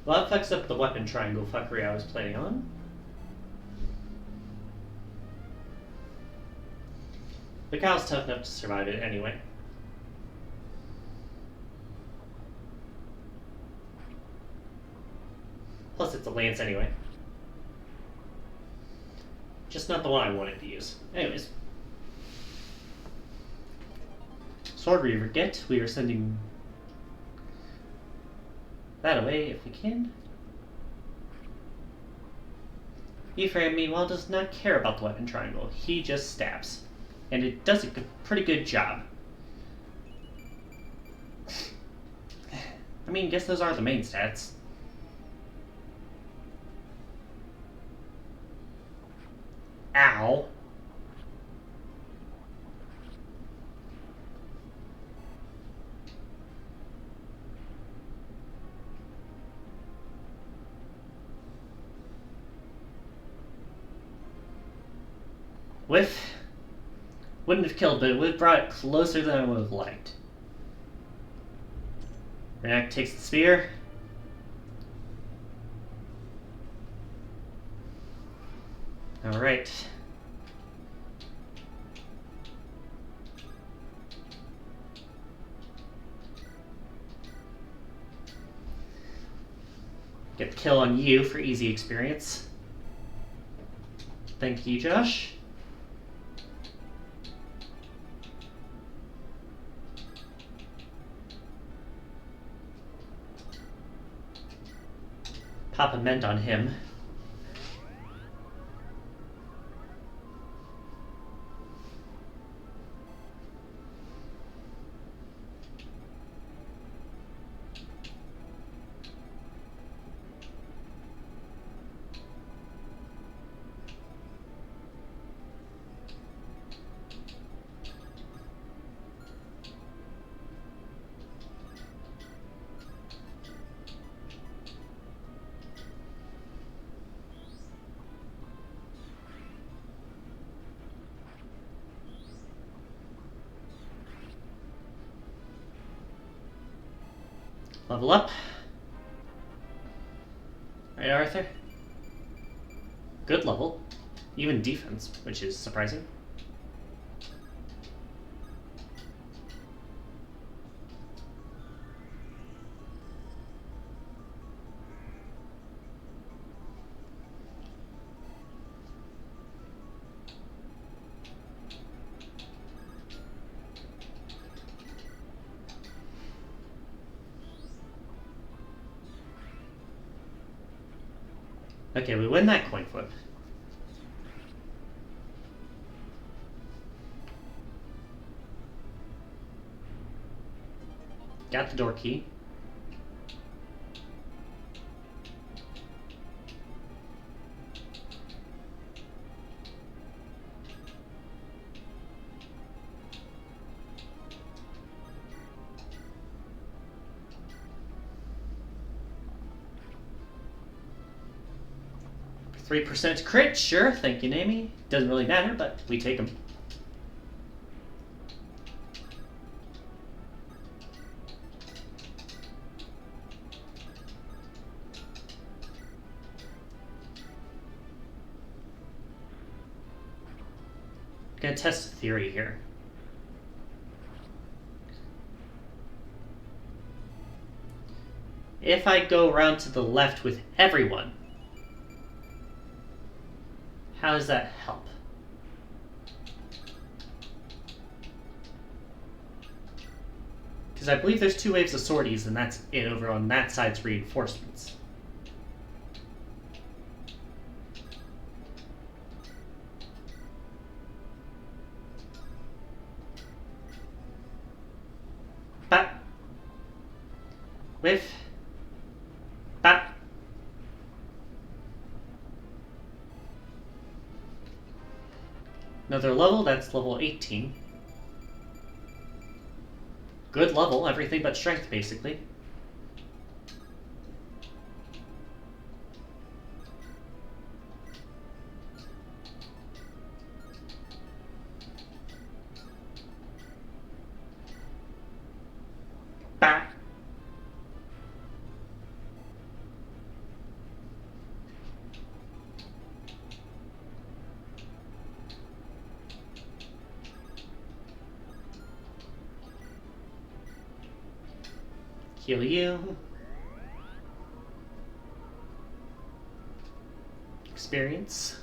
Well, that fucks up the weapon triangle fuckery I was planning on. The cow's tough enough to survive it anyway. Plus it's a lance anyway. Just not the one I wanted to use. Anyways. Sword Reaver get. We are sending that away if we can. Ephraim, meanwhile, does not care about the weapon triangle. He just stabs. And it does a pretty good job. I mean, I guess those are the main stats. Ow. Whiff. Wouldn't have killed, but it would have brought it closer than I would have liked. Renak takes the spear. Alright. Get the kill on you for easy experience. Thank you, Josh. Pop a mend on him. Level up. Right, Arthur? Good level. Even defense, which is surprising. Okay, we win that coin flip. Got the door key. %3 crit, sure, thank you, Nami. Doesn't really matter, but we take them. Gonna test a theory here. If I go around to the left with everyone, how does that help? Because I believe there's 2 waves of sorties, and that's it over on that side's reinforcements. Bap. Whiff. Bap. Another level, that's level 18. Good level, everything but strength, basically. Bah! Heal you. Experience.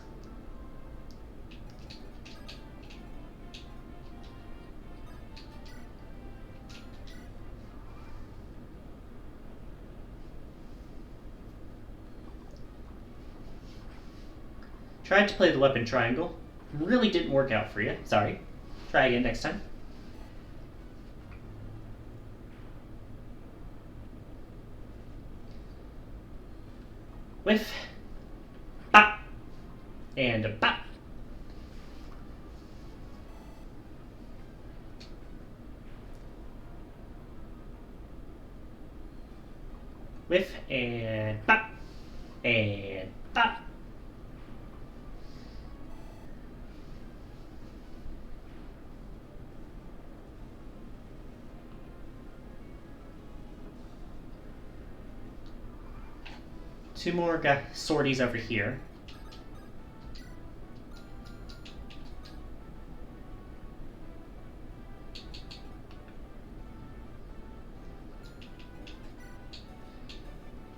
Tried to play the weapon triangle. Really didn't work out for you. Sorry. Try again next time. Whiff. Bop. And a bop. Whiff and bop. And bop. Two more sorties over here.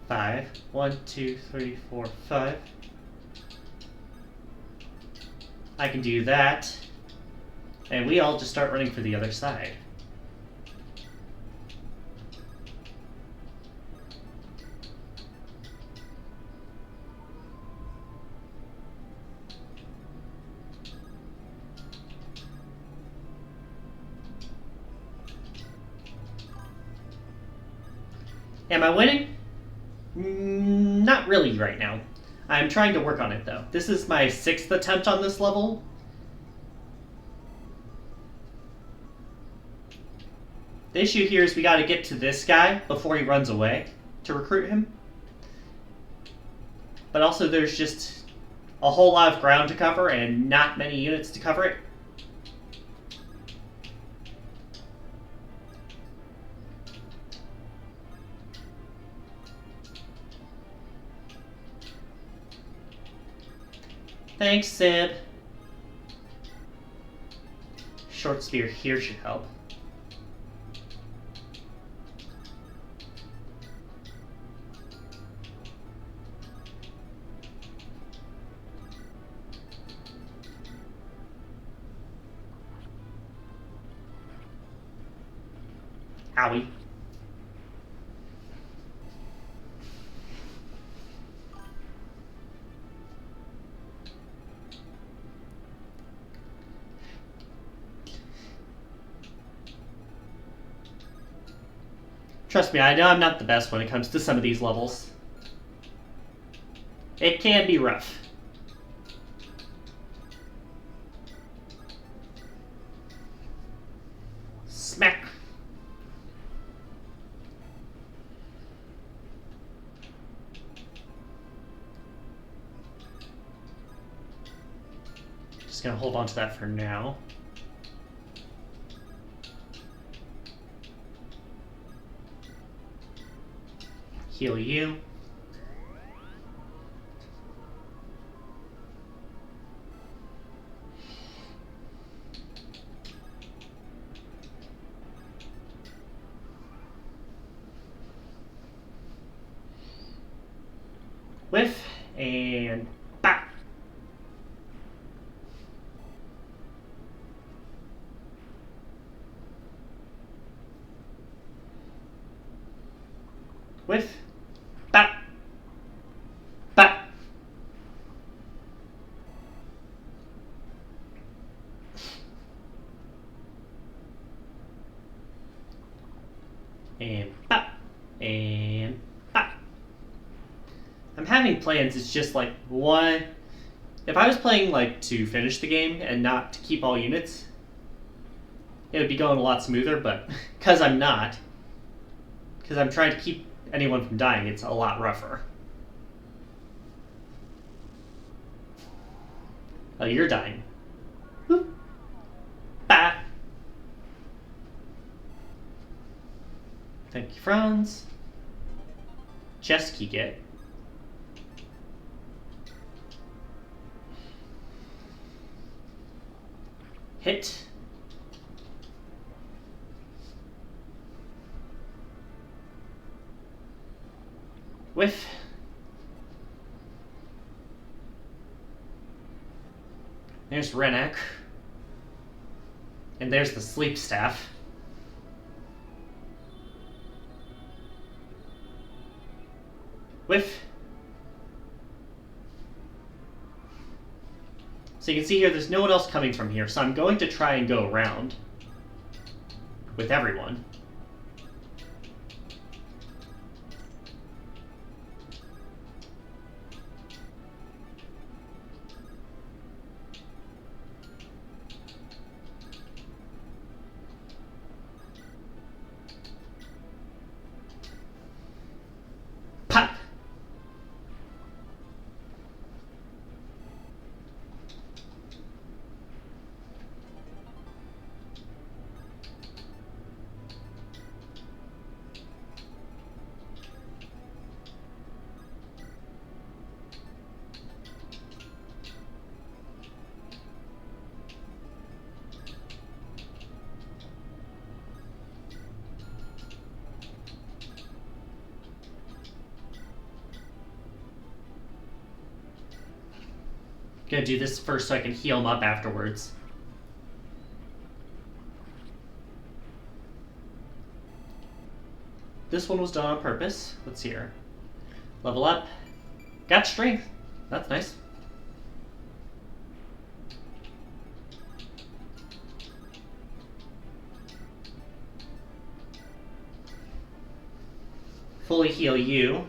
Five. 1, 2, 3, 4, 5. I can do that. And we all just start running for the other side. Am I winning? Not really right now. I'm trying to work on it, though. This is my 6th attempt on this level. The issue here is we gotta get to this guy before he runs away to recruit him. But also there's just a whole lot of ground to cover and not many units to cover it. Thanks, Sib. Short spear here should help. Owie. Trust me, I know I'm not the best when it comes to some of these levels. It can be rough. Smack. Just gonna hold on to that for now. Heal you. Whiff and bop. Whiff. Bop. Bop. And bop. And bop. I'm having plans, it's just like, what? If I was playing like to finish the game and not to keep all units, it would be going a lot smoother, but because I'm not, because I'm trying to keep anyone from dying, it's a lot rougher. Oh, you're dying. Whoop. Bah. Thank you, Franz. Chest key get. Hit. Whiff. There's Renek. And there's the sleep staff. Whiff. So you can see here there's no one else coming from here, so I'm going to try and go around with everyone. Pop! Gonna do this first so I can heal him up afterwards. This one was done on purpose. Let's see here. Level up. Got strength. That's nice. Fully heal you.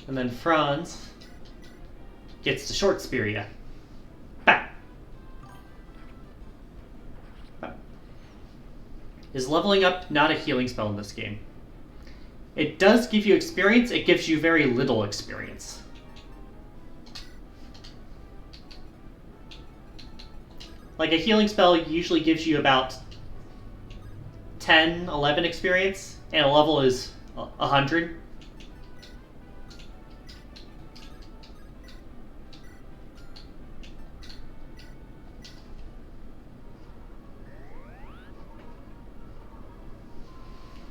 And then Franz gets to short spear ya. Bah. Bah. Is leveling up not a healing spell in this game? It does give you experience, it gives you very little experience. Like a healing spell usually gives you about 10, 11 experience, and a level is 100.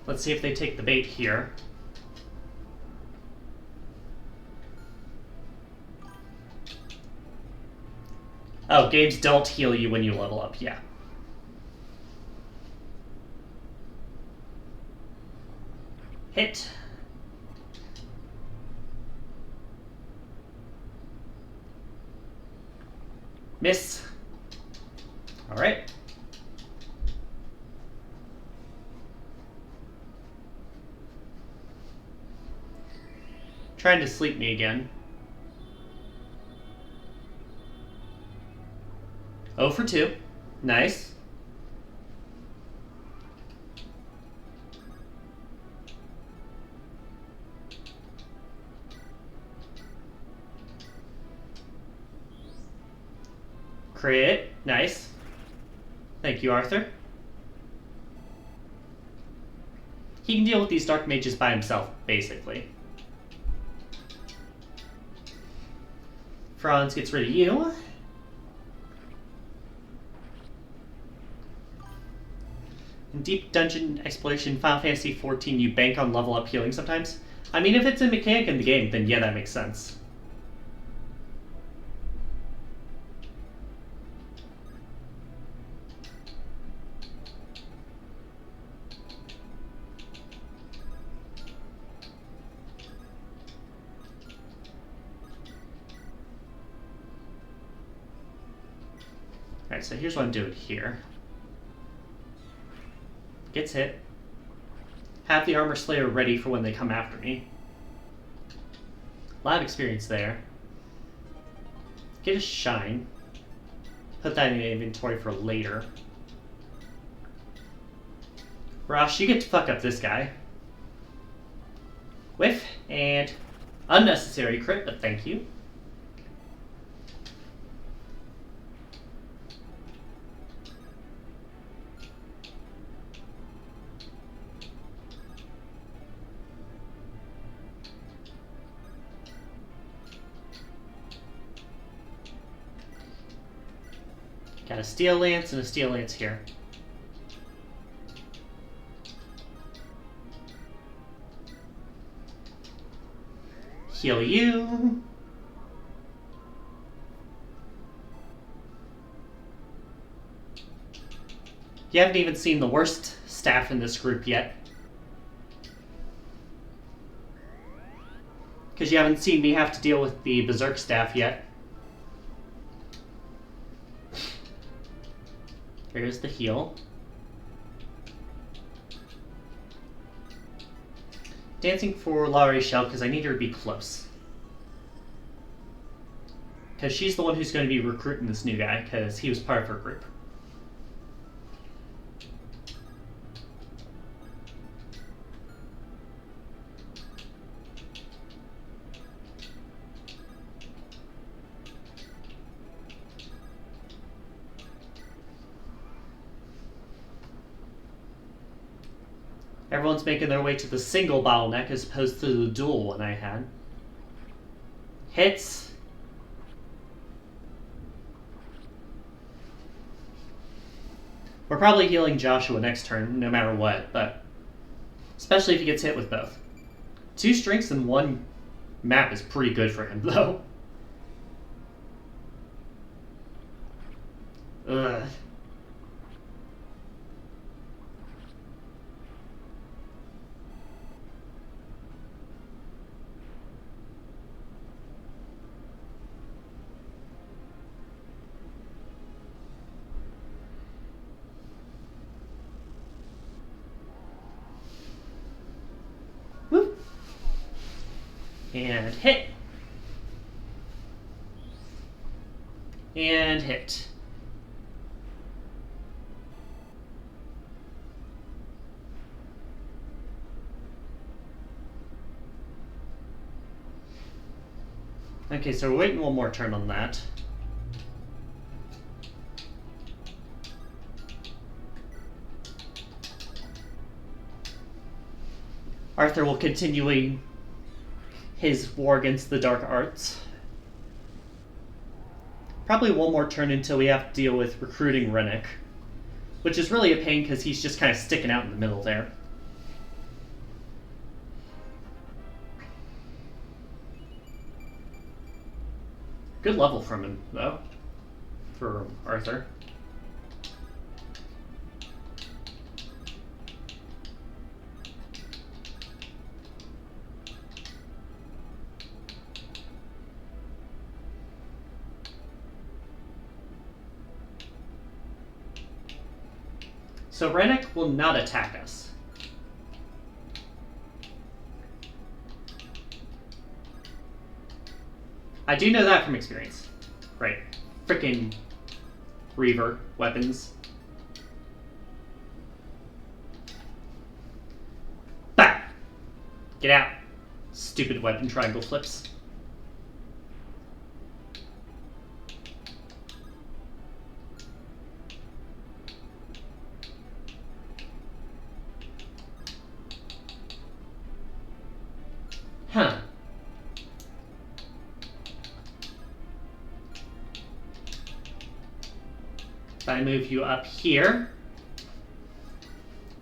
Let's see if they take the bait here. Oh, games don't heal you when you level up, yeah. Hit. Miss. Alright. Trying to sleep me again. 0 for 2. Nice. Crit. Nice. Thank you, Arthur. He can deal with these dark mages by himself, basically. Franz gets rid of you. In Deep Dungeon Exploration Final Fantasy XIV, you bank on level up healing sometimes. I mean, if it's a mechanic in the game, then yeah, that makes sense. Alright, so here's what I'm doing here. Gets hit. Have the Armor Slayer ready for when they come after me. A lot of experience there. Get a Shine. Put that in the inventory for later. Rosh, you get to fuck up this guy. Whiff, and unnecessary crit, but thank you. Got a Steel Lance and a Steel Lance here. Heal you. You haven't even seen the worst staff in this group yet. Because you haven't seen me have to deal with the Berserk staff yet. There's the heal. Dancing for Laurie Shell because I need her to be close. Because she's the one who's going to be recruiting this new guy because he was part of her group. Everyone's making their way to the single bottleneck as opposed to the dual one I had. Hits. We're probably healing Joshua next turn, no matter what, but especially if he gets hit with both. 2 strengths in 1 map is pretty good for him, though. Ugh. And hit. And hit. Okay, so we're waiting one more turn on that. Arthur will continue his war against the dark arts. Probably one more turn until we have to deal with recruiting Rennick, which is really a pain because he's just kind of sticking out in the middle there. Good level from him, though, for Arthur. So Rennick will not attack us. I do know that from experience. Right. Frickin' Reaver weapons. Bah! Get out. Stupid weapon triangle flips. Huh. If I move you up here,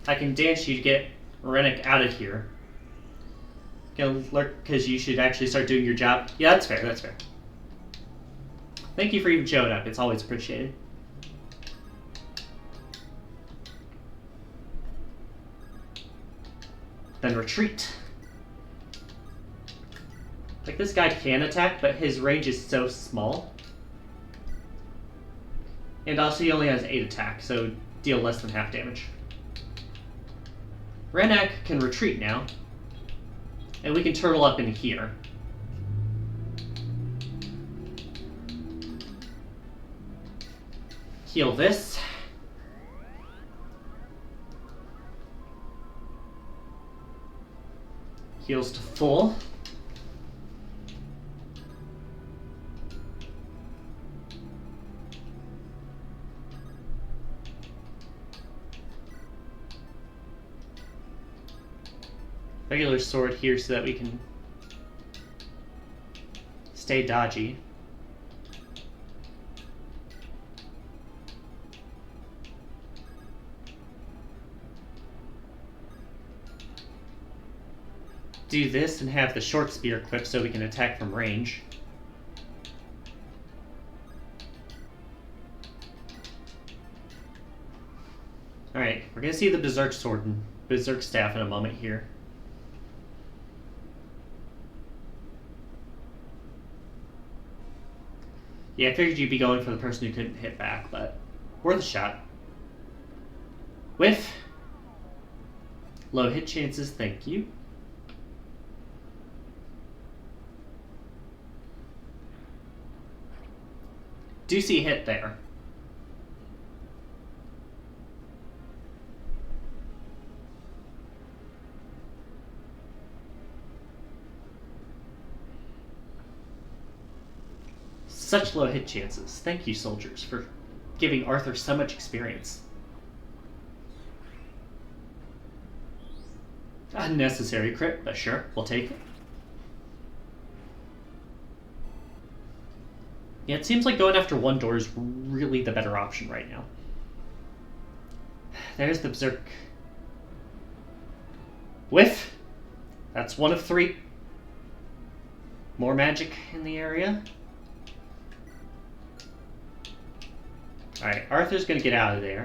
I can dance you to get Rennick out of here. Gonna lurk because you should actually start doing your job. Yeah, that's fair, that's fair. Thank you for even showing up. It's always appreciated. Then retreat. Like, this guy can attack, but his range is so small. And also he only has 8 attack, so deal less than half damage. Rennick can retreat now. And we can turtle up in here. Heal this. Heals to full. Regular sword here so that we can stay dodgy. Do this and have the short spear equipped so we can attack from range. Alright, we're gonna see the Berserk sword and Berserk staff in a moment here. Yeah, I figured you'd be going for the person who couldn't hit back, but worth a shot. Whiff. Low hit chances, thank you. Do see hit there. Such low hit chances. Thank you, soldiers, for giving Arthur so much experience. Unnecessary crit, but sure, we'll take it. Yeah, it seems like going after one door is really the better option right now. There's the Berserk. Whiff! That's 1 of 3. More magic in the area. Alright, Arthur's gonna get out of there.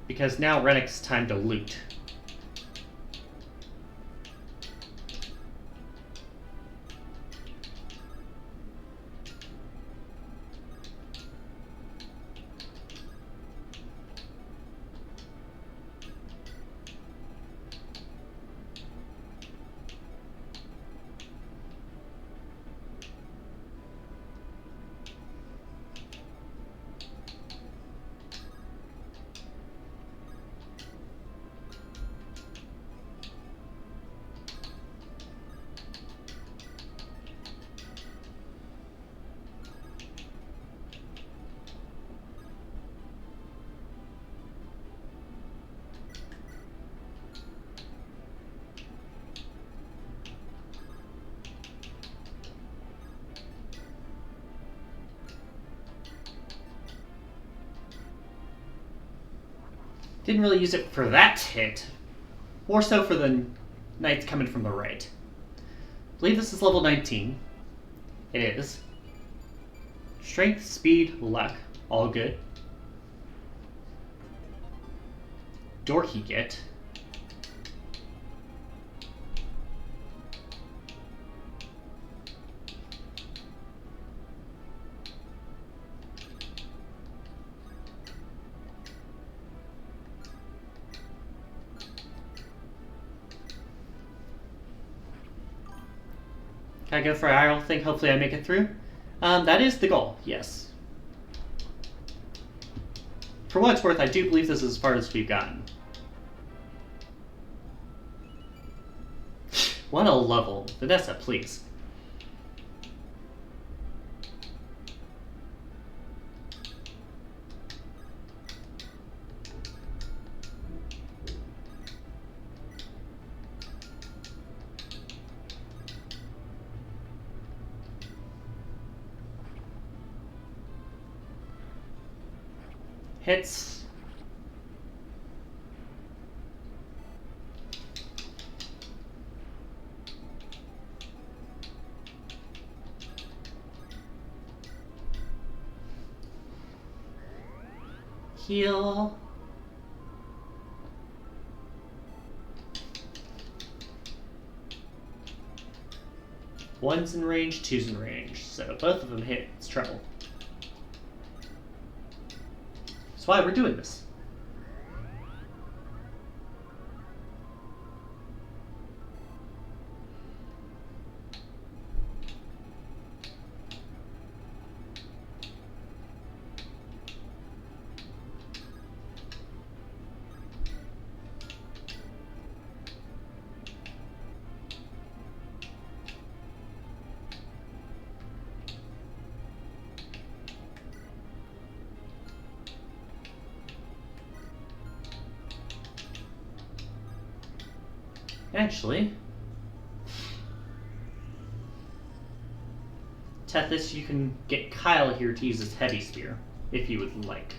Because now Rennick's time to loot. Didn't really use it for that hit. More so for the knights coming from the right. I believe this is level 19. It is. Strength, speed, luck. All good. Dorky get. Can I go for an aerial thing? Hopefully I make it through. That is the goal, yes. For what it's worth, I do believe this is as far as we've gotten. What a level. Vanessa, please. Hits. Heal. One's in range, two's in range, so both of them hit. It's trouble. That's why we're doing this. Actually, Tethys, you can get Kyle here to use his heavy spear, if you would like.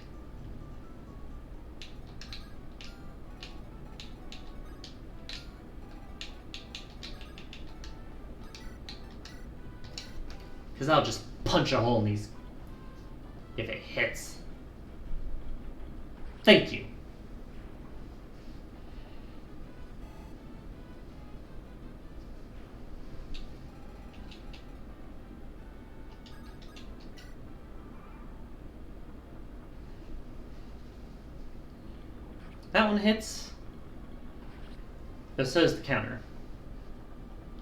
Because I'll just punch a hole in these if it hits. Thank you. That one hits, but so does the counter.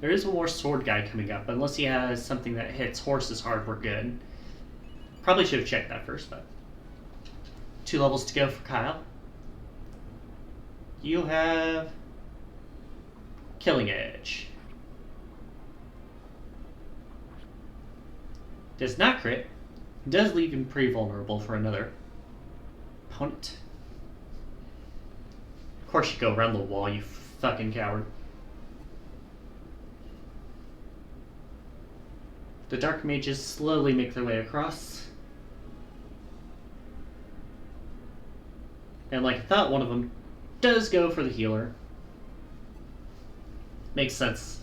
There is one more sword guy coming up, unless he has something that hits horses hard, we're good. Probably should have checked that first, but 2 levels to go for Kyle. You have Killing Edge. Does not crit. Does leave him pretty vulnerable for another opponent. Of course you go around the wall, you fucking coward. The dark mages slowly make their way across. And like I thought, one of them does go for the healer. Makes sense.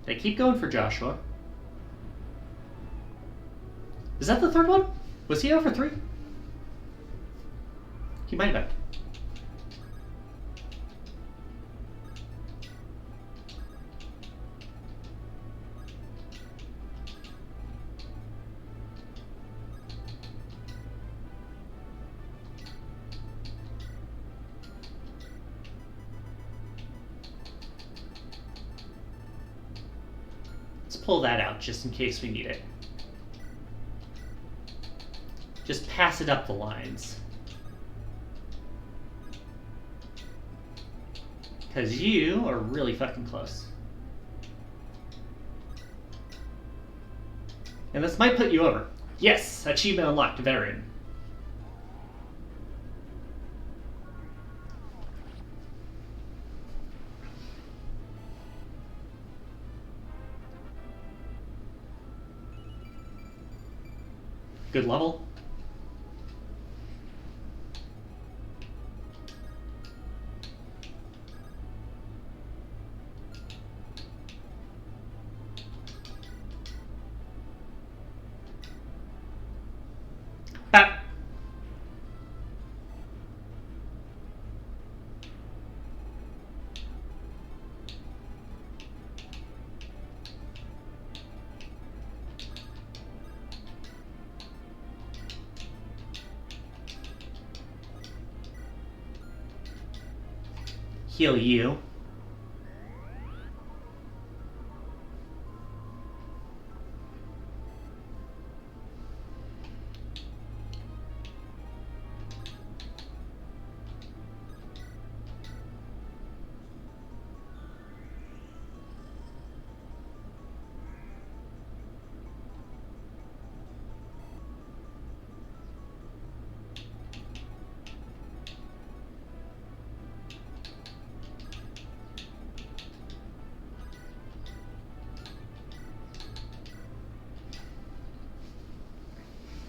They keep going for Joshua. Is that the third one? Was he over 3? He might have been. Let's pull that out just in case we need it. Just pass it up the lines. Because you are really fucking close. And this might put you over. Yes! Achievement unlocked, Veteran. Good level. Bap. Heal you.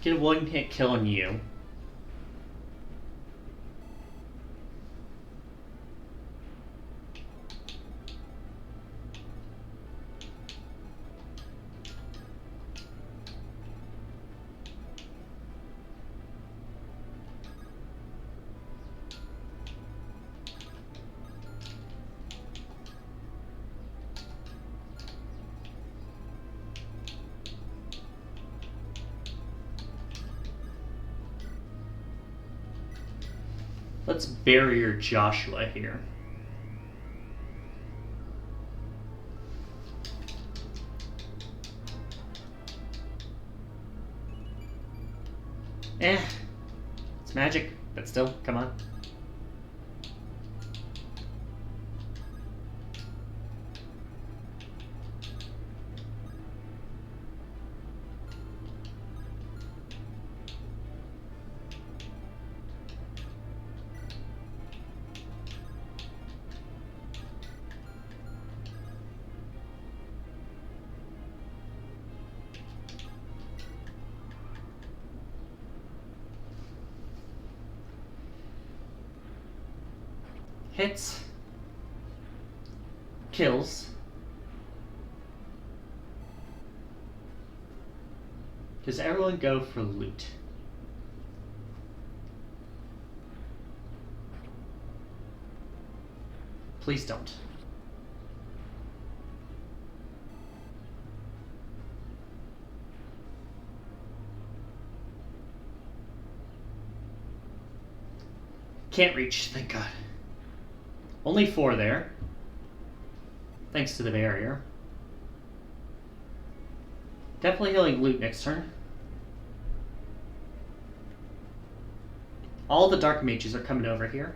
Get a one-hit kill on you. Let's barrier Joshua here. It's magic, but still, come on. Hits. Kills. Does everyone go for loot? Please don't. Can't reach, thank God. Only 4 there. Thanks to the barrier. Definitely healing loot next turn. All the dark mages are coming over here.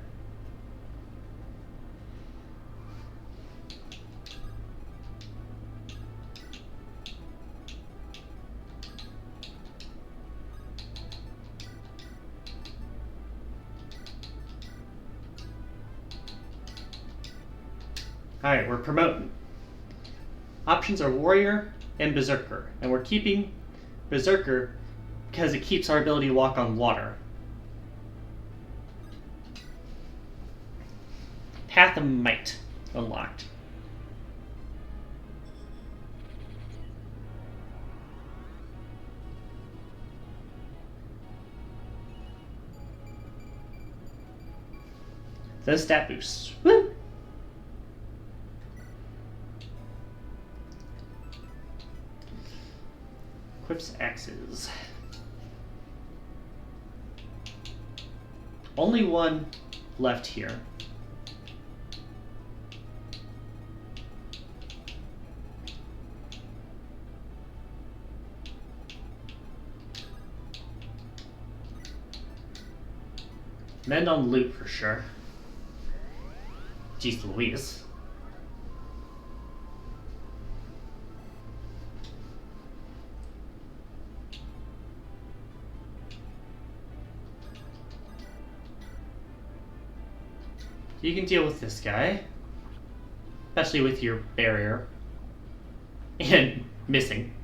Alright, we're promoting. Options are Warrior and Berserker, and we're keeping Berserker because it keeps our ability to walk on water. Path of Might unlocked. The stat boost. Woo! Equips axes. Only one left here. Mend on loot for sure. Jeez Louise. You can deal with this guy. Especially with your barrier. And missing.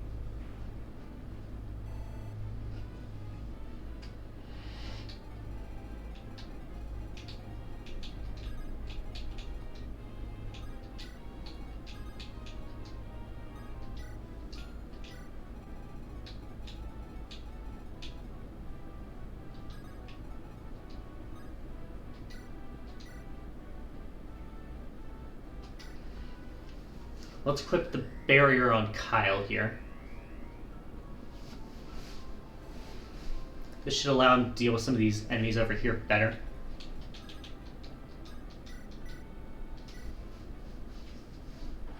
Let's equip the barrier on Kyle here. This should allow him to deal with some of these enemies over here better.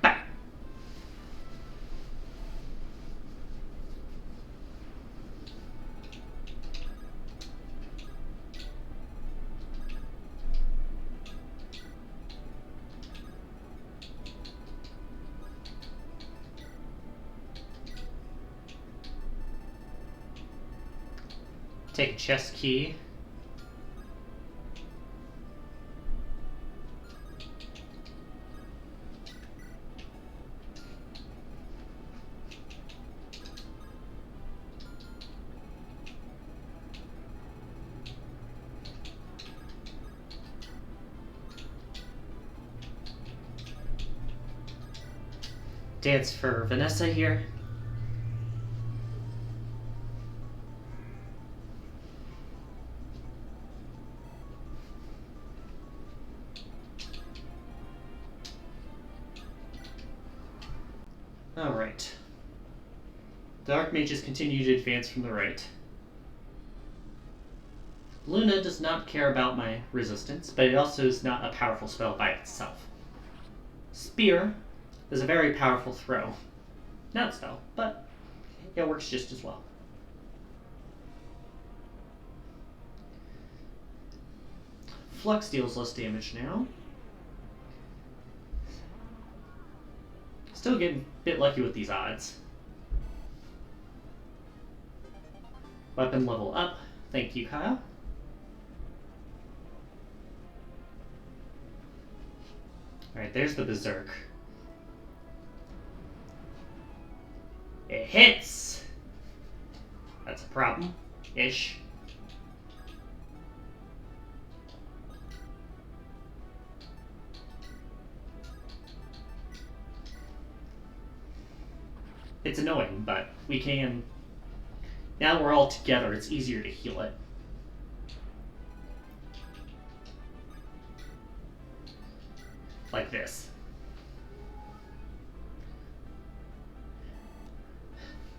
Bah! Take a chest key. Dance for Vanessa here. Alright. The Archmages continue to advance from the right. Luna does not care about my resistance, but it also is not a powerful spell by itself. Spear is a very powerful throw. Not spell, but it works just as well. Flux deals less damage now. Still getting a bit lucky with these odds. Weapon level up. Thank you, Kyle. Alright, there's the Berserk. It hits! That's a problem-ish. It's annoying, but we can... Now we're all together, it's easier to heal it. Like this.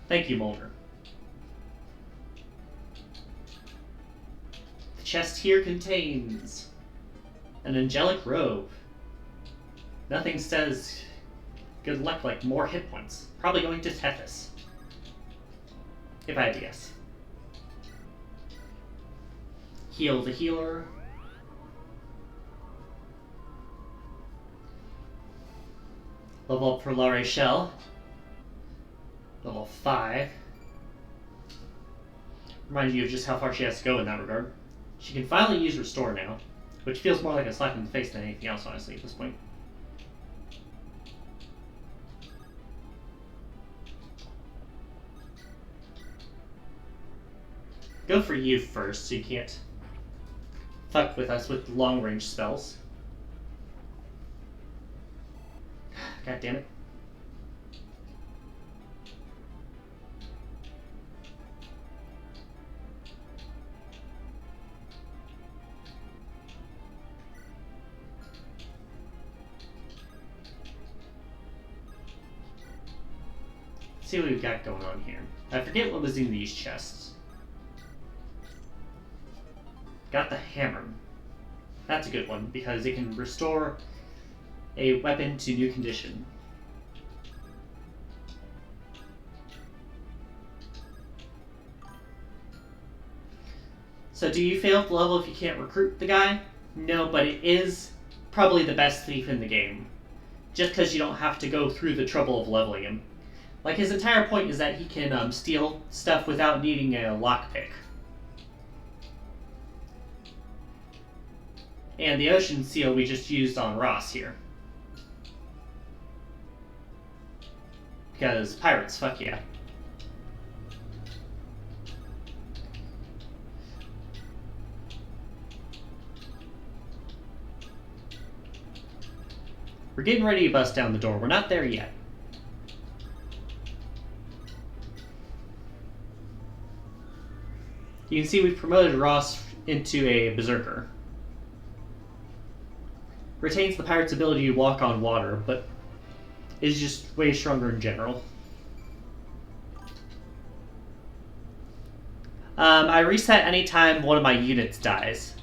Thank you, Mulder. The chest here contains an angelic robe. Nothing says good luck like more hit points. Probably going to Tethys. If I had to guess. Heal the healer. Level up for La Rachelle. Level 5. Remind you of just how far she has to go in that regard. She can finally use Restore now, which feels more like a slap in the face than anything else, honestly, at this point. Go for you first, so you can't fuck with us with long-range spells. God damn it. Let's see what we've got going on here. I forget what was in these chests. Got the hammer. That's a good one, because it can restore a weapon to new condition. So do you fail the level if you can't recruit the guy? No, but it is probably the best thief in the game. Just because you don't have to go through the trouble of leveling him. Like, his entire point is that he can steal stuff without needing a lockpick. And the ocean seal we just used on Ross here. Because pirates, fuck yeah. We're getting ready to bust down the door. We're not there yet. You can see we've promoted Ross into a Berserker. Retains the pirate's ability to walk on water, but is just way stronger in general. I reset anytime one of my units dies,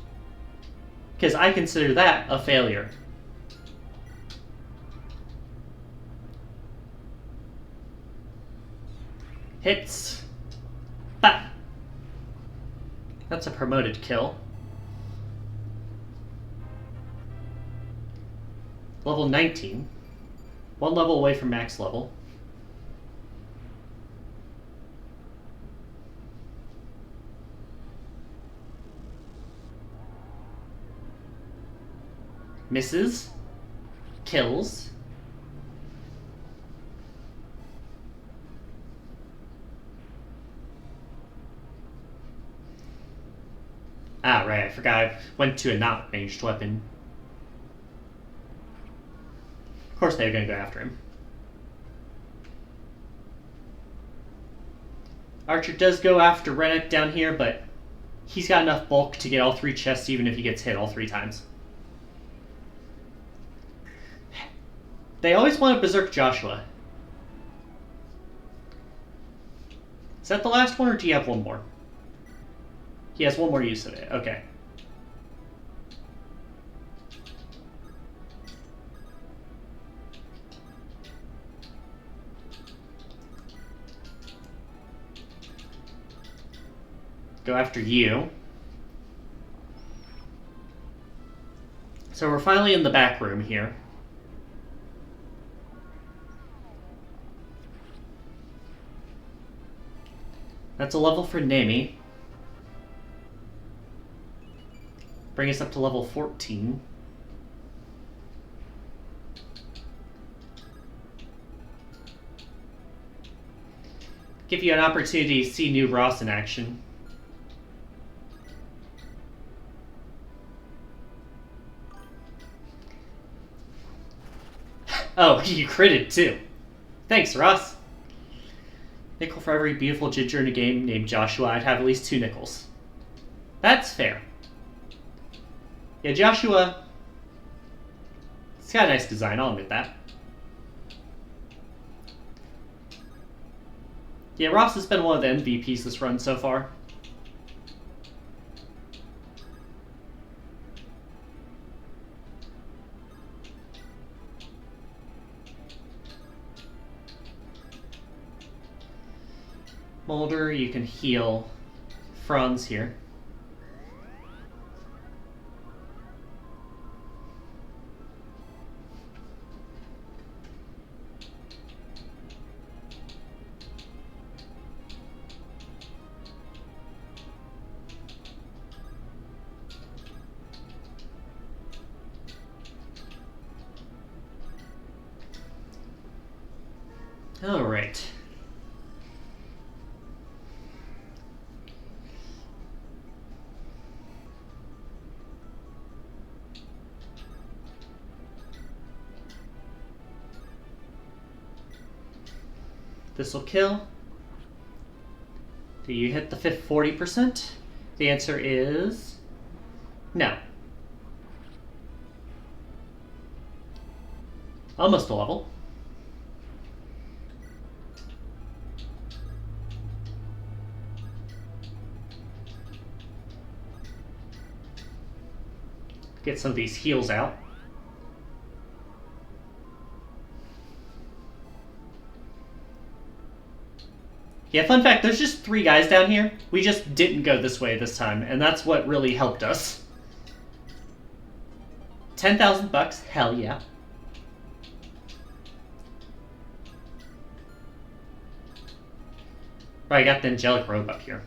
because I consider that a failure. Hits. Bah! That's a promoted kill. Level 19. One level away from max level. Misses. Kills. Ah, right, I forgot I went to a not ranged weapon. Of course they were going to go after him. Archer does go after Rennick down here, but he's got enough bulk to get all 3 chests even if he gets hit all 3 times. They always want to berserk Joshua. Is that the last one, or do you have one more? He has one more use of it. Okay. Go after you. So we're finally in the back room here. That's a level for Nami. Bring us up to level 14. Give you an opportunity to see new Ross in action. Oh, you critted too. Thanks, Ross. Nickel for every beautiful ginger in a game named Joshua. I'd have at least 2 nickels. That's fair. Yeah, Joshua, it's got a nice design, I'll admit that. Yeah, Ross has been one of the MVPs this run so far. Mulder, you can heal Franz here. All right. This will kill. Do you hit the 40%? The answer is no. Almost a level. Get some of these heals out. Yeah, fun fact, there's just 3 guys down here. We just didn't go this way this time, and that's what really helped us. 10,000 bucks? Hell yeah. Right, I got the angelic robe up here.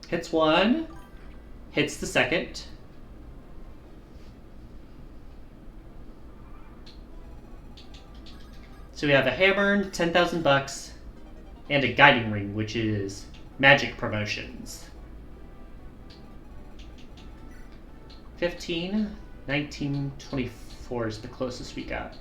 Hits 1. Hits the second. So we have a hammer, 10,000 bucks, and a guiding ring, which is magic promotions. 15, 19, 24 is the closest we got.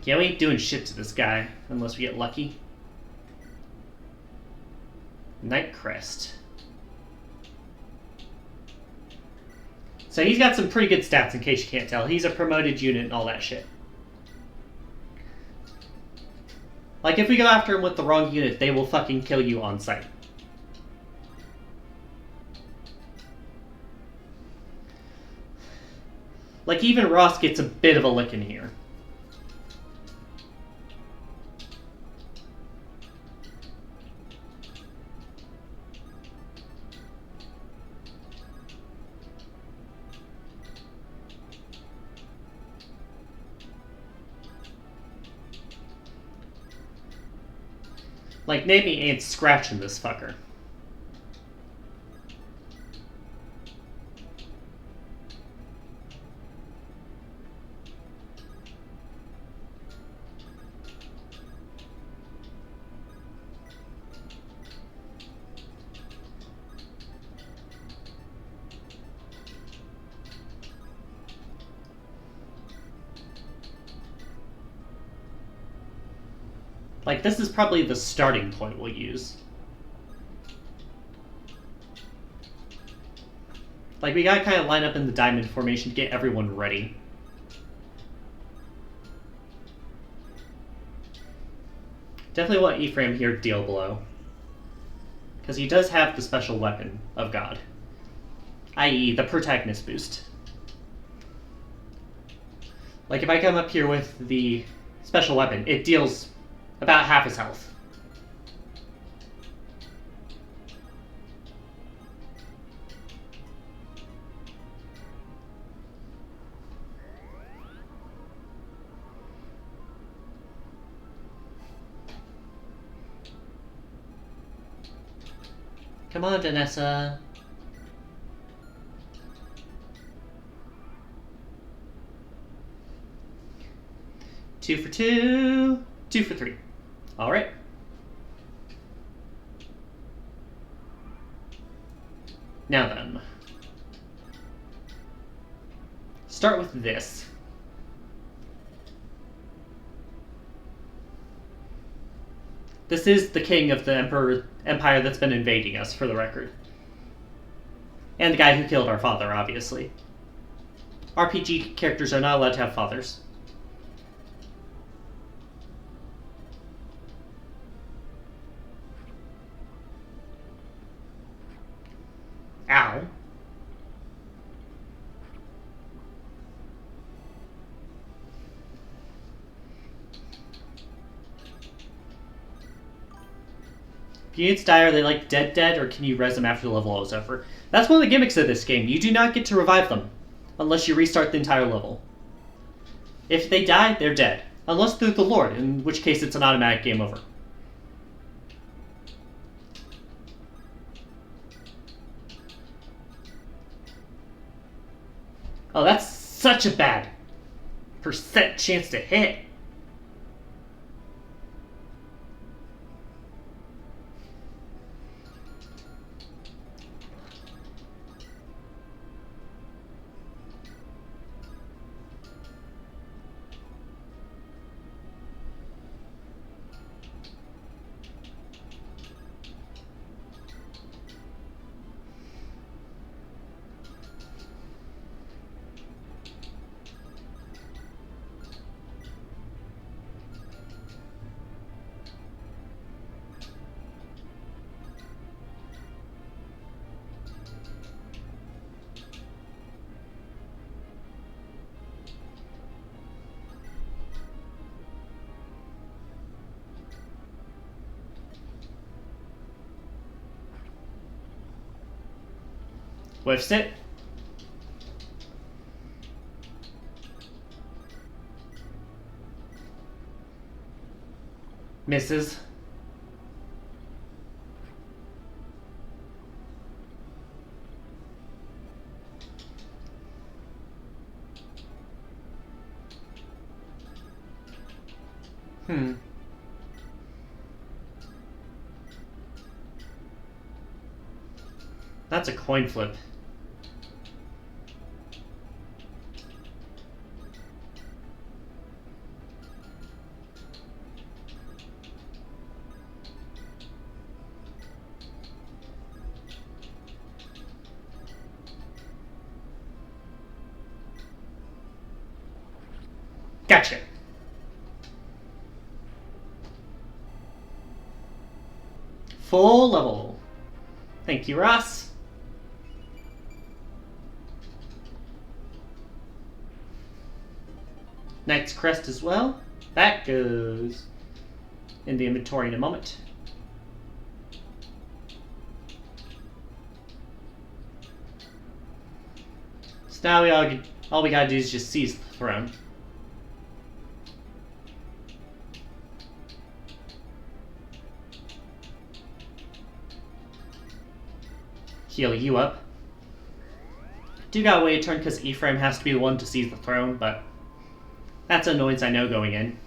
Yeah, we ain't doing shit to this guy unless we get lucky. Night Crest. So he's got some pretty good stats in case you can't tell. He's a promoted unit and all that shit. Like, if we go after him with the wrong unit, they will fucking kill you on sight. Like, even Ross gets a bit of a licking here. Like, Nami ain't scratching this fucker. Like, this is probably the starting point we'll use. Like, we gotta kind of line up in the diamond formation to get everyone ready. Definitely want Ephraim here to deal blow. Because he does have the special weapon of God. I.e. the protagonist boost. Like, if I come up here with the special weapon, it deals about half his health. Come on, Danessa. Two for two. 2 for 3. All right. Now then. Start with this. This is the king of the empire that's been invading us, for the record. And the guy who killed our father, obviously. RPG characters are not allowed to have fathers. Ow. If units die, are they like dead, or can you res them after the level is over? That's one of the gimmicks of this game. You do not get to revive them unless you restart the entire level. If they die, they're dead. Unless they're the Lord, in which case it's an automatic game over. Oh, that's such a bad percent chance to hit. Whiffs it. Misses. That's a coin flip. Gotcha. Full level. Thank you, Ross. Knight's Crest as well. That goes in the inventory in a moment. So now all we gotta do is just seize the throne. Heal you up. Do gotta wait a turn because Ephraim has to be the one to seize the throne, but that's an annoyance I know going in.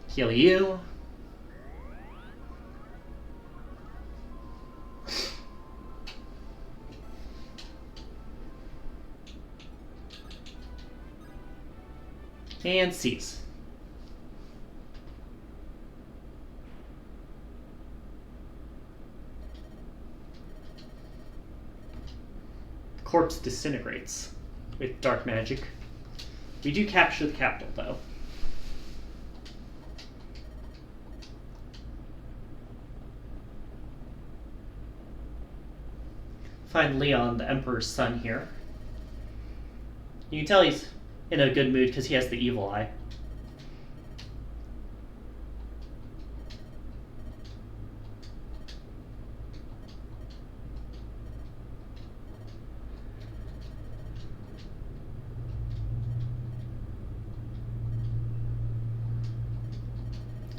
Heal you. And seize. Corpse disintegrates with dark magic. We do capture the capital, though. Find Leon, the Emperor's son, here. You can tell he's in a good mood because he has the evil eye.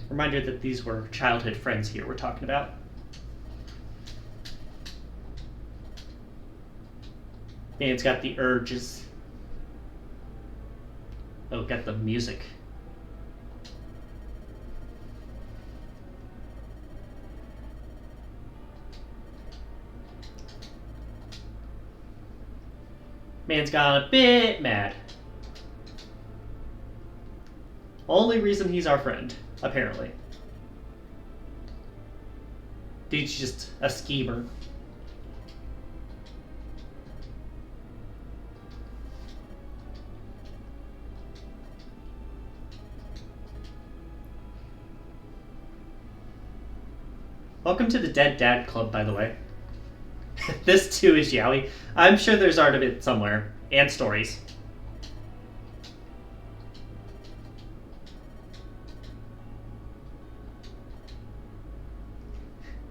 Reminder that these were childhood friends here we're talking about. Man's got the urges. Oh, got the music. Man's got a bit mad. Only reason he's our friend, apparently. Dude's just a schemer. Welcome to the Dead Dad Club, by the way. This too is yaoi. I'm sure there's art of it somewhere, and stories.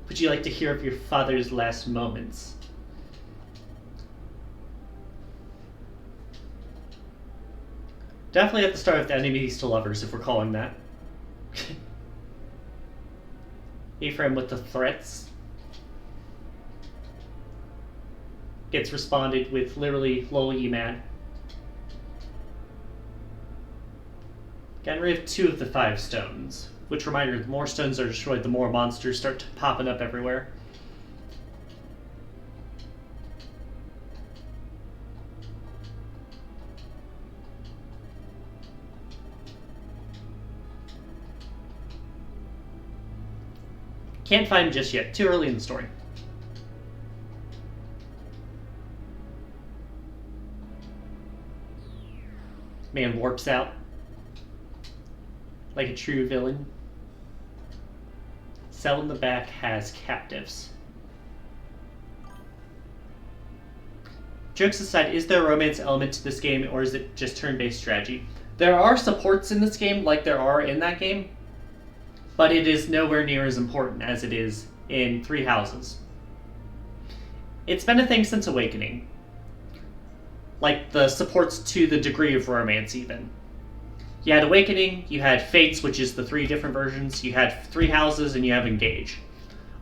Would you like to hear of your father's last moments? Definitely at the start of the Enemies to Lovers, if we're calling that. Ephraim with the threats. Gets responded with literally lol you mad. Getting rid of 2 of the 5 stones. Which reminder, the more stones are destroyed, the more monsters start popping up everywhere. Can't find him just yet. Too early in the story. Man warps out. Like a true villain. Cell in the back has captives. Jokes aside, is there a romance element to this game, or is it just turn-based strategy? There are supports in this game, like there are in that game, but it is nowhere near as important as it is in Three Houses. It's been a thing since Awakening. Like, the supports to the degree of romance, even. You had Awakening, you had Fates, which is the 3 different versions, you had Three Houses, and you have Engage.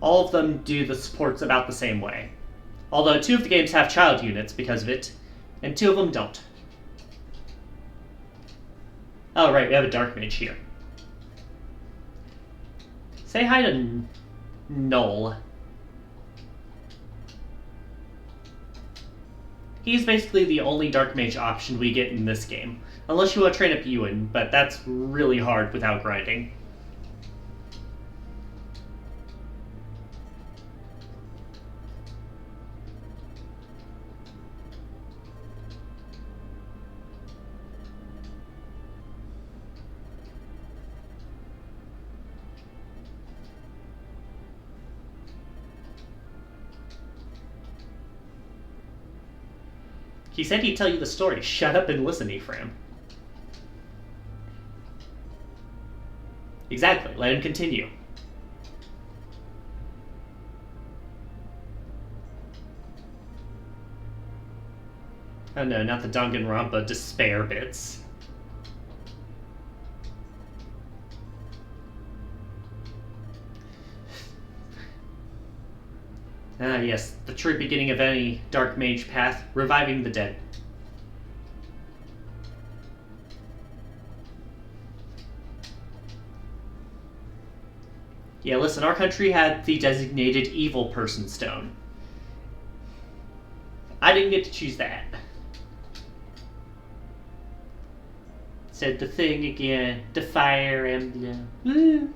All of them do the supports about the same way. Although 2 of the games have child units because of it, and 2 of them don't. Oh right, we have a Dark Mage here. Say hi to Null. He's basically the only Dark Mage option we get in this game. Unless you want to train up Ewan, but that's really hard without grinding. He said he'd tell you the story. Shut up and listen, Ephraim. Exactly. Let him continue. Oh no, not the Danganronpa despair bits. Ah, yes, the true beginning of any Dark Mage path, reviving the dead. Yeah, listen, our country had the designated evil person stone. I didn't get to choose that. Said the thing again, the Fire Emblem. Woo!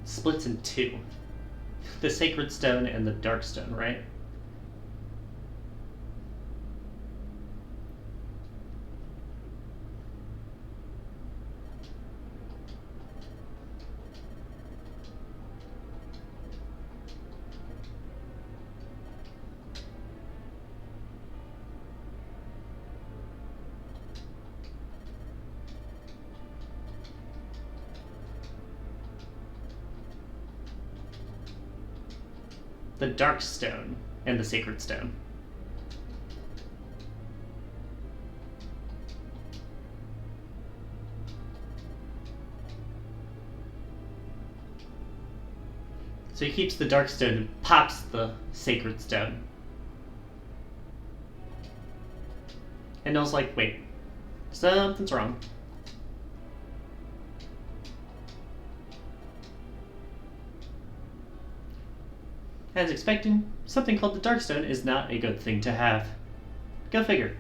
Splits in two. The Sacred Stone and the Dark Stone, right? The Dark Stone and the Sacred Stone. So he keeps the Dark Stone and pops the Sacred Stone. And Nell's like, wait, something's wrong. As expected, something called the Darkstone is not a good thing to have. Go figure.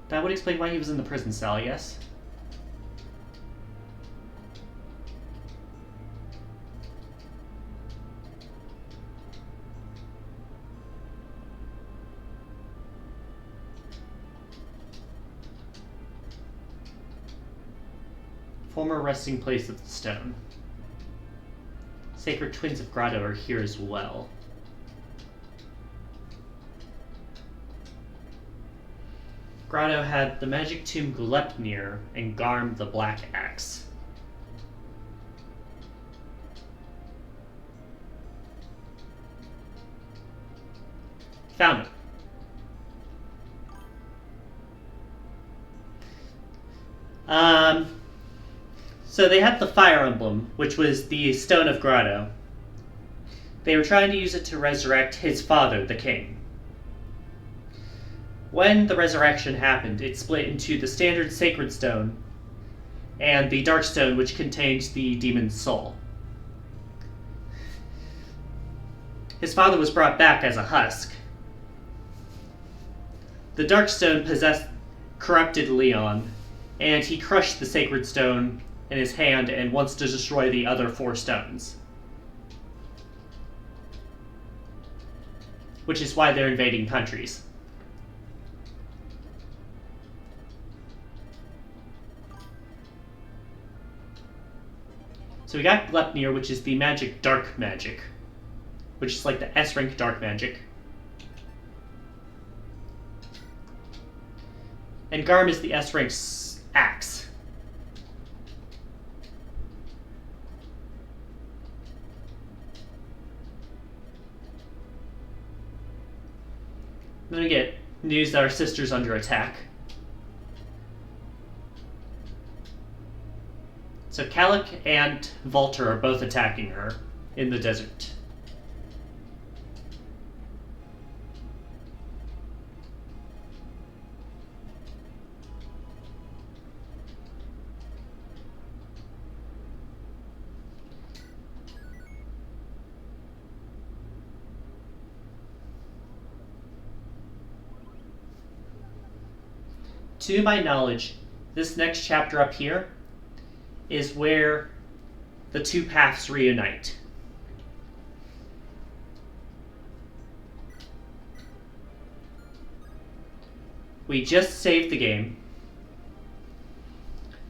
That would explain why he was in the prison cell, yes? Former resting place of the stone. Sacred twins of Grotto are here as well. Grotto had the magic tomb Glepnir and Garm the Black Axe. Found it. So they had the Fire Emblem, which was the Stone of Grotto. They were trying to use it to resurrect his father, the king. When the resurrection happened, it split into the standard Sacred Stone and the Dark Stone, which contained the demon's soul. His father was brought back as a husk. The Dark Stone corrupted Leon, and he crushed the Sacred Stone in his hand and wants to destroy the other 4 stones. Which is why they're invading countries. So we got Glepnir, which is the dark magic, which is like the S-rank dark magic. And Garm is the S-rank axe. Then we get news that our sister's under attack. So Calic and Volter are both attacking her in the desert. To my knowledge, this next chapter up here is where the two paths reunite. We just saved the game.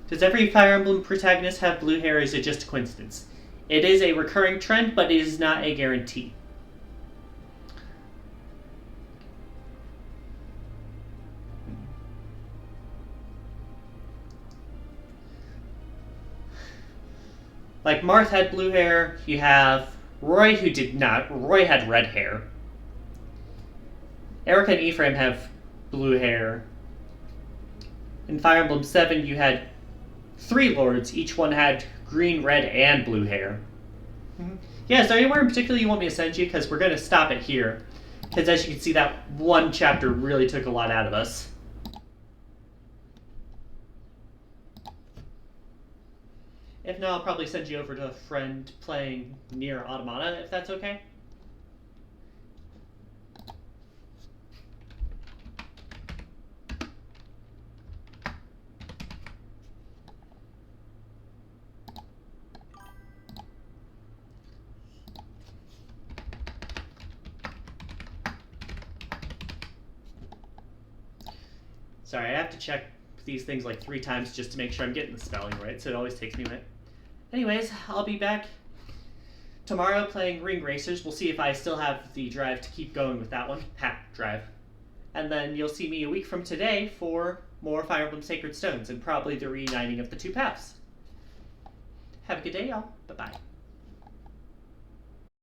Does every Fire Emblem protagonist have blue hair, or is it just a coincidence? It is a recurring trend, but it is not a guarantee. Like, Marth had blue hair. You have Roy, who did not. Roy had red hair. Erica and Ephraim have blue hair. In Fire Emblem 7, you had 3 lords. Each one had green, red, and blue hair. Mm-hmm. Yeah, is there anywhere in particular you want me to send you? Because we're going to stop it here. Because as you can see, that one chapter really took a lot out of us. If not, I'll probably send you over to a friend playing Nier Automata, if that's okay. Sorry, I have to check these things like 3 times just to make sure I'm getting the spelling right, so it always takes me a minute. Anyways, I'll be back tomorrow playing Ring Racers. We'll see if I still have the drive to keep going with that one. Drive. And then you'll see me a week from today for more Fire Emblem Sacred Stones and probably the reuniting of the two paths. Have a good day, y'all. Bye-bye.